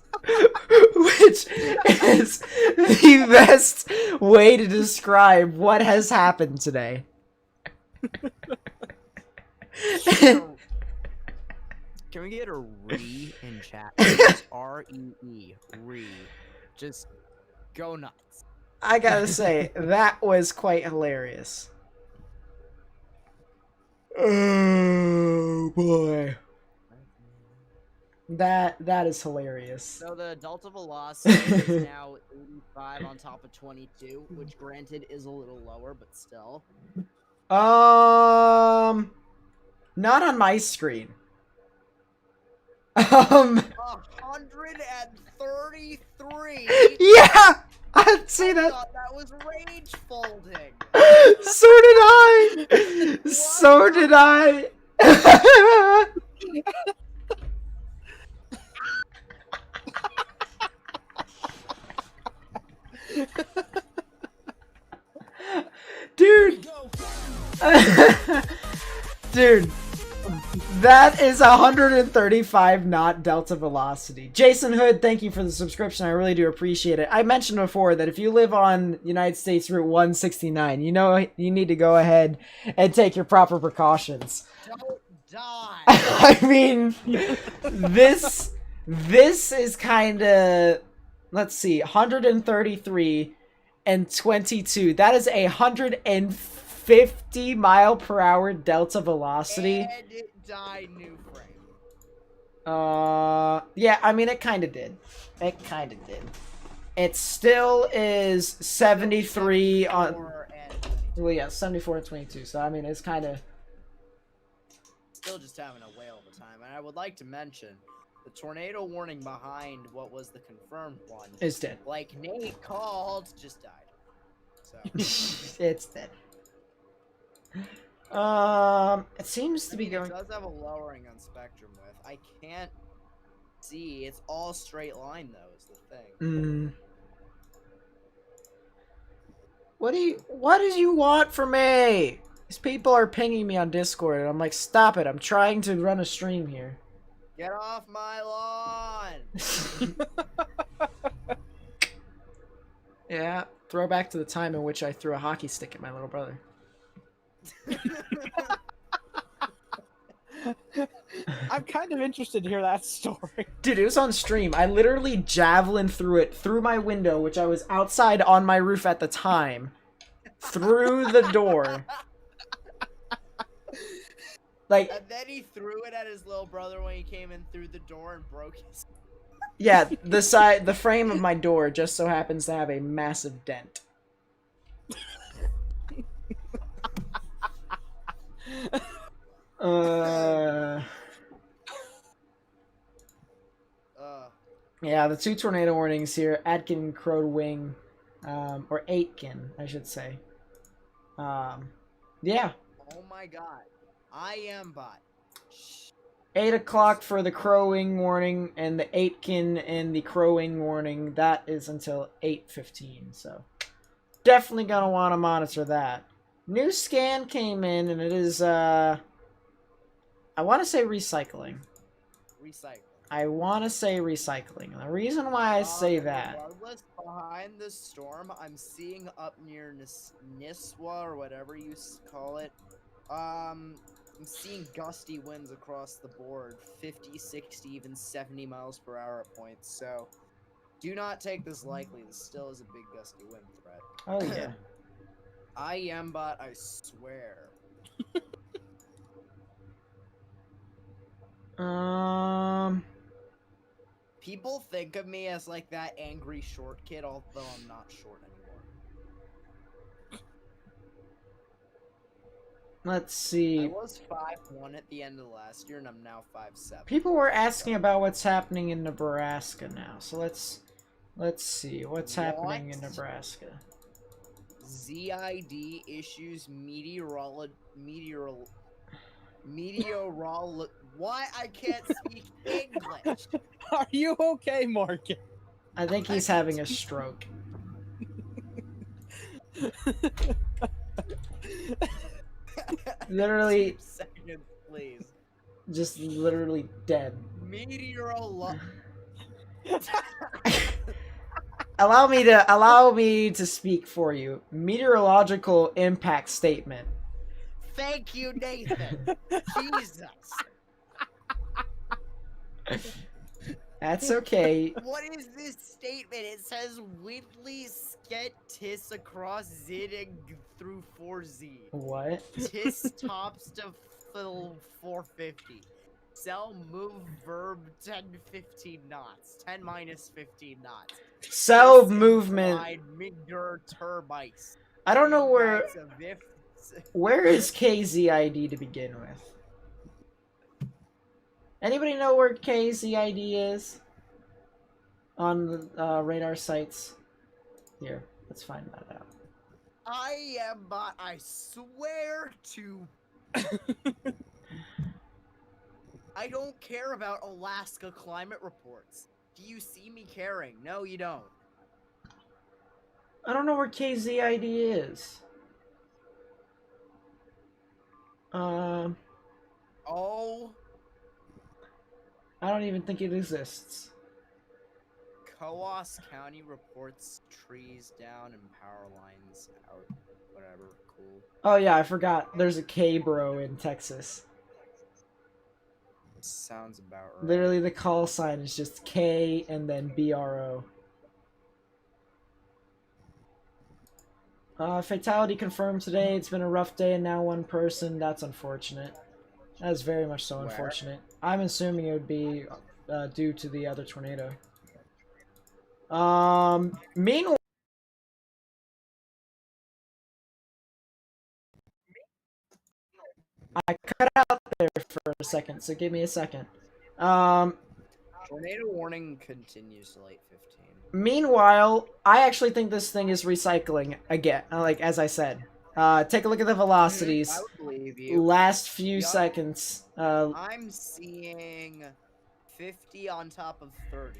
which is the best way to describe what has happened today. Can we get a re in chat? It's R-E-E. Re. Just go nuts. I gotta say, that was quite hilarious. Oh boy. That is hilarious. So the delta velocity is now 85 on top of 22, which granted is a little lower, but still. Not on my screen. 133. Yeah, I see that. thought that was rage folding. So did I. So did I. Dude. Dude. That is 135 knot delta velocity. Jason Hood, thank you for the subscription. I really do appreciate it. I mentioned before that if you live on United States Route 169, you know you need to go ahead and take your proper precautions. Don't die. I mean, this is kind of, let's see, 133 and 22. That is 150 mile per hour delta velocity. And it died new frame. Yeah, I mean, it kind of did. It kind of did. It still is 73 on... 74 and 22. Well, yeah, 74 and 22. So, I mean, it's kind of... Still just having a whale of a time. And I would like to mention, the tornado warning behind what was the confirmed one, It's dead. like Nate called, just died. So, It's dead. It seems to be It going... does have a lowering on spectrum width. I can't see. It's all straight line though. Is the thing. What do you want from me? These people are pinging me on Discord, and I'm like, stop it! I'm trying to run a stream here. Get off my lawn! Yeah, throwback to the time in which I threw a hockey stick at my little brother. I'm kind of interested to hear that story. Dude, it was on stream. I literally javelin threw it through my window, which I was outside on my roof at the time, through the door. Like, And then he threw it at his little brother when he came in through the door and broke his. yeah, the frame of my door just so happens to have a massive dent. Yeah, the 2 tornado warnings here. Atkin, Crowed Wing, or Aitken, I should say. Yeah. Oh my god. I am bot. 8 o'clock for the crowing warning, and the Aitken and the crowing warning, that is until 8:15, so definitely gonna want to monitor that. New scan came in, and it is, I want to say recycling. Recycle. I want to say recycling. And the reason why I say that... Regardless, behind the storm, I'm seeing up near Niswa, or whatever you call it, I'm seeing gusty winds across the board, 50, 60, even 70 miles per hour at points, so do not take this lightly. This still is a big gusty wind threat. Oh, yeah. I am bot, I swear. People think of me as like that angry short kid, although I'm not short anymore. Let's see. I was 5'1" at the end of last year, and I'm now 5'7". People were asking about what's happening in Nebraska now, so let's see what's happening in Nebraska. ZID issues Why I can't speak English? Are you okay, Morgan? I think he's having a stroke. Literally, seconds, please. Just literally dead. Allow me to speak for you. Meteorological impact statement. Thank you, Nathan. Jesus. That's okay. What is this statement? It says Whitley Sket Tis across Zidig through 4Z. What? Tis tops to fill 450. Cell move verb 10-15 knots. 10 minus 15 knots. Cell movement. Termites. I don't know where. Where is KZID to begin with? Anybody know where KZID is? On the radar sites? Here, let's find that out. I am, but I swear to... I don't care about Alaska climate reports. Do you see me caring? No, you don't. I don't know where KZID is. Oh. I don't even think it exists. Coos County reports trees down and power lines out. Whatever, cool. Oh yeah, I forgot. There's a K-bro in Texas. Sounds about right. Literally, the call sign is just K and then BRO. Fatality confirmed today. It's been a rough day and now 1 person. That's unfortunate. That is very much so unfortunate. I'm assuming it would be due to the other tornado. Meanwhile, I cut out there for a second, so give me a second. Tornado warning continues till 8:15. Meanwhile, I actually think this thing is recycling again. Like as I said, take a look at the velocities. I would believe you. Last few seconds. I'm seeing 50 on top of 30.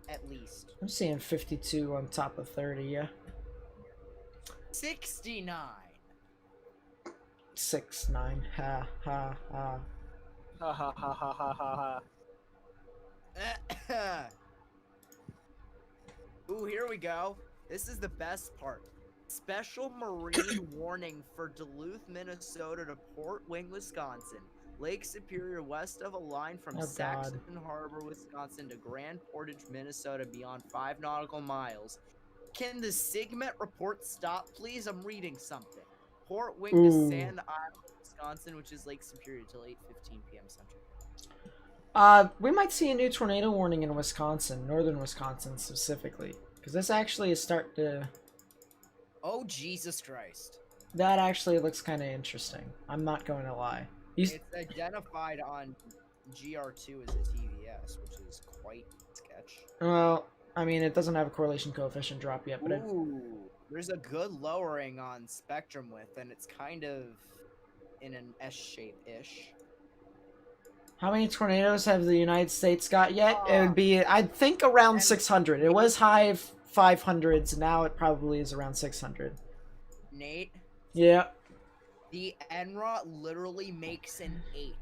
At least. I'm seeing 52 on top of 30, yeah. 69. 6-9. Ha ha ha. Ha ha ha ha ha ha ha. Ooh, here we go. This is the best part. Special marine warning for Duluth, Minnesota to Port Wing, Wisconsin. Lake Superior west of a line from Oh, God. Saxon Harbor, Wisconsin to Grand Portage, Minnesota beyond 5 nautical miles. Can the Sigmet report stop, please? I'm reading something. Port Wing to Sand Island, Wisconsin, which is Lake Superior, till 8:15 p.m. Central. We might see a new tornado warning in Wisconsin, northern Wisconsin specifically, because this actually is starting to. Oh, Jesus Christ. That actually looks kind of interesting. I'm not going to lie. It's identified on GR2 as a TVS, which is quite sketch. Well, I mean, it doesn't have a correlation coefficient drop yet, but Ooh, there's a good lowering on spectrum width, and it's kind of in an S shape-ish. how many tornadoes have the United States got yet? It would be, I think, around 600. It was high 500s. Now it probably is around 600. Nate? Yeah. The NRA literally makes an 8,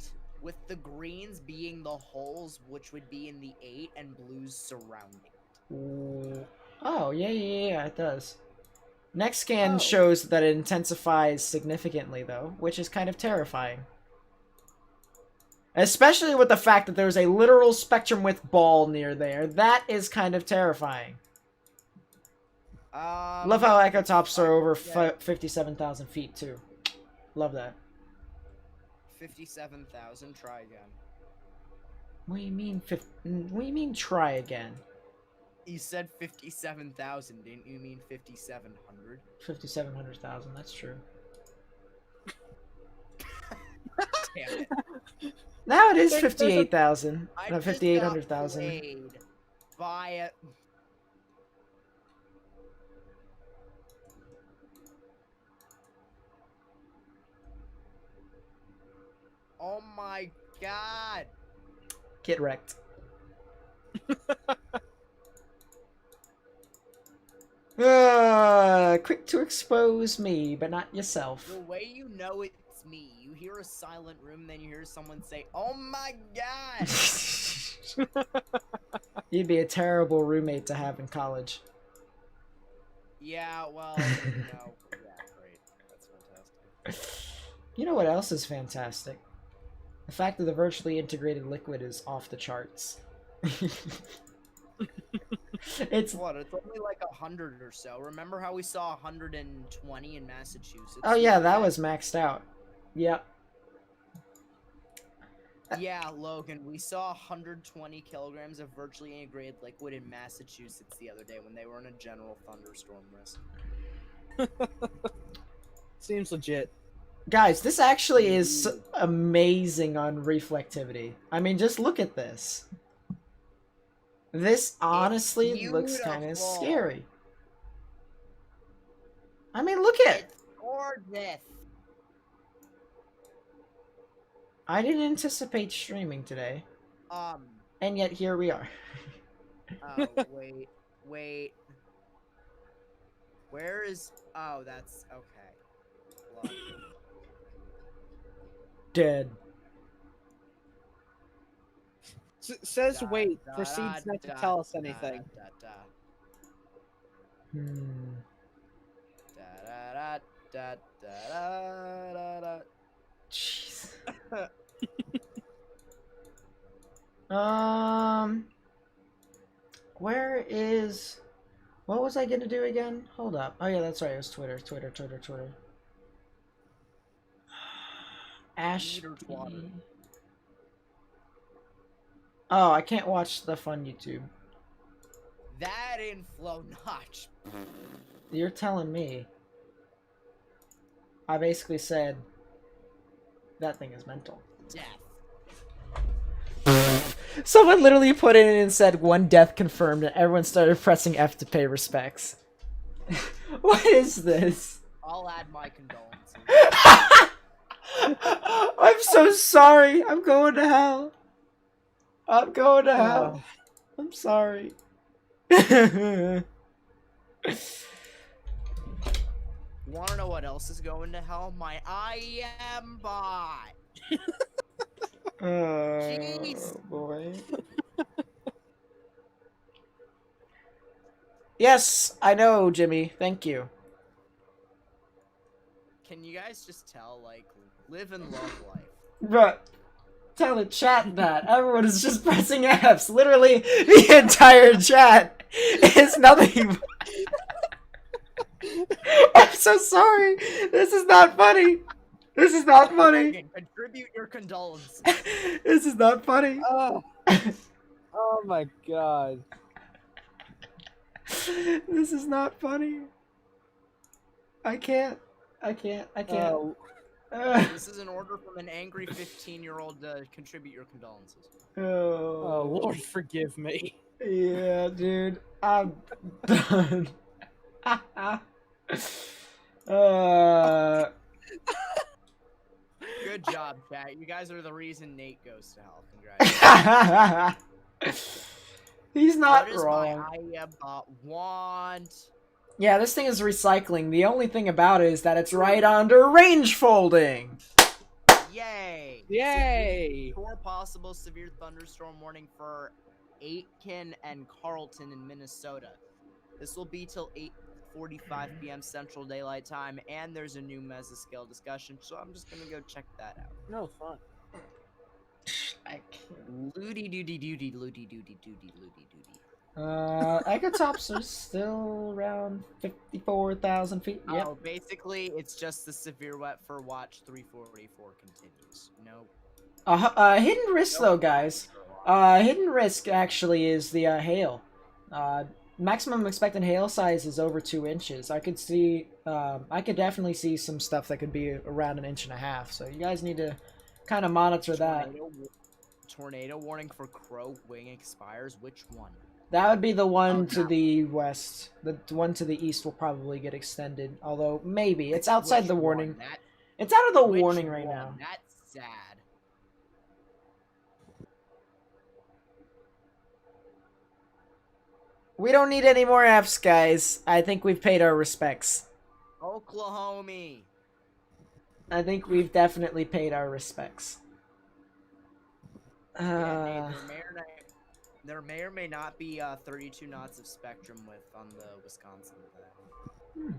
with the greens being the holes, which would be in the 8, and blues surrounding it. Ooh. Oh, yeah, it does. Next scan shows that it intensifies significantly, though, which is kind of terrifying. Especially with the fact that there's a literal spectrum width ball near there. That is kind of terrifying. Love how echo tops are over 57,000 feet, too. Love that. 57,000, try again. What do you mean, what do you mean, try again? You said 57,000, didn't you mean 5,700? 5,700,000, that's true. Damn it. Now it is 58,000. No, I 5,800,000. played by a... Oh my god! Get wrecked. Quick to expose me, but not yourself. The way you know it's me, you hear a silent room, then you hear someone say, "Oh my god!" You'd be a terrible roommate to have in college. Yeah, well, no. Yeah, great. That's fantastic. You know what else is fantastic? The fact that the virtually integrated liquid is off the charts. It's what? It's only like 100 or so. Remember how we saw 120 in Massachusetts? oh yeah, that was maxed out. Yep. Yeah, Logan, we saw 120 kilograms of virtually integrated liquid in Massachusetts the other day when they were in a general thunderstorm risk. Seems legit. Guys, this actually is amazing on reflectivity. I mean, just look at this. This honestly looks kind of scary. I mean, look at it. It's gorgeous. I didn't anticipate streaming today. And yet here we are. Oh, wait. Where is... Oh, that's... Okay. Look. Dead. Says wait, proceeds not to tell us anything. Jeez. Where is... What was I gonna do again? Hold up. Oh yeah, that's right, it was Twitter. Ash. Oh, I can't watch stuff on YouTube. That inflow notch. You're telling me. I basically said that thing is mental. Death. Someone literally put in and said 1 death confirmed, and everyone started pressing F to pay respects. What is this? I'll add my condolences. I'm so sorry. I'm going to hell. I'm going to hell. I'm sorry. Wanna know what else is going to hell? My IM bot. Jeez. Boy. Yes, I know, Jimmy. Thank you. Can you guys just tell, like, live and love life? But tell the chat that everyone is just pressing Fs. Literally, the entire chat is nothing. I'm so sorry. This is not funny. This is not funny. Megan, contribute your condolences. This is not funny. Oh. Oh my god. This is not funny. I can't. This is an order from an angry 15-year-old to contribute your condolences. Oh, Lord, forgive me. Yeah, dude. I'm done. Good job, chat. You guys are the reason Nate goes to hell. Congratulations. He's not What does wrong. my IM bot want? Yeah, this thing is recycling. The only thing about it is that it's right under range folding. Yay! Yay! 4 possible severe thunderstorm warning for Aitken and Carlton in Minnesota. This will be till 8:45 p.m. Central Daylight Time, and there's a new mesoscale discussion, so I'm just gonna go check that out. No, fun. I can't. Loody doody doody loody doody doody loody doody. Ecotops are still around 54,000 feet. Yep. Oh, basically, it's just the severe wet for watch 344 continues. No. Hidden risk though, guys. Hidden risk actually is the hail. Maximum expected hail size is over 2 inches. I could see, I could definitely see some stuff that could be around 1.5 inches. So you guys need to kind of monitor that. Tornado warning for Crow Wing expires. Which one? That would be the one to the west. The one to the east will probably get extended. Although, maybe. It's outside the warning. It's out of the warning right now. That's sad. We don't need any more Fs, guys. I think we've paid our respects. Oklahoma. I think we've definitely paid our respects. Yeah, there may or may not be 32 knots of spectrum width on the Wisconsin thing.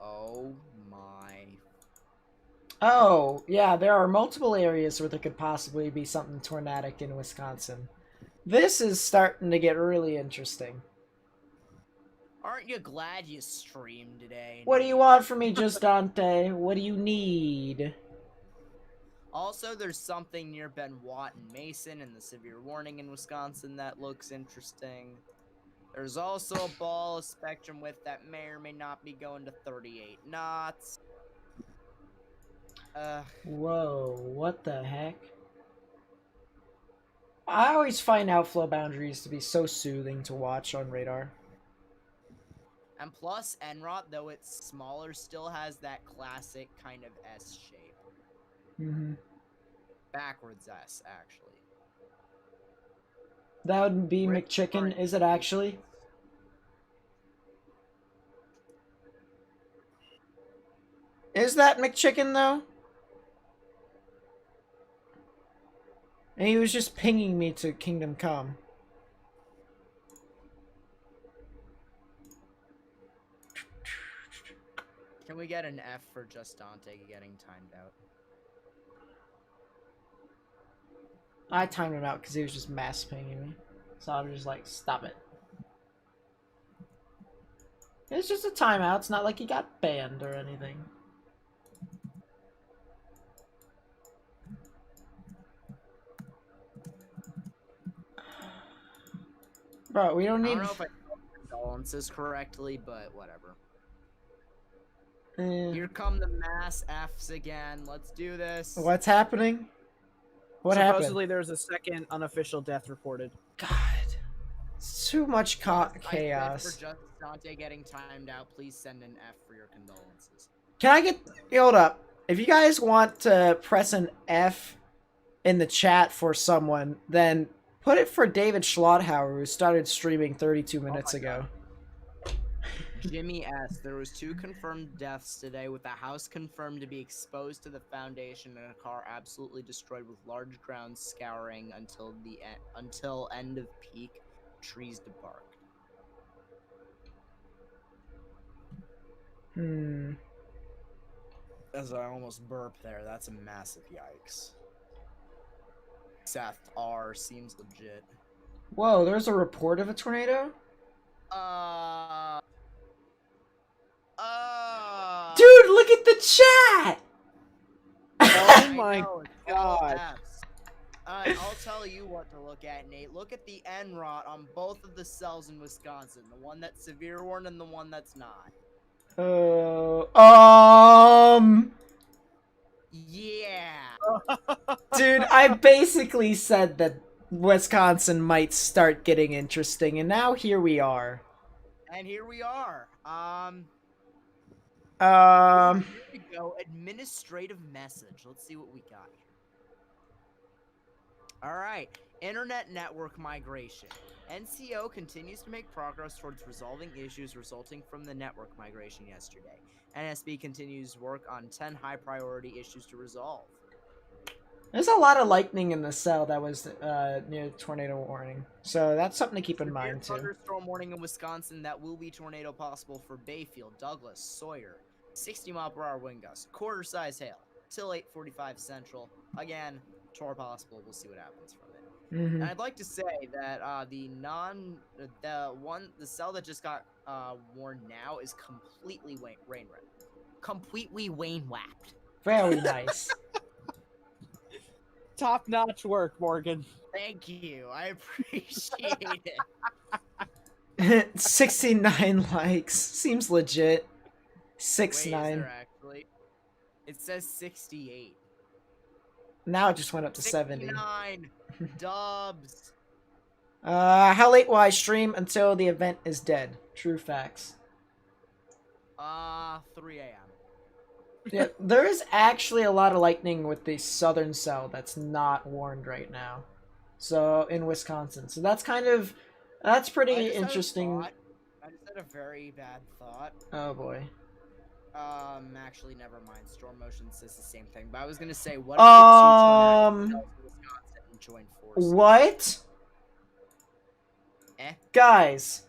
Oh my. Oh, yeah, there are multiple areas where there could possibly be something tornadic in Wisconsin. This is starting to get really interesting. Aren't you glad you streamed today? What do you want from me, Just Dante? What do you need? Also, there's something near Benoit and Mason in the severe warning in Wisconsin that looks interesting. There's also a ball of spectrum width that may or may not be going to 38 knots. Whoa, what the heck? I always find outflow boundaries to be so soothing to watch on radar. And plus, NROT, though it's smaller, still has that classic kind of S shape. Mm-hmm. Backwards S, actually. That would be McChicken, is it actually? Is that McChicken, though? And he was just pinging me to Kingdom Come. Can we get an F for Just Dante getting timed out? I timed him out because he was just mass pinging me. So I was just like, stop it. It's just a timeout. It's not like he got banned or anything. Bro, we don't need... I don't know if I condolences correctly, but whatever. Here come the mass Fs again. Let's do this. What's happening? What Supposedly happened? there's a second unofficial death reported. God. It's too much chaos. For Just Dante getting timed out, please send an F for your condolences. Can I get... Hold up. If you guys want to press an F in the chat for someone, then put it for David Schlotthauer, who started streaming 32 minutes ago. Jimmy S. There was 2 confirmed deaths today, with the house confirmed to be exposed to the foundation and a car absolutely destroyed with large ground scouring until end of peak. Trees debarked. As I almost burped there, that's a massive yikes. Seth R seems legit. Whoa, there's a report of a tornado? Dude, look at the chat! Oh my god. I'll tell you what to look at, Nate. Look at the NROT on both of the cells in Wisconsin. The one that's severe warned and the one that's not. Yeah. Dude, I basically said that Wisconsin might start getting interesting, and now here we are. And here we are. Here we go. Administrative message. Let's see what we got here. All right. Internet network migration. NCO continues to make progress towards resolving issues resulting from the network migration yesterday. NSB continues work on 10 high priority issues to resolve. There's a lot of lightning in the cell that was near tornado warning, so that's something to keep in mind too. Thunderstorm warning in Wisconsin that will be tornado possible for Bayfield, Douglas, Sawyer. 60-mile-per-hour wind gusts, quarter-size hail, till 8:45 Central. Again, tour possible. We'll see what happens from it. And I'd like to say that the cell that just got warned now is completely rain-wrapped. Completely rain-wrapped. Very nice. Top-notch work, Morgan. Thank you. I appreciate it. 69 likes. Seems legit. 6'9". Wait, is there actually? It says 68. Now it just went up to 70. 69 dubs. How late will I stream until the event is dead? True facts. 3 a.m. Yeah, there is actually a lot of lightning with the southern cell that's not warned right now. So, in Wisconsin. So that's pretty interesting. I just had a very bad thought. Oh boy. Actually, never mind. Storm Motion says the same thing, but I was gonna say, what if the 2 tornadoes in Wisconsin join forces? What? Guys,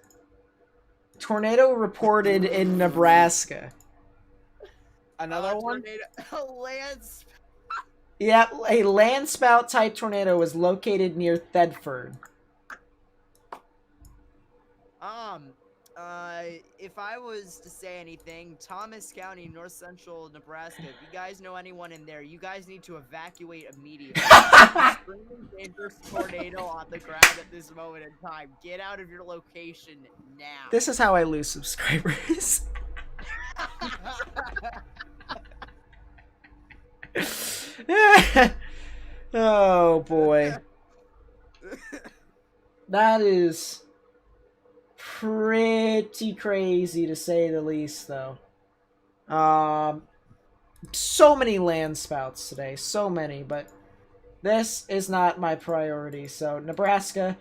tornado reported in Nebraska. Another one? A landspout. Yeah, a landspout type tornado was located near Thedford. If I was to say anything, Thomas County, North Central Nebraska, if you guys know anyone in there, you guys need to evacuate immediately. Extremely dangerous tornado on the ground at this moment in time. Get out of your location now. This is how I lose subscribers. Oh boy. That is pretty crazy to say the least, though. So many landspouts today, so many, but this is not my priority. So Nebraska,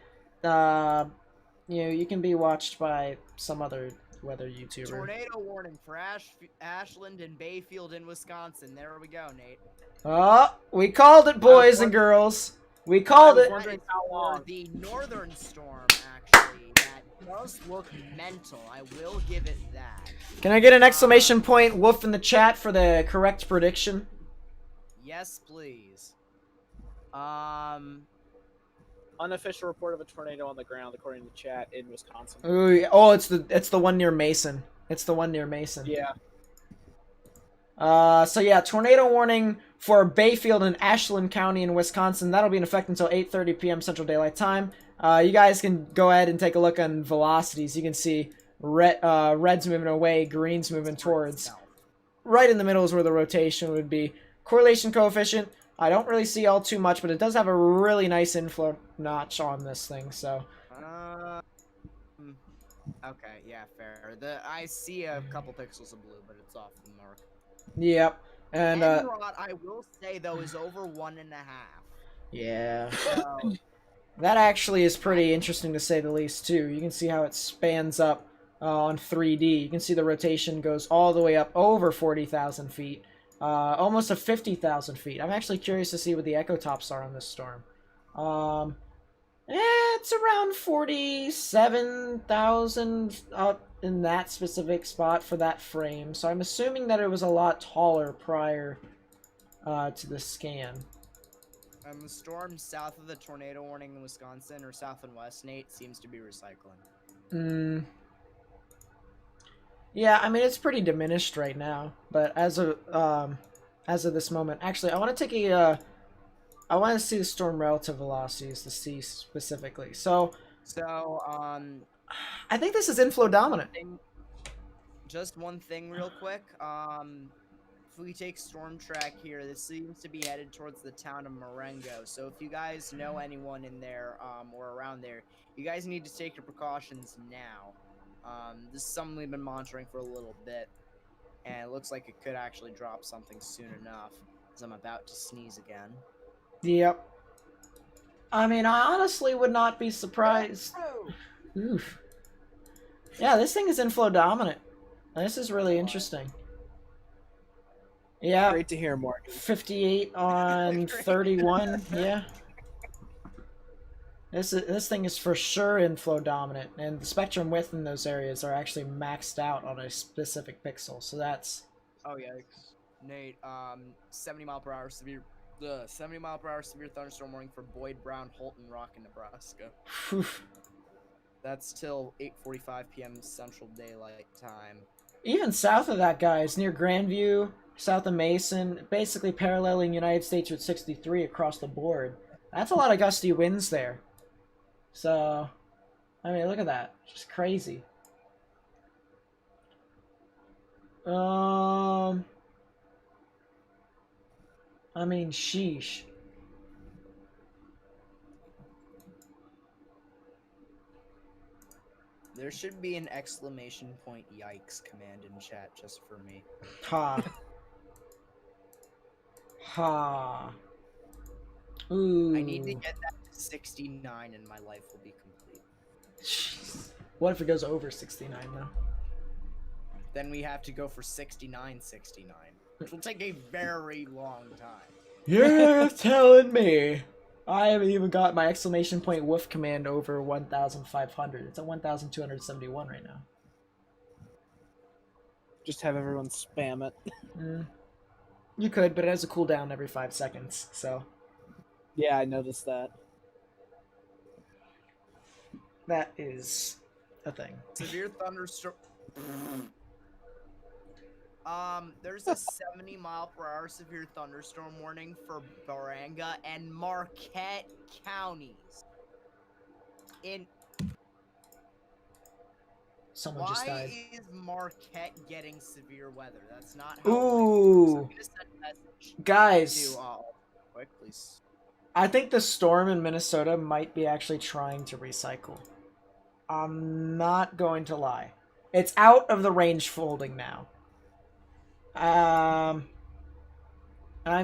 you can be watched by some other weather YouTuber. Tornado warning for Ashland and Bayfield in Wisconsin. There we go, Nate. Oh, we called it, boys and girls. We called it. Wondering how long. The northern storm, actually, that does look mental. I will give it that. Can I get an exclamation point woof in the chat for the correct prediction? Yes, please. Unofficial report of a tornado on the ground, according to the chat, in Wisconsin. Ooh, oh, it's the one near Mason. It's the one near Mason. Yeah. So yeah, tornado warning for Bayfield and Ashland County in Wisconsin. That'll be in effect until 8:30 p.m. Central Daylight Time. You guys can go ahead and take a look on velocities. You can see red's moving away, green's moving towards. Right in the middle is where the rotation would be. Correlation coefficient, I don't really see all too much, but it does have a really nice inflow notch on this thing, so. Okay, yeah, fair. I see a couple pixels of blue, but it's off the mark. Yep. And Enrod, I will say, though, is over 1.5. Yeah. So, That actually is pretty interesting to say the least, too. You can see how it spans up on 3D. You can see the rotation goes all the way up over 40,000 feet, almost to 50,000 feet. I'm actually curious to see what the echo tops are on this storm. It's around 47,000 up in that specific spot for that frame, so I'm assuming that it was a lot taller prior to the scan. the storm south of the tornado warning in Wisconsin, or south and west, Nate, seems to be recycling. Yeah, I mean it's pretty diminished right now, but as of this moment, actually, I want to take a I want to see the storm relative velocities to see specifically. So I think this is inflow dominant. Just one thing, real quick. If we take storm track here, this seems to be headed towards the town of Marengo. So if you guys know anyone in there, or around there, you guys need to take your precautions now. This is something we've been monitoring for a little bit, and it looks like it could actually drop something soon enough, because I'm about to sneeze again. Yep. I mean, I honestly would not be surprised. Oof. Yeah, this thing is inflow dominant. This is really interesting. Yeah. Great to hear, Morgan. 58 on 31. Yeah. This thing is for sure inflow dominant, and the spectrum width in those areas are actually maxed out on a specific pixel. So that's. Oh yeah, Nate. 70 mile per hour severe thunderstorm warning for Boyd, Brown, Holton, Rock, in Nebraska. That's till 8:45 p.m. Central Daylight Time. Even south of that, guys, near Grandview, south of Mason, basically paralleling United States Route 63 across the board. That's a lot of gusty winds there. So, I mean, look at that. Just crazy. I mean, sheesh. There should be an exclamation point yikes command in chat just for me. Ha. Ha. Ooh. I need to get that to 69 and my life will be complete. Jeez. What if it goes over 69 though? Then we have to go for 69, which will take a very long time. You're telling me. I haven't even got my exclamation point woof command over 1,500. It's at 1,271 right now. Just have everyone spam it. You could, but it has a cooldown every 5 seconds, so. Yeah, I noticed that. That is a thing. Severe thunderstorm. There's a 70 mile per hour severe thunderstorm warning for Baranga and Marquette counties. Someone just died. Why is Marquette getting severe weather? That's not how. Ooh. I'm gonna send a message Guys. to, quick, please. I think the storm in Minnesota might be actually trying to recycle. I'm not going to lie. It's out of the range folding now. I'm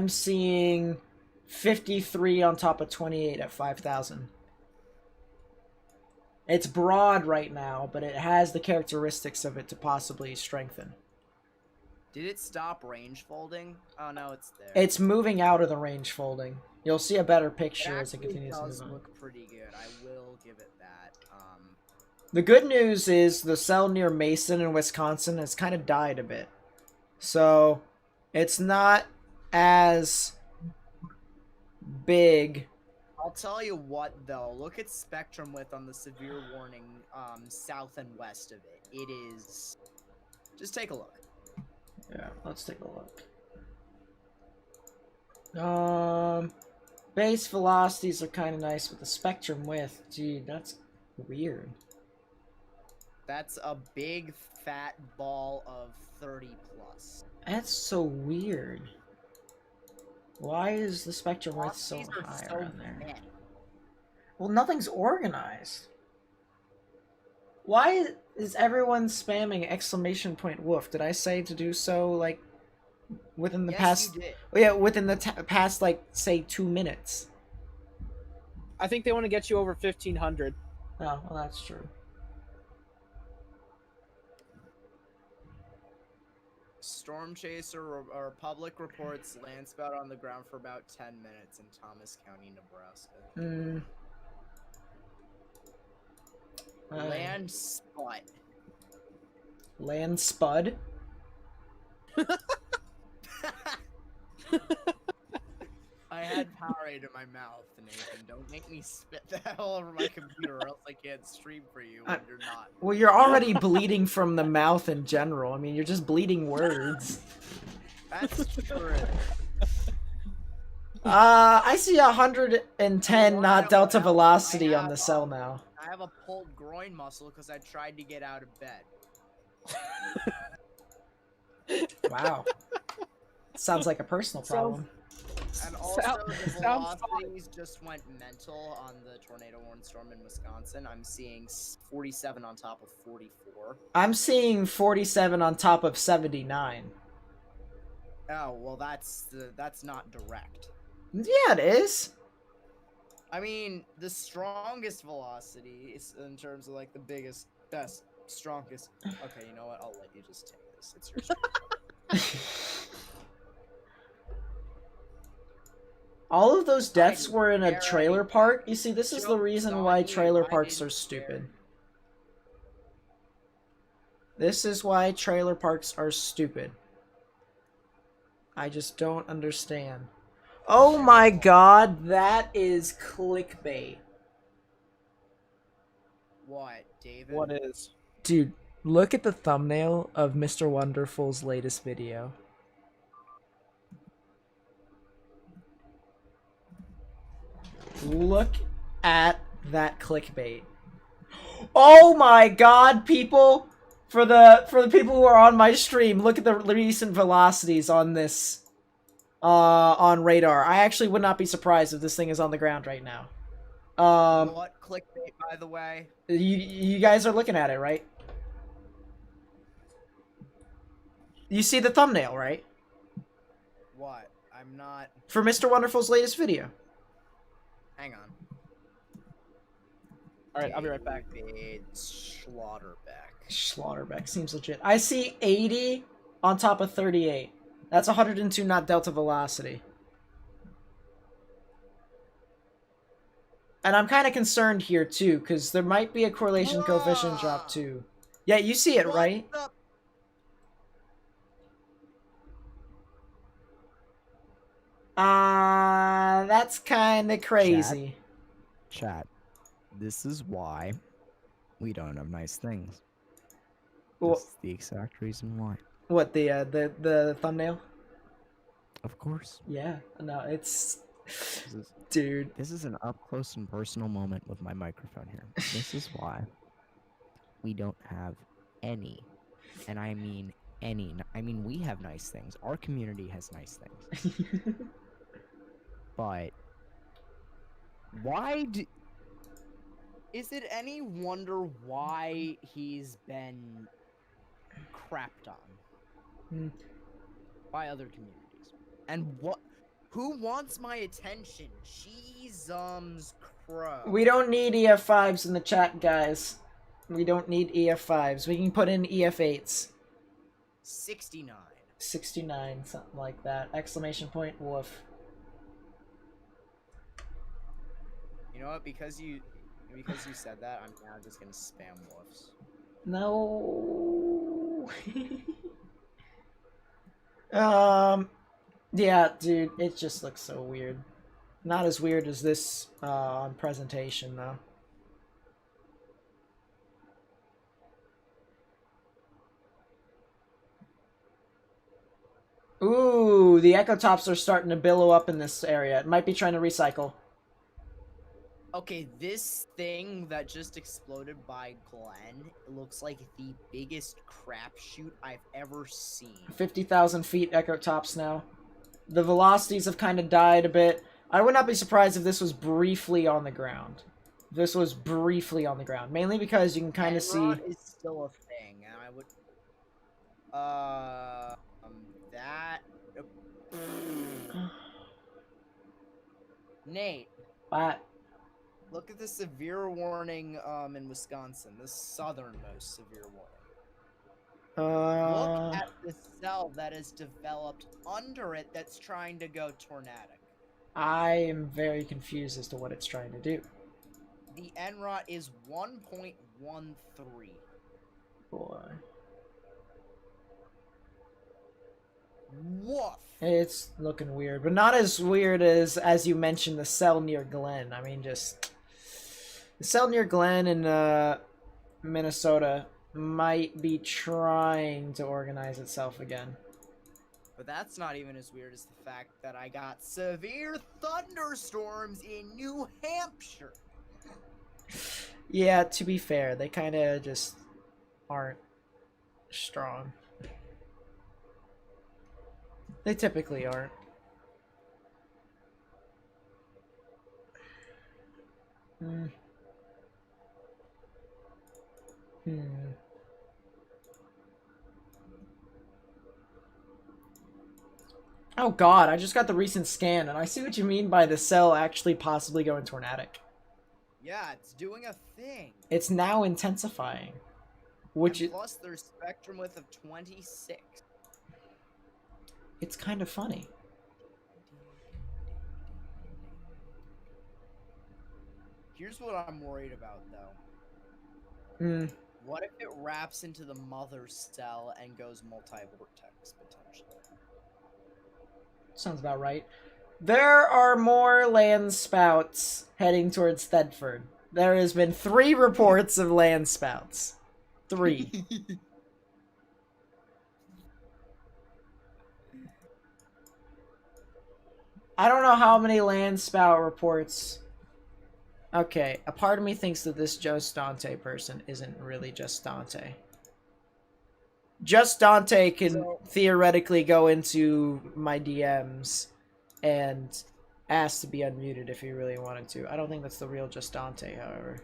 seeing 53 on top of 28 at 5,000. It's broad right now, but it has the characteristics of it to possibly strengthen. Did it stop range folding? Oh no, it's there. It's moving out of the range folding. You'll see a better picture as it continues to move does on. look pretty good. I will give it that. The good news is the cell near Mason in Wisconsin has kind of died a bit. So, it's not as big. I'll tell you what, though. Look at spectrum width on the severe warning south and west of it. It is... Just take a look. Yeah, let's take a look. Base velocities are kind of nice, but the spectrum width, gee, that's weird. That's a big fat ball of 30 plus. That's so weird. Why is the spectrum width so Velocities are high so around there? meh. Well, nothing's organized. Why is everyone spamming exclamation point woof? Did I say to do so, like, within the Yes, past... you did. Oh, yeah, within the past, like, say, 2 minutes. I think they want to get you over 1,500. Oh, well, that's true. Storm Chaser or public reports landspout on the ground for about 10 minutes in Thomas County, Nebraska. Hmm. Land spot. Land spud. I had Powerade in my mouth, Nathan. Don't make me spit that all over my computer, or else I can't stream for you when you're not. Well, you're already bleeding from the mouth in general. I mean, you're just bleeding words. That's true. I see 110 knot delta velocity on the cell now. I have a pulled groin muscle because I tried to get out of bed. Wow. Sounds like a personal problem. And also, the velocities just went mental on the tornado warning storm in Wisconsin. I'm seeing 47 on top of 44. I'm seeing 47 on top of 79. Oh, well, that's not direct. Yeah, it is. I mean, the strongest velocity is in terms of like the biggest, best, strongest. Okay, you know what? I'll let you just take this. It's your turn. All of those deaths were in a trailer park. You see, this is the reason why trailer parks are stupid. This is why trailer parks are stupid. I just don't understand. Oh my god, that is clickbait. What, David? What is? Dude, look at the thumbnail of Mr. Wonderful's latest video. Look at that clickbait. Oh my god, people! For the people who are on my stream, look at the recent velocities on this on radar. I actually would not be surprised if this thing is on the ground right now. What clickbait, by the way? You guys are looking at it, right? You see the thumbnail, right? What? I'm not. For Mr. Wonderful's latest video. Hang on. Alright, I'll be right back. David Schlotterbeck. Schlotterbeck seems legit. I see 80 on top of 38. That's 102 knot delta velocity. And I'm kind of concerned here, too, because there might be a correlation coefficient drop, too. Yeah, you see it, right? That's kind of crazy. Chat. This is why we don't have nice things. Well, This is the exact reason why. what, the thumbnail? Of course. Yeah, no, it's... This is, Dude. this is an up-close and personal moment with my microphone here. This is why we don't have any, and I mean any, I mean we have nice things. Our community has nice things. But why do... Is it any wonder why he's been crapped on by other communities? And what? Who wants my attention? Jeezums crow. We don't need EF5s in the chat, guys. We don't need EF5s. We can put in EF8s. 69. 69, something like that. Exclamation point, woof. You know what? Because you said that, I'm now just gonna spam woofs. No. Yeah, dude, it just looks so weird. Not as weird as this on presentation, though. Ooh, the echo tops are starting to billow up in this area. It might be trying to recycle. Okay, this thing that just exploded by Glenn looks like the biggest crapshoot I've ever seen. 50,000 feet echo tops now. The velocities have kind of died a bit. I would not be surprised if this was briefly on the ground. This was briefly on the ground. Mainly because you can kind of see... Enron is still a thing, and I would... that... Nate. What? Look at the severe warning in Wisconsin, the southernmost severe warning. Look at the cell that is developed under it that's trying to go tornadic. I am very confused as to what it's trying to do. The NROT is 1.13. Boy. Woof! It's looking weird, but not as weird as you mentioned the cell near Glen. I mean, just the cell near Glen in Minnesota might be trying to organize itself again. But that's not even as weird as the fact that I got severe thunderstorms in New Hampshire. Yeah, to be fair, they kind of just aren't strong. They typically aren't. Oh god, I just got the recent scan, and I see what you mean by the cell actually possibly going tornadic. Yeah, it's doing a thing. It's now intensifying. Which and plus there's spectrum width of 26. It's kind of funny. Here's what I'm worried about, though. What if it wraps into the mother cell and goes multi-vortex, potentially? Sounds about right. There are more landspouts heading towards Thedford. There has been 3 reports of landspouts. 3. I don't know how many landspout reports. Okay, a part of me thinks that this Just Dante person isn't really Just Dante. Just Dante can theoretically go into my DMs and ask to be unmuted if he really wanted to. I don't think that's the real Just Dante, however.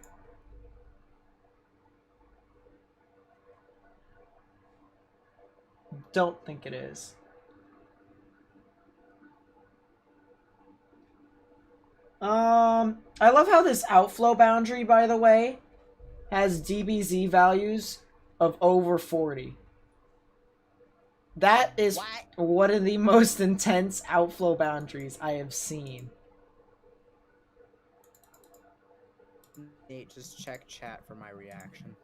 Don't think it is. I love how this outflow boundary, by the way, has DBZ values of over 40. That is one of the most intense outflow boundaries I have seen. Nate, just check chat for my reaction.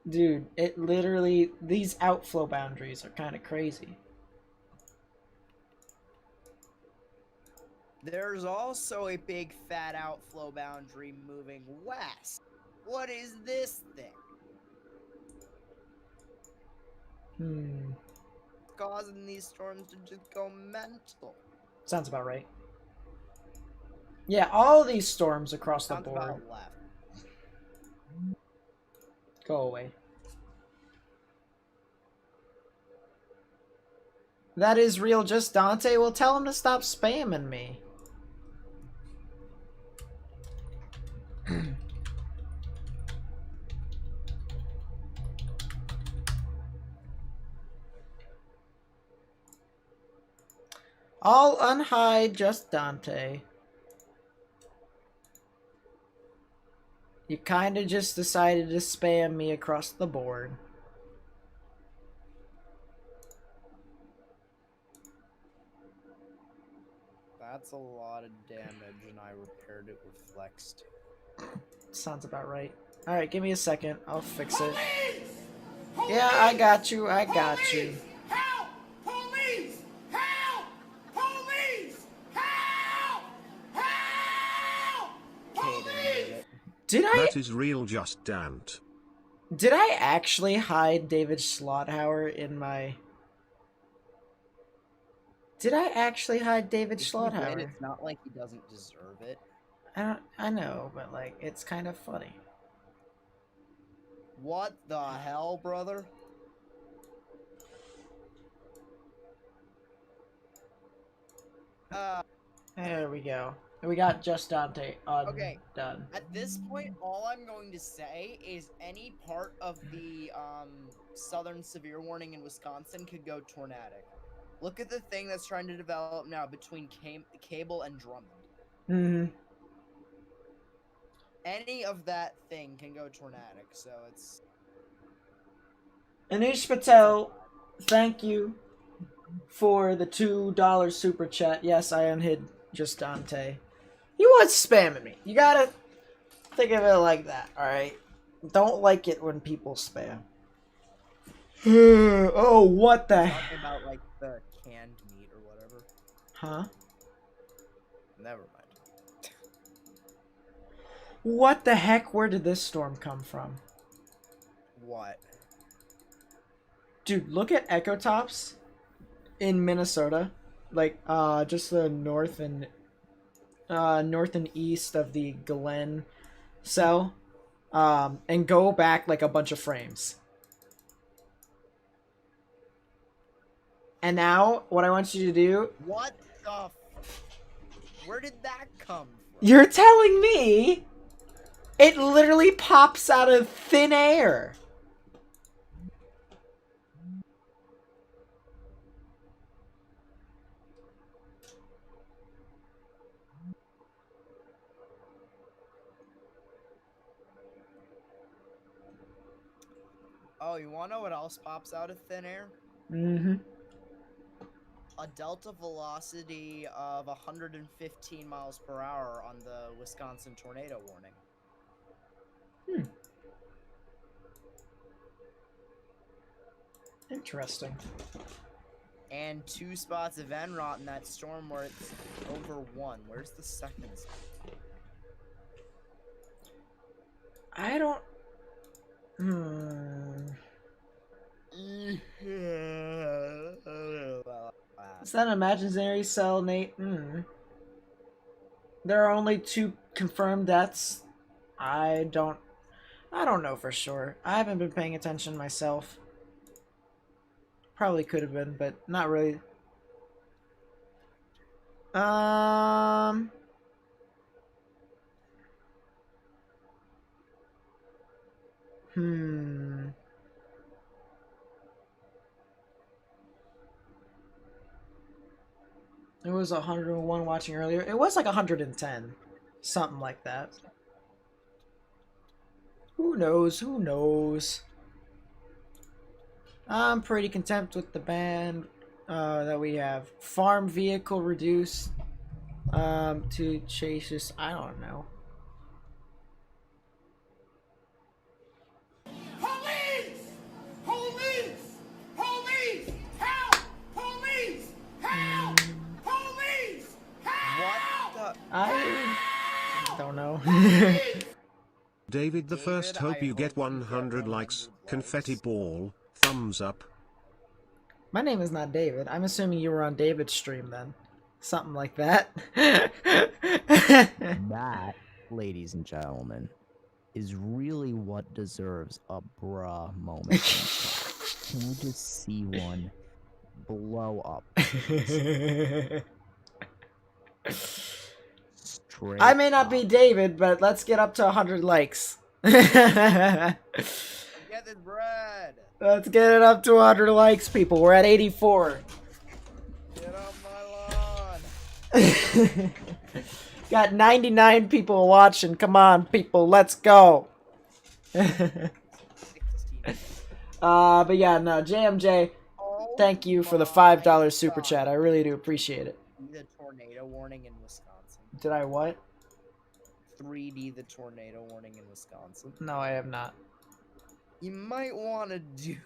Dude, it literally, these outflow boundaries are kind of crazy. There's also a big fat outflow boundary moving west. What is this thing? Causing these storms to just go mental. Sounds about right. Yeah, all these storms across the board. About left. Go away. That is real Just Dante? Well, tell him to stop spamming me. I'll unhide Just Dante. You kinda just decided to spam me across the board. That's a lot of damage, and I repaired it with Flex. Sounds about right. Alright, give me a second. I'll fix it. Police! Yeah, I got you. I got you. Help! Police! Help! Police! Help! Help! Police! Did I That is real Just Dant. Did I actually hide David Schlotthauer in my... Did I actually hide David Schlotthauer? It's not like he doesn't deserve it. I know, but like, it's kind of funny. What the hell, brother? There we go. We got Just Dante undone. Okay. At this point, all I'm going to say is any part of the southern severe warning in Wisconsin could go tornadic. Look at the thing that's trying to develop now between Cable and Drummond. Mm-hmm. Any of that thing can go tornadic, so it's... Anish Patel, thank you for the $2 super chat. Yes, I unhid just Dante. He was spamming me. You gotta think of it like that, alright? Don't like it when people spam. Oh, what the... Talking about, like, the canned meat or whatever. Huh? Never mind. What the heck? Where did this storm come from? What? Dude, look at Echo Tops in Minnesota. Like, just the north and east of the Glen cell. And go back like a bunch of frames. And now, what I want you to do... What the... Where did that come from? You're telling me it literally pops out of thin air. Oh, you wanna know what else pops out of thin air? Mm-hmm. A delta velocity of 115 miles per hour on the Wisconsin tornado warning. Interesting. And 2 spots of NROT in that storm where it's over 1. Where's the second spot? I don't... Is that an imaginary cell, Nate? There are only 2 confirmed deaths. I don't know for sure. I haven't been paying attention myself. Probably could have been, but not really. It was 101 watching earlier. It was like 110. Something like that. Who knows? Who knows? I'm pretty content with the band that we have. Farm vehicle reduced to chases. I don't know. Police! Police! Police! Help! Police! Help! Police! Help! What the... I don't know. David the First, hope you get 100 likes, confetti ball, thumbs up. My name is not David. I'm assuming you were on David's stream then. Something like that. That, ladies and gentlemen, is really what deserves a bruh moment. Can we just see one blow up? Straight I may not be up. David, but let's get up to 100 likes. Get this bread! Let's get it up to 100 likes, people. We're at 84. Get off my lawn! Got 99 people watching. Come on, people. Let's go. But yeah, no. JMJ, Oh thank you for the my $5 super God. chat. I really do appreciate it. The tornado warning in Wisconsin. Did I what? 3D the tornado warning in Wisconsin. No, I have not. You might want to do...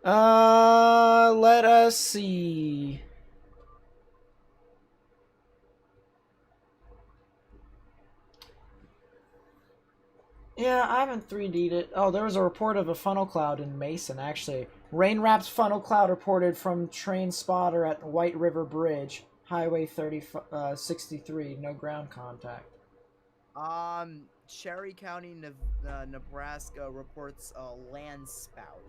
Let us see. Yeah, I haven't 3D'd it. Oh, there was a report of a funnel cloud in Mason, actually. Rain-wrapped funnel cloud reported from train spotter at White River Bridge, Highway 63. No ground contact. Cherry County, Nebraska reports a landspout.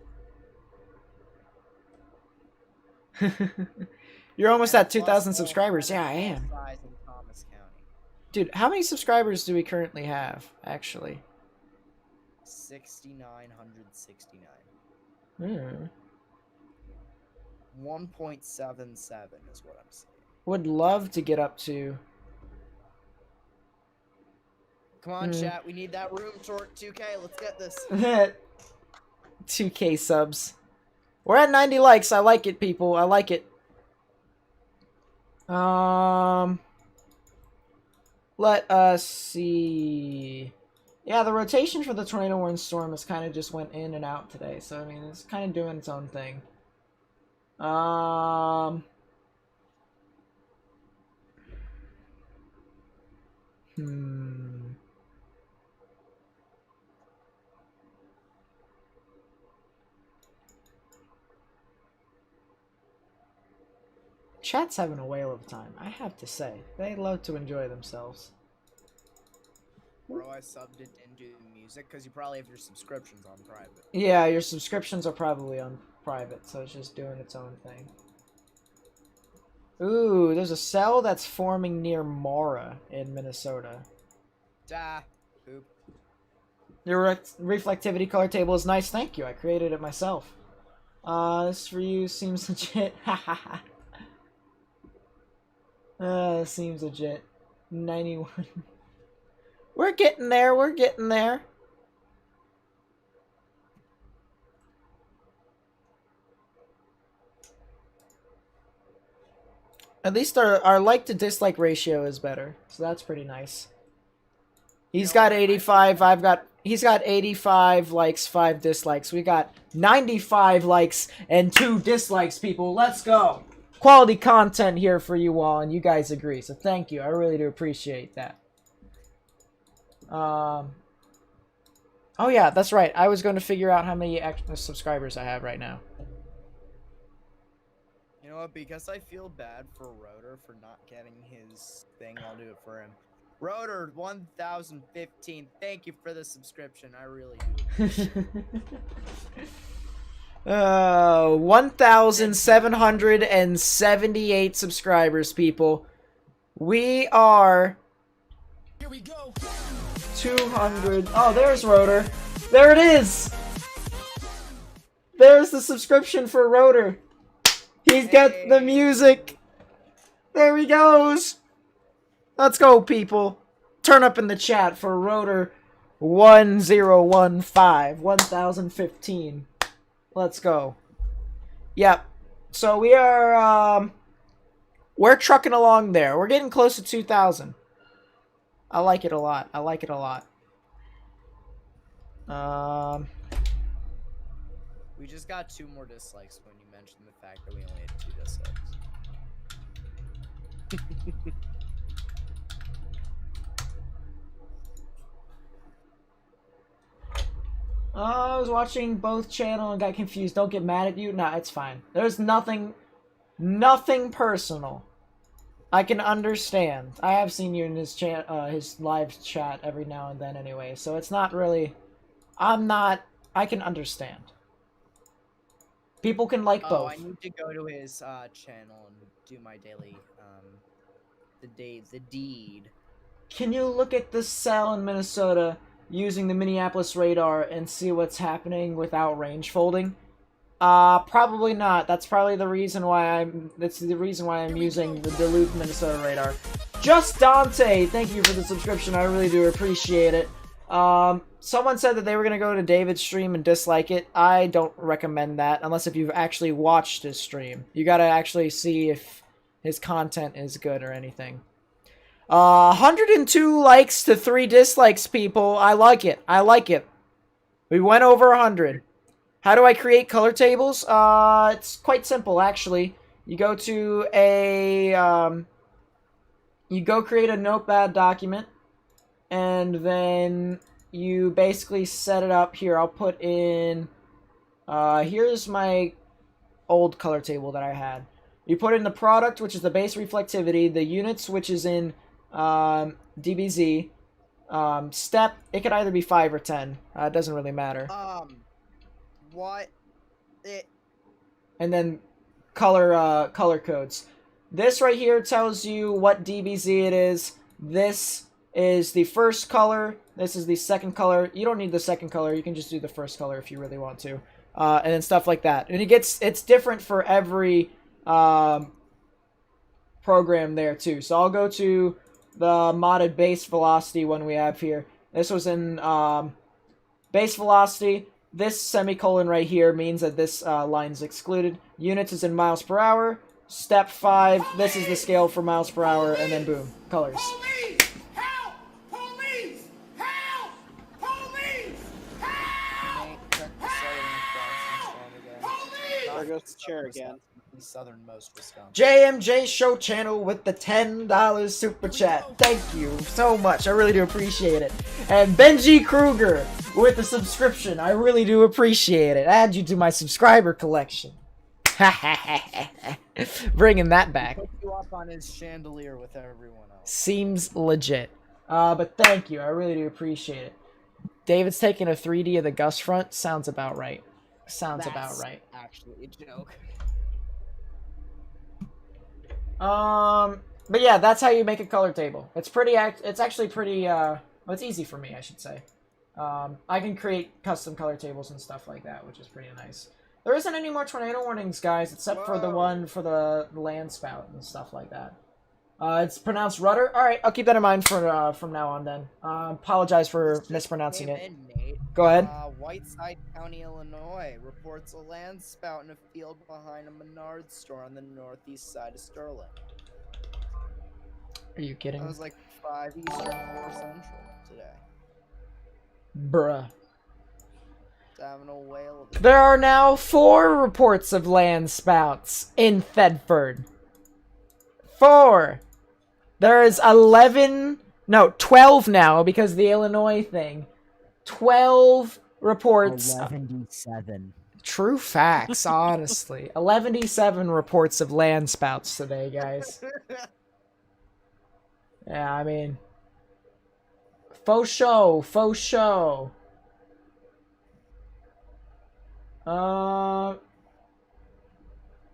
You're almost And at a 2,000 plus subscribers. one Yeah, I and a am. size in Thomas County. Dude, how many subscribers do we currently have, actually? 6,969. Hmm. 1.77 is what I'm saying. Would love to get up to... Come on, chat. We need that room toward 2K. Let's get this. 2K subs. We're at 90 likes. I like it, people. I like it. Let us see. Yeah, the rotation for the tornado warning storm has kind of just went in and out today. So, I mean, it's kind of doing its own thing. Chat's having a whale of a time, I have to say. They love to enjoy themselves. Bro, I subbed it into music because you probably have your subscriptions on private. Yeah, your subscriptions are probably on private, so it's just doing its own thing. Ooh, there's a cell that's forming near Mara in Minnesota. Poop. Your reflectivity color table is nice, thank you. I created it myself. This for you seems legit. Hahaha. Seems legit. 91. We're getting there, we're getting there. At least our like to dislike ratio is better, so that's pretty nice. He's got 85, he's got 85 likes, 5 dislikes. We got 95 likes and 2 dislikes, people. Let's go. Quality content here for you all, and you guys agree, so thank you. I really do appreciate that. Oh yeah, that's right. I was going to figure out how many extra subscribers I have right now. You know what? Because I feel bad for Rotor for not getting his thing, I'll do it for him. Rotor 1015. Thank you for the subscription. I really do. 1,778 subscribers, people. We are... Here we go. 200. Oh, there's Rotor. There it is. There's the subscription for Rotor. He's got the music. There he goes. Let's go, people. Turn up in the chat for Rotor 1015. Let's go. Yep. So we are, we're trucking along there. We're getting close to 2,000. I like it a lot. I like it a lot. We just got 2 more dislikes when you mentioned the fact that we only had 2 dislikes. I was watching both channel and got confused. Don't get mad at you. Nah, it's fine. There's nothing personal. I can understand. I have seen you in his chat, his live chat every now and then anyway, so it's not really... I can understand. People can like both. I need to go to his channel and do my daily, the deed. Can you look at the cell in Minnesota using the Minneapolis radar and see what's happening without range folding? Probably not. That's probably the reason why I'm using the Duluth, Minnesota radar. Just Dante, thank you for the subscription. I really do appreciate it. Someone said that they were gonna go to David's stream and dislike it. I don't recommend that unless if you've actually watched his stream. You gotta actually see if his content is good or anything. 102 likes to 3 dislikes, people. I like it. I like it. We went over 100. How do I create color tables? It's quite simple, actually. You go to a, you go create a notepad document, and then you basically set it up here. I'll put in, here's my old color table that I had. You put in the product, which is the base reflectivity, the units, which is in DBZ, step, it could either be 5 or 10. It doesn't really matter. What? And then color codes. This right here tells you what DBZ it is. This is the first color. This is the second color. You don't need the second color. You can just do the first color if you really want to. And then stuff like that. And it's different for every program there too. So I'll go to the modded base velocity one we have here. This was in base velocity. This semicolon right here means that this line is excluded. Units is in miles per hour. Step 5, this is the scale for miles per hour, and then boom, colors. Police! Help! Police! Help! Police! Help! Nate, check the southern Wisconsin again. There goes the chair again. The southernmost Wisconsin. JMJ Show Channel with the $10 super chat. Thank you so much. I really do appreciate it. And Benji Kruger with the subscription. I really do appreciate it. Add you to my subscriber collection. Bringing that back. Put you up on his chandelier with everyone else. Seems legit. But thank you. I really do appreciate it. David's taking a 3D of the Gus front. Sounds about right. Sounds about right. Actually, a joke. But yeah, that's how you make a color table. It's pretty. It's actually pretty. Well, it's easy for me, I should say. I can create custom color tables and stuff like that, which is pretty nice. There isn't any more tornado warnings, guys, except for the one for the landspout and stuff like that. It's pronounced rudder. All right, I'll keep that in mind for from now on. Then apologize for mispronouncing it. Go ahead. Whiteside County, Illinois reports a landspout in a field behind a Menards store on the northeast side of Sterling. Are you kidding? That was like 5 Eastern, 4 Central today. Bruh. Having a whale. There are now 4 reports of landspouts in Thetford. 4. There is 12 now because of the Illinois thing. 12 reports. 77. True facts, honestly. 11-7 reports of landspouts today, guys. Yeah, I mean, faux show, faux show.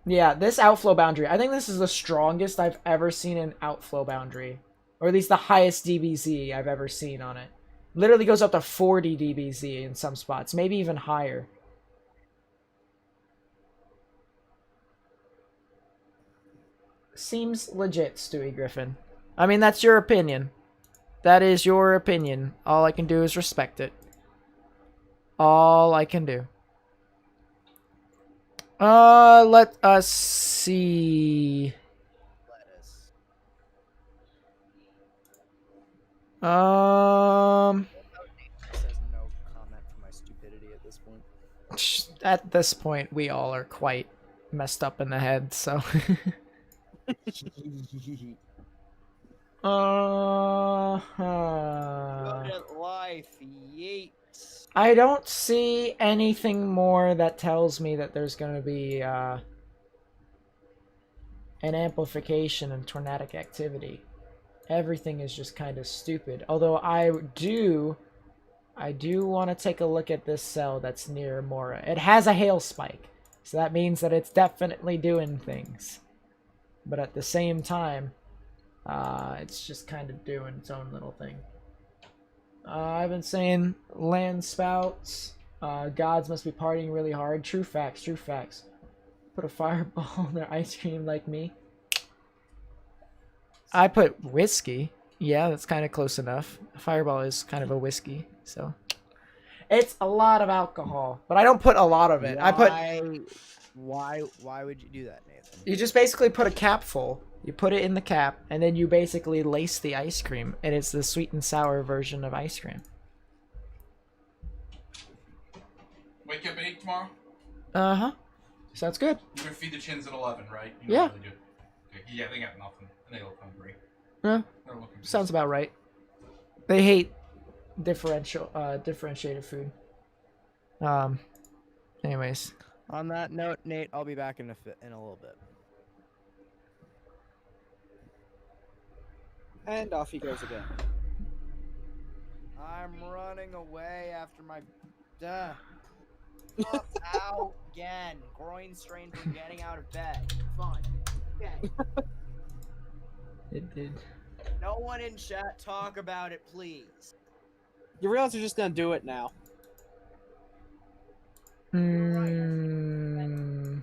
Yeah, this outflow boundary. I think this is the strongest I've ever seen an outflow boundary. Or at least the highest DBZ I've ever seen on it. Literally goes up to 40 DBZ in some spots, maybe even higher. Seems legit, Stewie Griffin. I mean, that's your opinion. That is your opinion. All I can do is respect it. All I can do. Let us see. Lettuce. Says no comment for my stupidity at this point. At this point, we all are quite messed up in the head, so. Good at life, yeet. I don't see anything more that tells me that there's going to be an amplification in tornadic activity. Everything is just kind of stupid. Although I do want to take a look at this cell that's near Mora. It has a hail spike, so that means that it's definitely doing things. But at the same time, it's just kind of doing its own little thing. I've been saying landspouts. Gods must be partying really hard. True facts, true facts. Put a fireball in their ice cream like me. I put whiskey. Yeah, that's kind of close enough. A fireball is kind of a whiskey, so. It's a lot of alcohol, but I don't put a lot of it. Why would you do that, Nathan? You just basically put a cap full. You put it in the cap, and then you basically lace the ice cream, and it's the sweet and sour version of ice cream. Wake up at 8 tomorrow? Uh-huh. Sounds good. You're gonna feed the chins at 11, right? Yeah. Really do. Okay. Yeah, they got nothing. And they look hungry. Yeah. They're looking Sounds about right. They hate differentiated food. Anyways. On that note, Nate, I'll be back in a little bit. And off he goes again. I'm running away after my... Up, out again. Groin strain from getting out of bed. Fun. Okay. It did. No one in chat talk about it, please. You realize you're just gonna do it now. Hmm.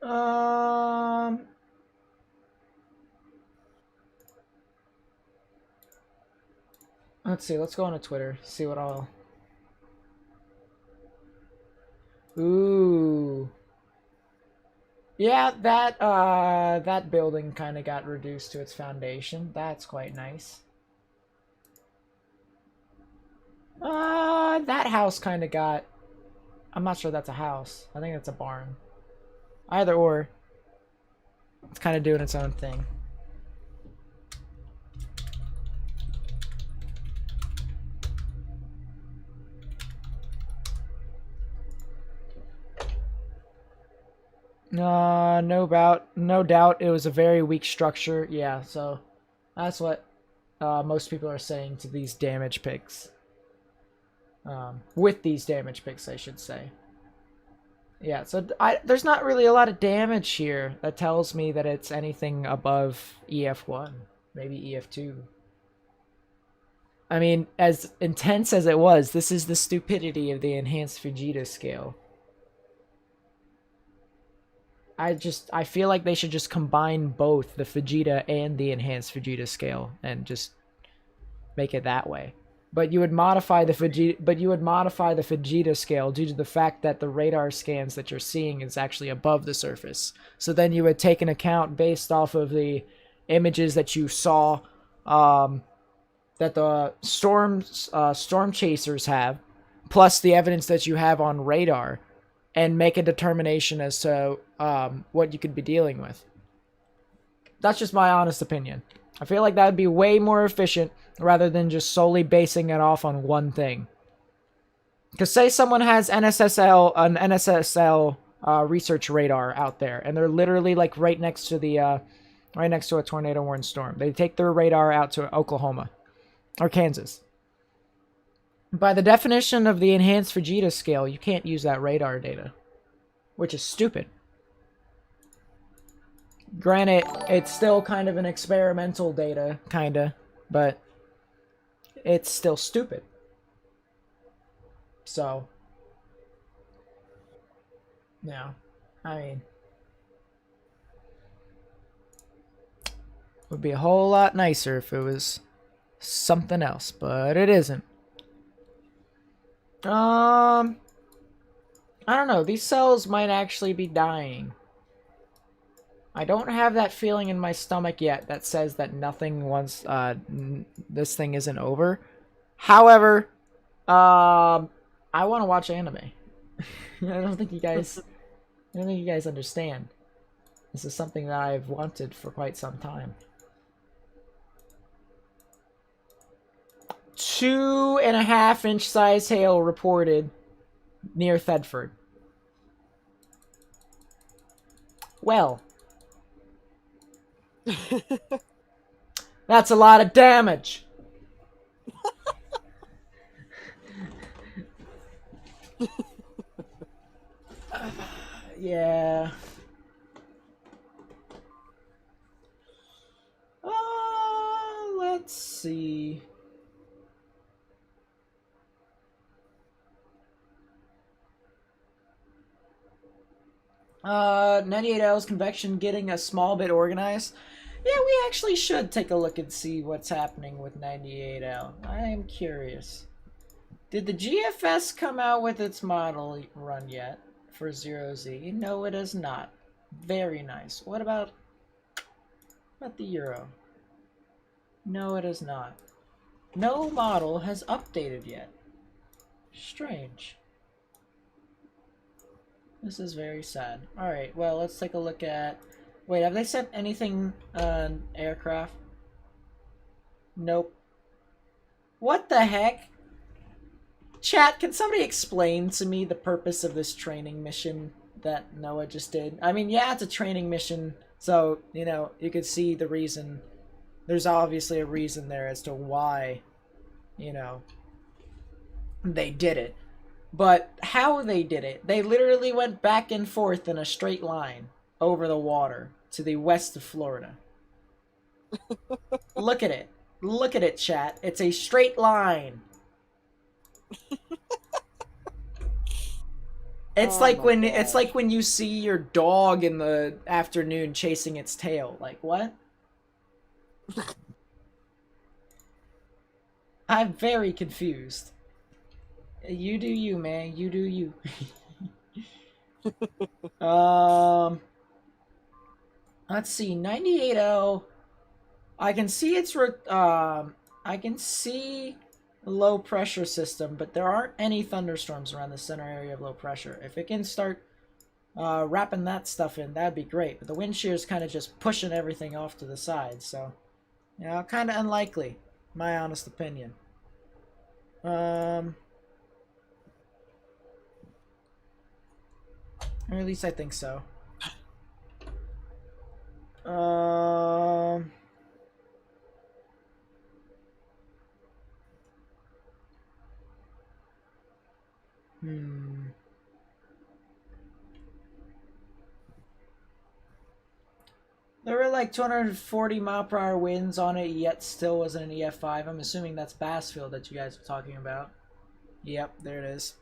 Um. Let's see. Let's go on to Twitter. See what all. Ooh. Yeah, that building kind of got reduced to its foundation. That's quite nice. That house kind of got. I'm not sure that's a house. I think that's a barn. Either or. It's kind of doing its own thing. No doubt it was a very weak structure. Yeah, so that's what most people are saying to these damage picks. With these damage picks, I should say. Yeah, so there's not really a lot of damage here that tells me that it's anything above EF-1, maybe EF-2. I mean, as intense as it was, this is the stupidity of the enhanced Fujita scale. I feel like they should just combine both the Fujita and the enhanced Fujita scale and just make it that way. But you would modify the Fujita scale due to the fact that the radar scans that you're seeing is actually above the surface. So then you would take an account based off of the images that you saw that the storm chasers have, plus the evidence that you have on radar, and make a determination as to what you could be dealing with. That's just my honest opinion. I feel like that would be way more efficient rather than just solely basing it off on one thing. Because say someone has an NSSL research radar out there, and they're literally like right next to a tornado warning storm. They take their radar out to Oklahoma or Kansas. By the definition of the enhanced Fujita scale, you can't use that radar data, which is stupid. Granted, it's still kind of an experimental data, but it's still stupid. So, yeah, I mean, it would be a whole lot nicer if it was something else, but it isn't. I don't know. These cells might actually be dying. I don't have that feeling in my stomach yet that says that nothing once this thing isn't over. However, I want to watch anime. I don't think you guys understand. This is something that I've wanted for quite some time. 2.5-inch size hail reported near Thetford. Well, that's a lot of damage. Yeah. Let's see. 98L's convection getting a small bit organized. Yeah, we actually should take a look and see what's happening with 98L. I am curious. Did the GFS come out with its model run yet for 0Z? No, it has not. Very nice. What about the Euro? No, it has not. No model has updated yet. Strange. This is very sad. Alright, well, let's take a look at... Wait, have they sent anything on aircraft? Nope. What the heck? Chat, can somebody explain to me the purpose of this training mission that Noah just did? I mean, yeah, it's a training mission So, you know, you could see the reason. There's obviously a reason there as to why, you know, they did it. But how they did it, they literally went back and forth in a straight line over the water to the west of Florida. Look at it. Look at it, chat. It's a straight line. It's like when you see your dog in the afternoon chasing its tail. Like, what? I'm very confused. You do you, man. You do you. Let's see. 98L. I can see I can see low pressure system, but there aren't any thunderstorms around the center area of low pressure. If it can start wrapping that stuff in, that'd be great. But the wind shear is kind of just pushing everything off to the side, so you know, kind of unlikely, my honest opinion. Or at least I think so. There were like 240 mile per hour winds on it, yet still wasn't an EF-5. I'm assuming that's Bassfield that you guys are talking about. Yep, there it is.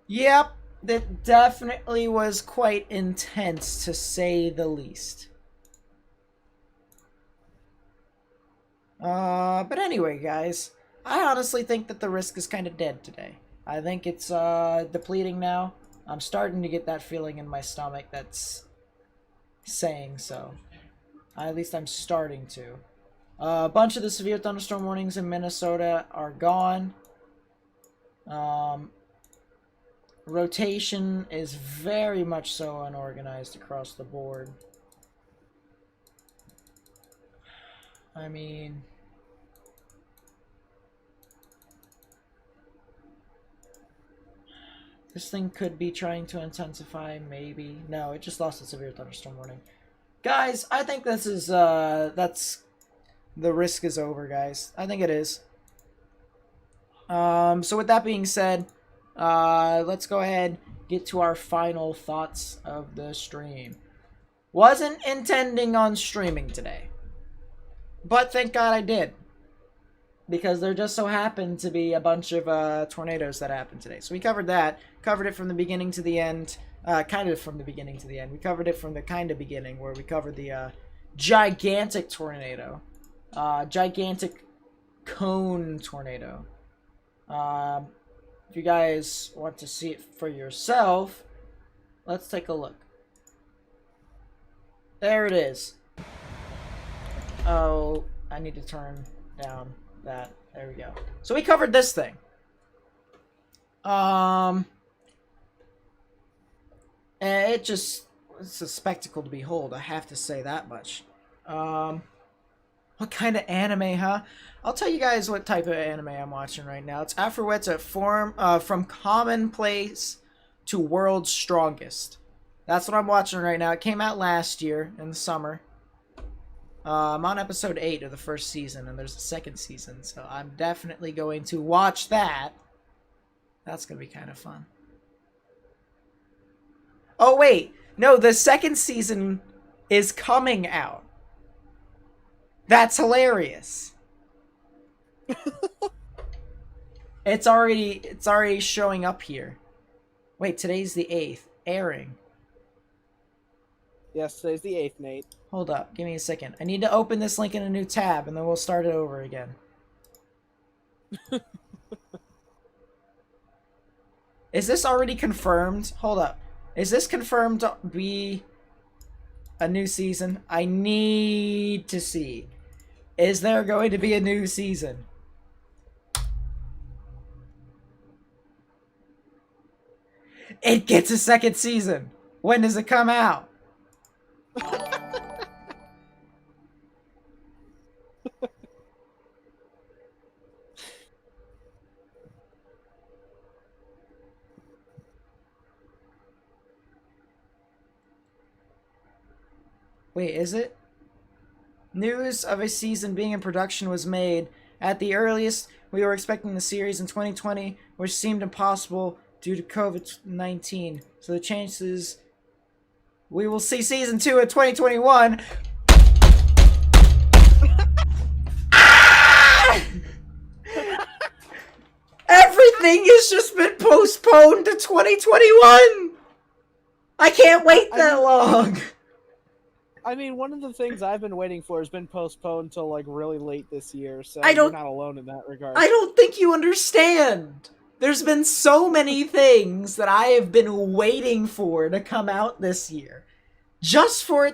Yep, that definitely was quite intense, to say the least. But anyway, guys, I honestly think that the risk is kind of dead today. I think it's depleting now. I'm starting to get that feeling in my stomach that's saying so. At least I'm starting to. A bunch of the severe thunderstorm warnings in Minnesota are gone. Rotation is very much so unorganized across the board. I mean, this thing could be trying to intensify, maybe. No, it just lost a severe thunderstorm warning. Guys, I think this is, that's, the risk is over, guys. I think it is. So with that being said, let's go ahead, get to our final thoughts of the stream. Wasn't intending on streaming today, but thank God I did, because there just so happened to be a bunch of tornadoes that happened today. So we covered that, covered it from the beginning to the end, kind of from the beginning to the end. We covered it from the kind of beginning, where we covered the gigantic tornado, gigantic cone tornado. If you guys want to see it for yourself, let's take a look. There it is. Oh, I need to turn down that. There we go. So we covered this thing. And it's a spectacle to behold, I have to say that much. What kind of anime, huh? I'll tell you guys what type of anime I'm watching right now. It's Afroets at From Commonplace to World's Strongest. That's what I'm watching right now. It came out last year in the summer. I'm on episode 8 of the first season, and there's a second season, so I'm definitely going to watch that. That's going to be kind of fun. Oh, wait. No, the second season is coming out. That's hilarious. It's already showing up here. Wait, today's the 8th. Airing. Yes, today's the 8th, Nate. Hold up. Give me a second. I need to open this link in a new tab, and then we'll start it over again. Is this already confirmed? Hold up. Is this confirmed to be a new season? I need to see. Is there going to be a new season? It gets a second season. When does it come out? Wait, is it? News of a season being in production was made. At the earliest, we were expecting the series in 2020, which seemed impossible due to COVID-19. So the chances we will see season 2 in 2021. Everything has just been postponed to 2021. I can't wait that long. I mean, one of the things I've been waiting for has been postponed till like really late this year, so I don't- you're not alone in that regard. I don't think you understand. There's been so many things that I have been waiting for to come out this year. Just for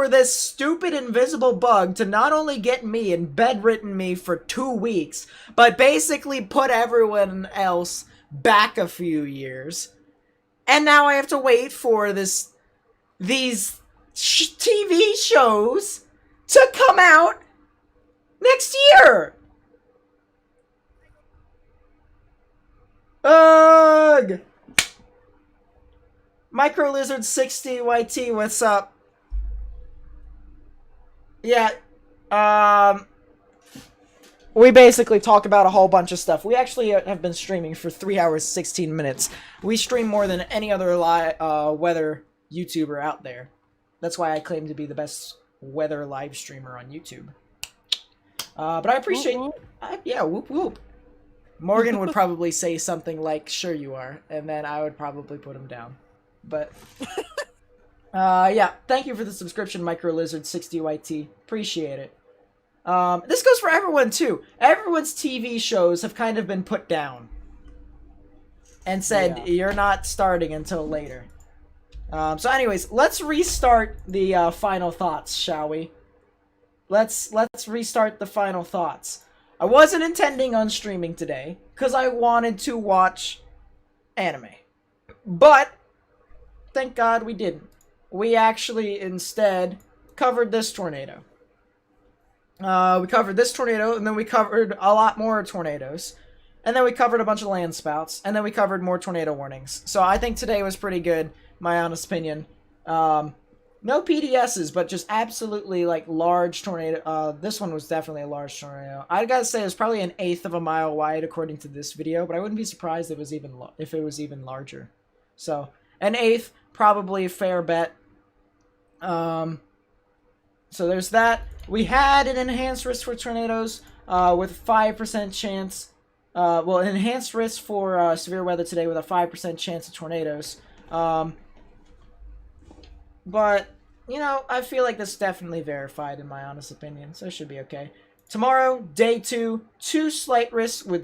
this stupid invisible bug to not only get me and bedridden me for 2 weeks, but basically put everyone else back a few years. And now I have to wait for these TV shows to come out next year. Ugh. Micro Lizard 60 YT, what's up? Yeah, we basically talk about a whole bunch of stuff. We actually have been streaming for 3 hours 16 minutes. We stream more than any other weather YouTuber out there. That's why I claim to be the best weather live streamer on YouTube. But I appreciate... yeah, whoop whoop. Morgan would probably say something like, "Sure you are," and then I would probably put him down. But, yeah, thank you for the subscription, Micro Lizard 60 YT. Appreciate it. This goes for everyone, too. Everyone's TV shows have kind of been put down. And said, you're not starting until later. So anyways, let's restart the final thoughts, shall we? Let's restart the final thoughts. I wasn't intending on streaming today, because I wanted to watch anime. But, thank God we didn't. We actually, instead, covered this tornado. We covered this tornado, and then we covered a lot more tornadoes. And then we covered a bunch of landspouts, and then we covered more tornado warnings. So I think today was pretty good, my honest opinion. No PDSs, but just absolutely, like, large tornado. This one was definitely a large tornado. I gotta say, it was probably 1/8 of a mile wide, according to this video, but I wouldn't be surprised if it was even larger. So, 1/8, probably a fair bet. So there's that. We had an enhanced risk for tornadoes, with 5% chance. Well, enhanced risk for severe weather today with a 5% chance of tornadoes. But, you know, I feel like this is definitely verified in my honest opinion, so it should be okay. Tomorrow, day 2, 2 slight risks with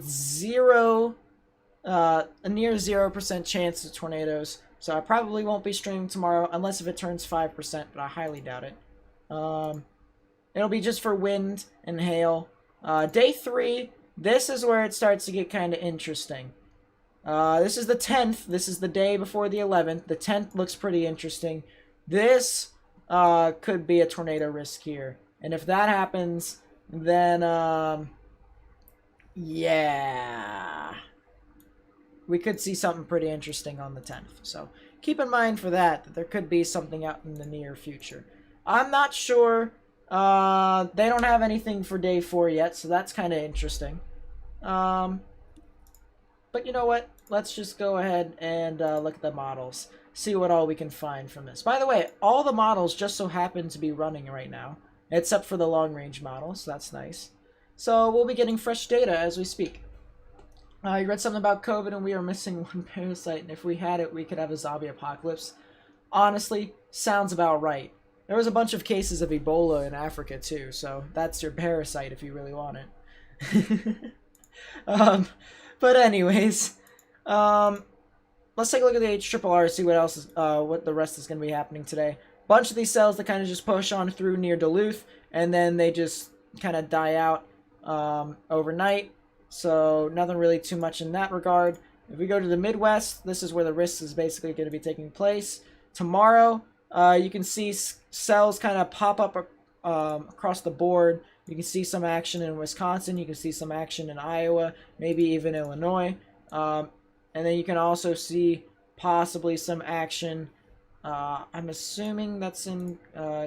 a near 0% chance of tornadoes. So I probably won't be streaming tomorrow, unless if it turns 5%, but I highly doubt it. It'll be just for wind and hail. Day 3, this is where it starts to get kind of interesting. This is the 10th. This is the day before the 11th. The 10th looks pretty interesting. This could be a tornado risk here. And if that happens, then, yeah. We could see something pretty interesting on the 10th. So keep in mind for that there could be something out in the near future. I'm not sure. They don't have anything for day 4 yet, so that's kind of interesting. But you know what? Let's just go ahead and look at the models. See what all we can find from this. By the way, all the models just so happen to be running right now, except for the long-range models. So that's nice. So we'll be getting fresh data as we speak. You read something about COVID and we are missing one parasite, and if we had it, we could have a zombie apocalypse. Honestly, sounds about right. There was a bunch of cases of Ebola in Africa too, so that's your parasite if you really want it. But anyways, let's take a look at the HRRR, see what else is, what the rest is going to be happening today. Bunch of these cells that kind of just push on through near Duluth, and then they just kind of die out overnight. So nothing really too much in that regard. If we go to the Midwest, this is where the risk is basically going to be taking place. Tomorrow, you can see cells kind of pop up across the board. You can see some action in Wisconsin. You can see some action in Iowa, maybe even Illinois. And then you can also see possibly some action I'm assuming that's in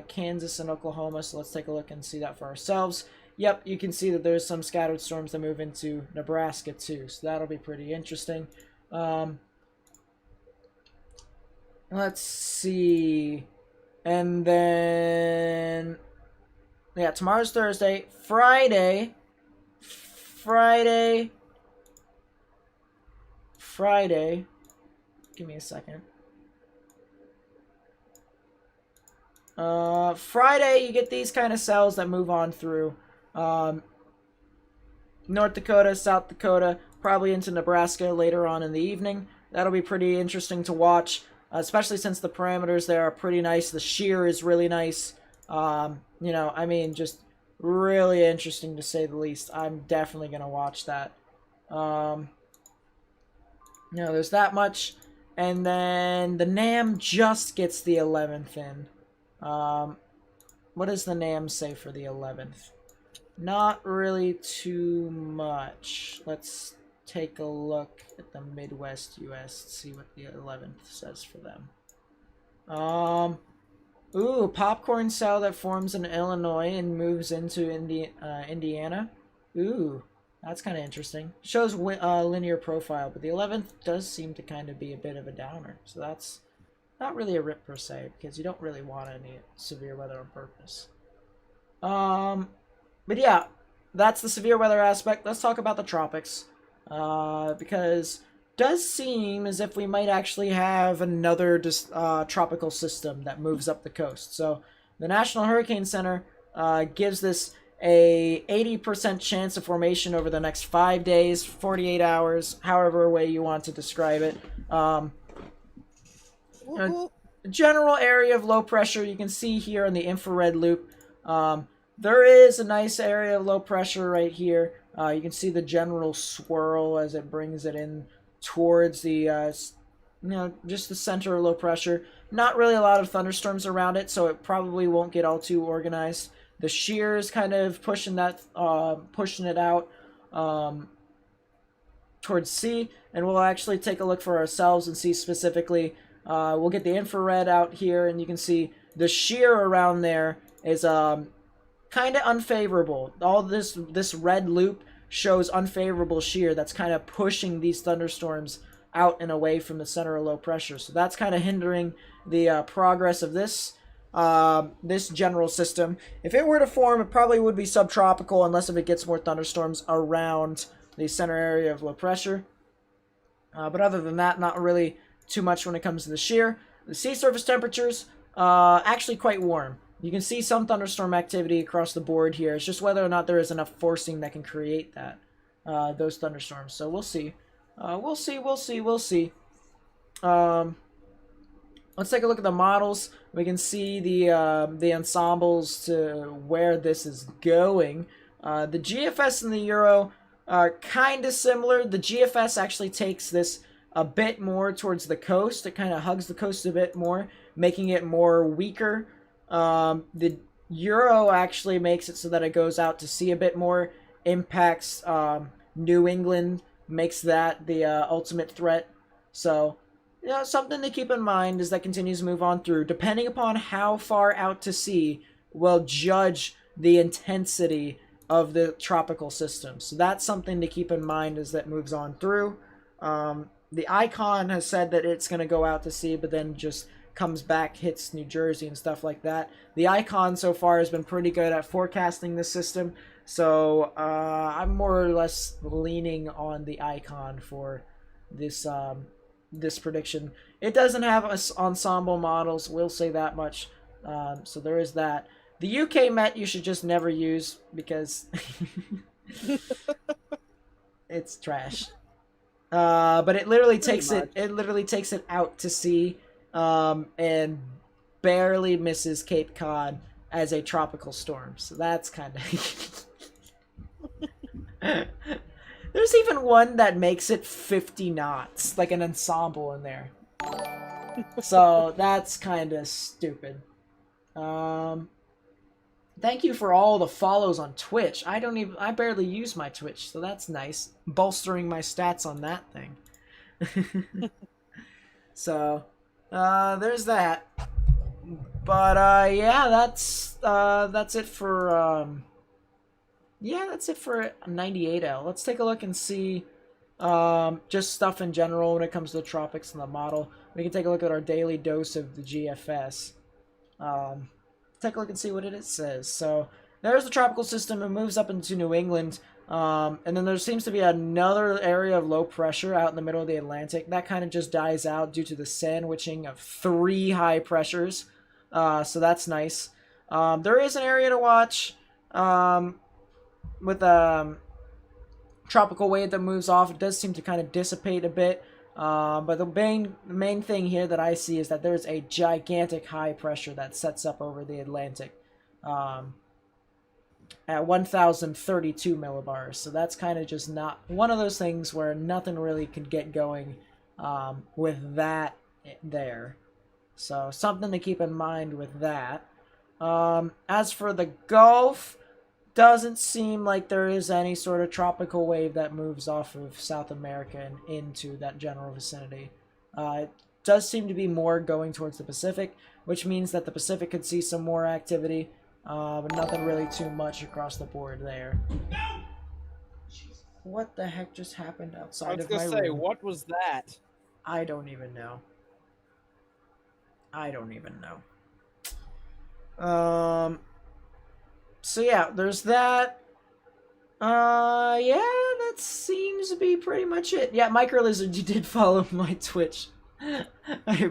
Kansas and Oklahoma, so let's take a look and see that for ourselves. Yep, you can see that there's some scattered storms that move into Nebraska too, so that'll be pretty interesting. Let's see. And then, yeah, tomorrow's Thursday. Friday. Give me a second. Friday, you get these kind of cells that move on through North Dakota, South Dakota, probably into Nebraska later on in the evening. That'll be pretty interesting to watch, especially since the parameters there are pretty nice. The shear is really nice. You know, I mean, just really interesting to say the least. I'm definitely going to watch that. You know, there's that much. And then the NAM just gets the 11th in. What does the NAM say for the 11th? Not really too much. Let's take a look at the Midwest US, see what the 11th says for them. Ooh, popcorn cell that forms in Illinois and moves into Indiana. Ooh, that's kind of interesting. Shows linear profile, but the 11th does seem to kind of be a bit of a downer. So that's not really a rip per se, because you don't really want any severe weather on purpose. But yeah, that's the severe weather aspect. Let's talk about the tropics. Because does seem as if we might actually have another tropical system that moves up the coast. So the National Hurricane Center gives this a 80% chance of formation over the next 5 days, 48 hours, however way you want to describe it. A general area of low pressure you can see here in the infrared loop. There is a nice area of low pressure right here. You can see the general swirl as it brings it in towards the, you know, just the center of low pressure. Not really a lot of thunderstorms around it, so it probably won't get all too organized. The shear is kind of pushing that, pushing it out towards sea, and we'll actually take a look for ourselves and see specifically. We'll get the infrared out here, and you can see the shear around there is kind of unfavorable. All this red loop shows unfavorable shear that's kind of pushing these thunderstorms out and away from the center of low pressure. So that's kind of hindering the progress of this this general system. If it were to form, it probably would be subtropical unless if it gets more thunderstorms around the center area of low pressure. But other than that, not really too much when it comes to the shear. The sea surface temperatures, actually quite warm. You can see some thunderstorm activity across the board here. It's just whether or not there is enough forcing that can create that, those thunderstorms. So we'll see. We'll see. Let's take a look at the models. We can see the ensembles to where this is going. The GFS and the Euro are kind of similar. The GFS actually takes this a bit more towards the coast. It kind of hugs the coast a bit more, making it more weaker. The Euro actually makes it so that it goes out to sea a bit more, impacts New England, makes that the ultimate threat. So, you know, something to keep in mind as that continues to move on through. Depending upon how far out to sea will judge the intensity of the tropical system. So that's something to keep in mind as that moves on through. The icon has said that it's going to go out to sea, but then just comes back, hits New Jersey and stuff like that. The icon so far has been pretty good at forecasting this system, so I'm more or less leaning on the icon for this this prediction. It doesn't have ensemble models, we'll say that much, so there is that. The UK Met you should just never use because it's trash. But it literally takes it. It literally takes it out to sea, and barely misses Cape Cod as a tropical storm. So that's kind of. There's even one that makes it 50 knots, like an ensemble in there. So that's kind of stupid. Thank you for all the follows on Twitch. I barely use my Twitch, so that's nice. Bolstering my stats on that thing. So, there's that. But yeah, that's it for that's it for 98L. Let's take a look and see just stuff in general when it comes to the tropics and the model. We can take a look at our daily dose of the GFS. Take a look and see what it says. So there's the tropical system. It moves up into New England. And then there seems to be another area of low pressure out in the middle of the Atlantic. That kind of just dies out due to the sandwiching of 3 high pressures. So that's nice. There is an area to watch with a tropical wave that moves off. It does seem to kind of dissipate a bit. But the main thing here that I see is that there's a gigantic high pressure that sets up over the Atlantic at 1,032 millibars. So that's kind of just not one of those things where nothing really could get going with that there. So something to keep in mind with that. As for the Gulf, doesn't seem like there is any sort of tropical wave that moves off of South America and into that general vicinity. It does seem to be more going towards the Pacific, which means that the Pacific could see some more activity, but nothing really too much across the board there. What the heck just happened outside of my room? I was gonna say, what was that? I don't even know. I don't even know. So yeah, there's that. Yeah, that seems to be pretty much it. Yeah, Micro Lizard, you did follow my Twitch. I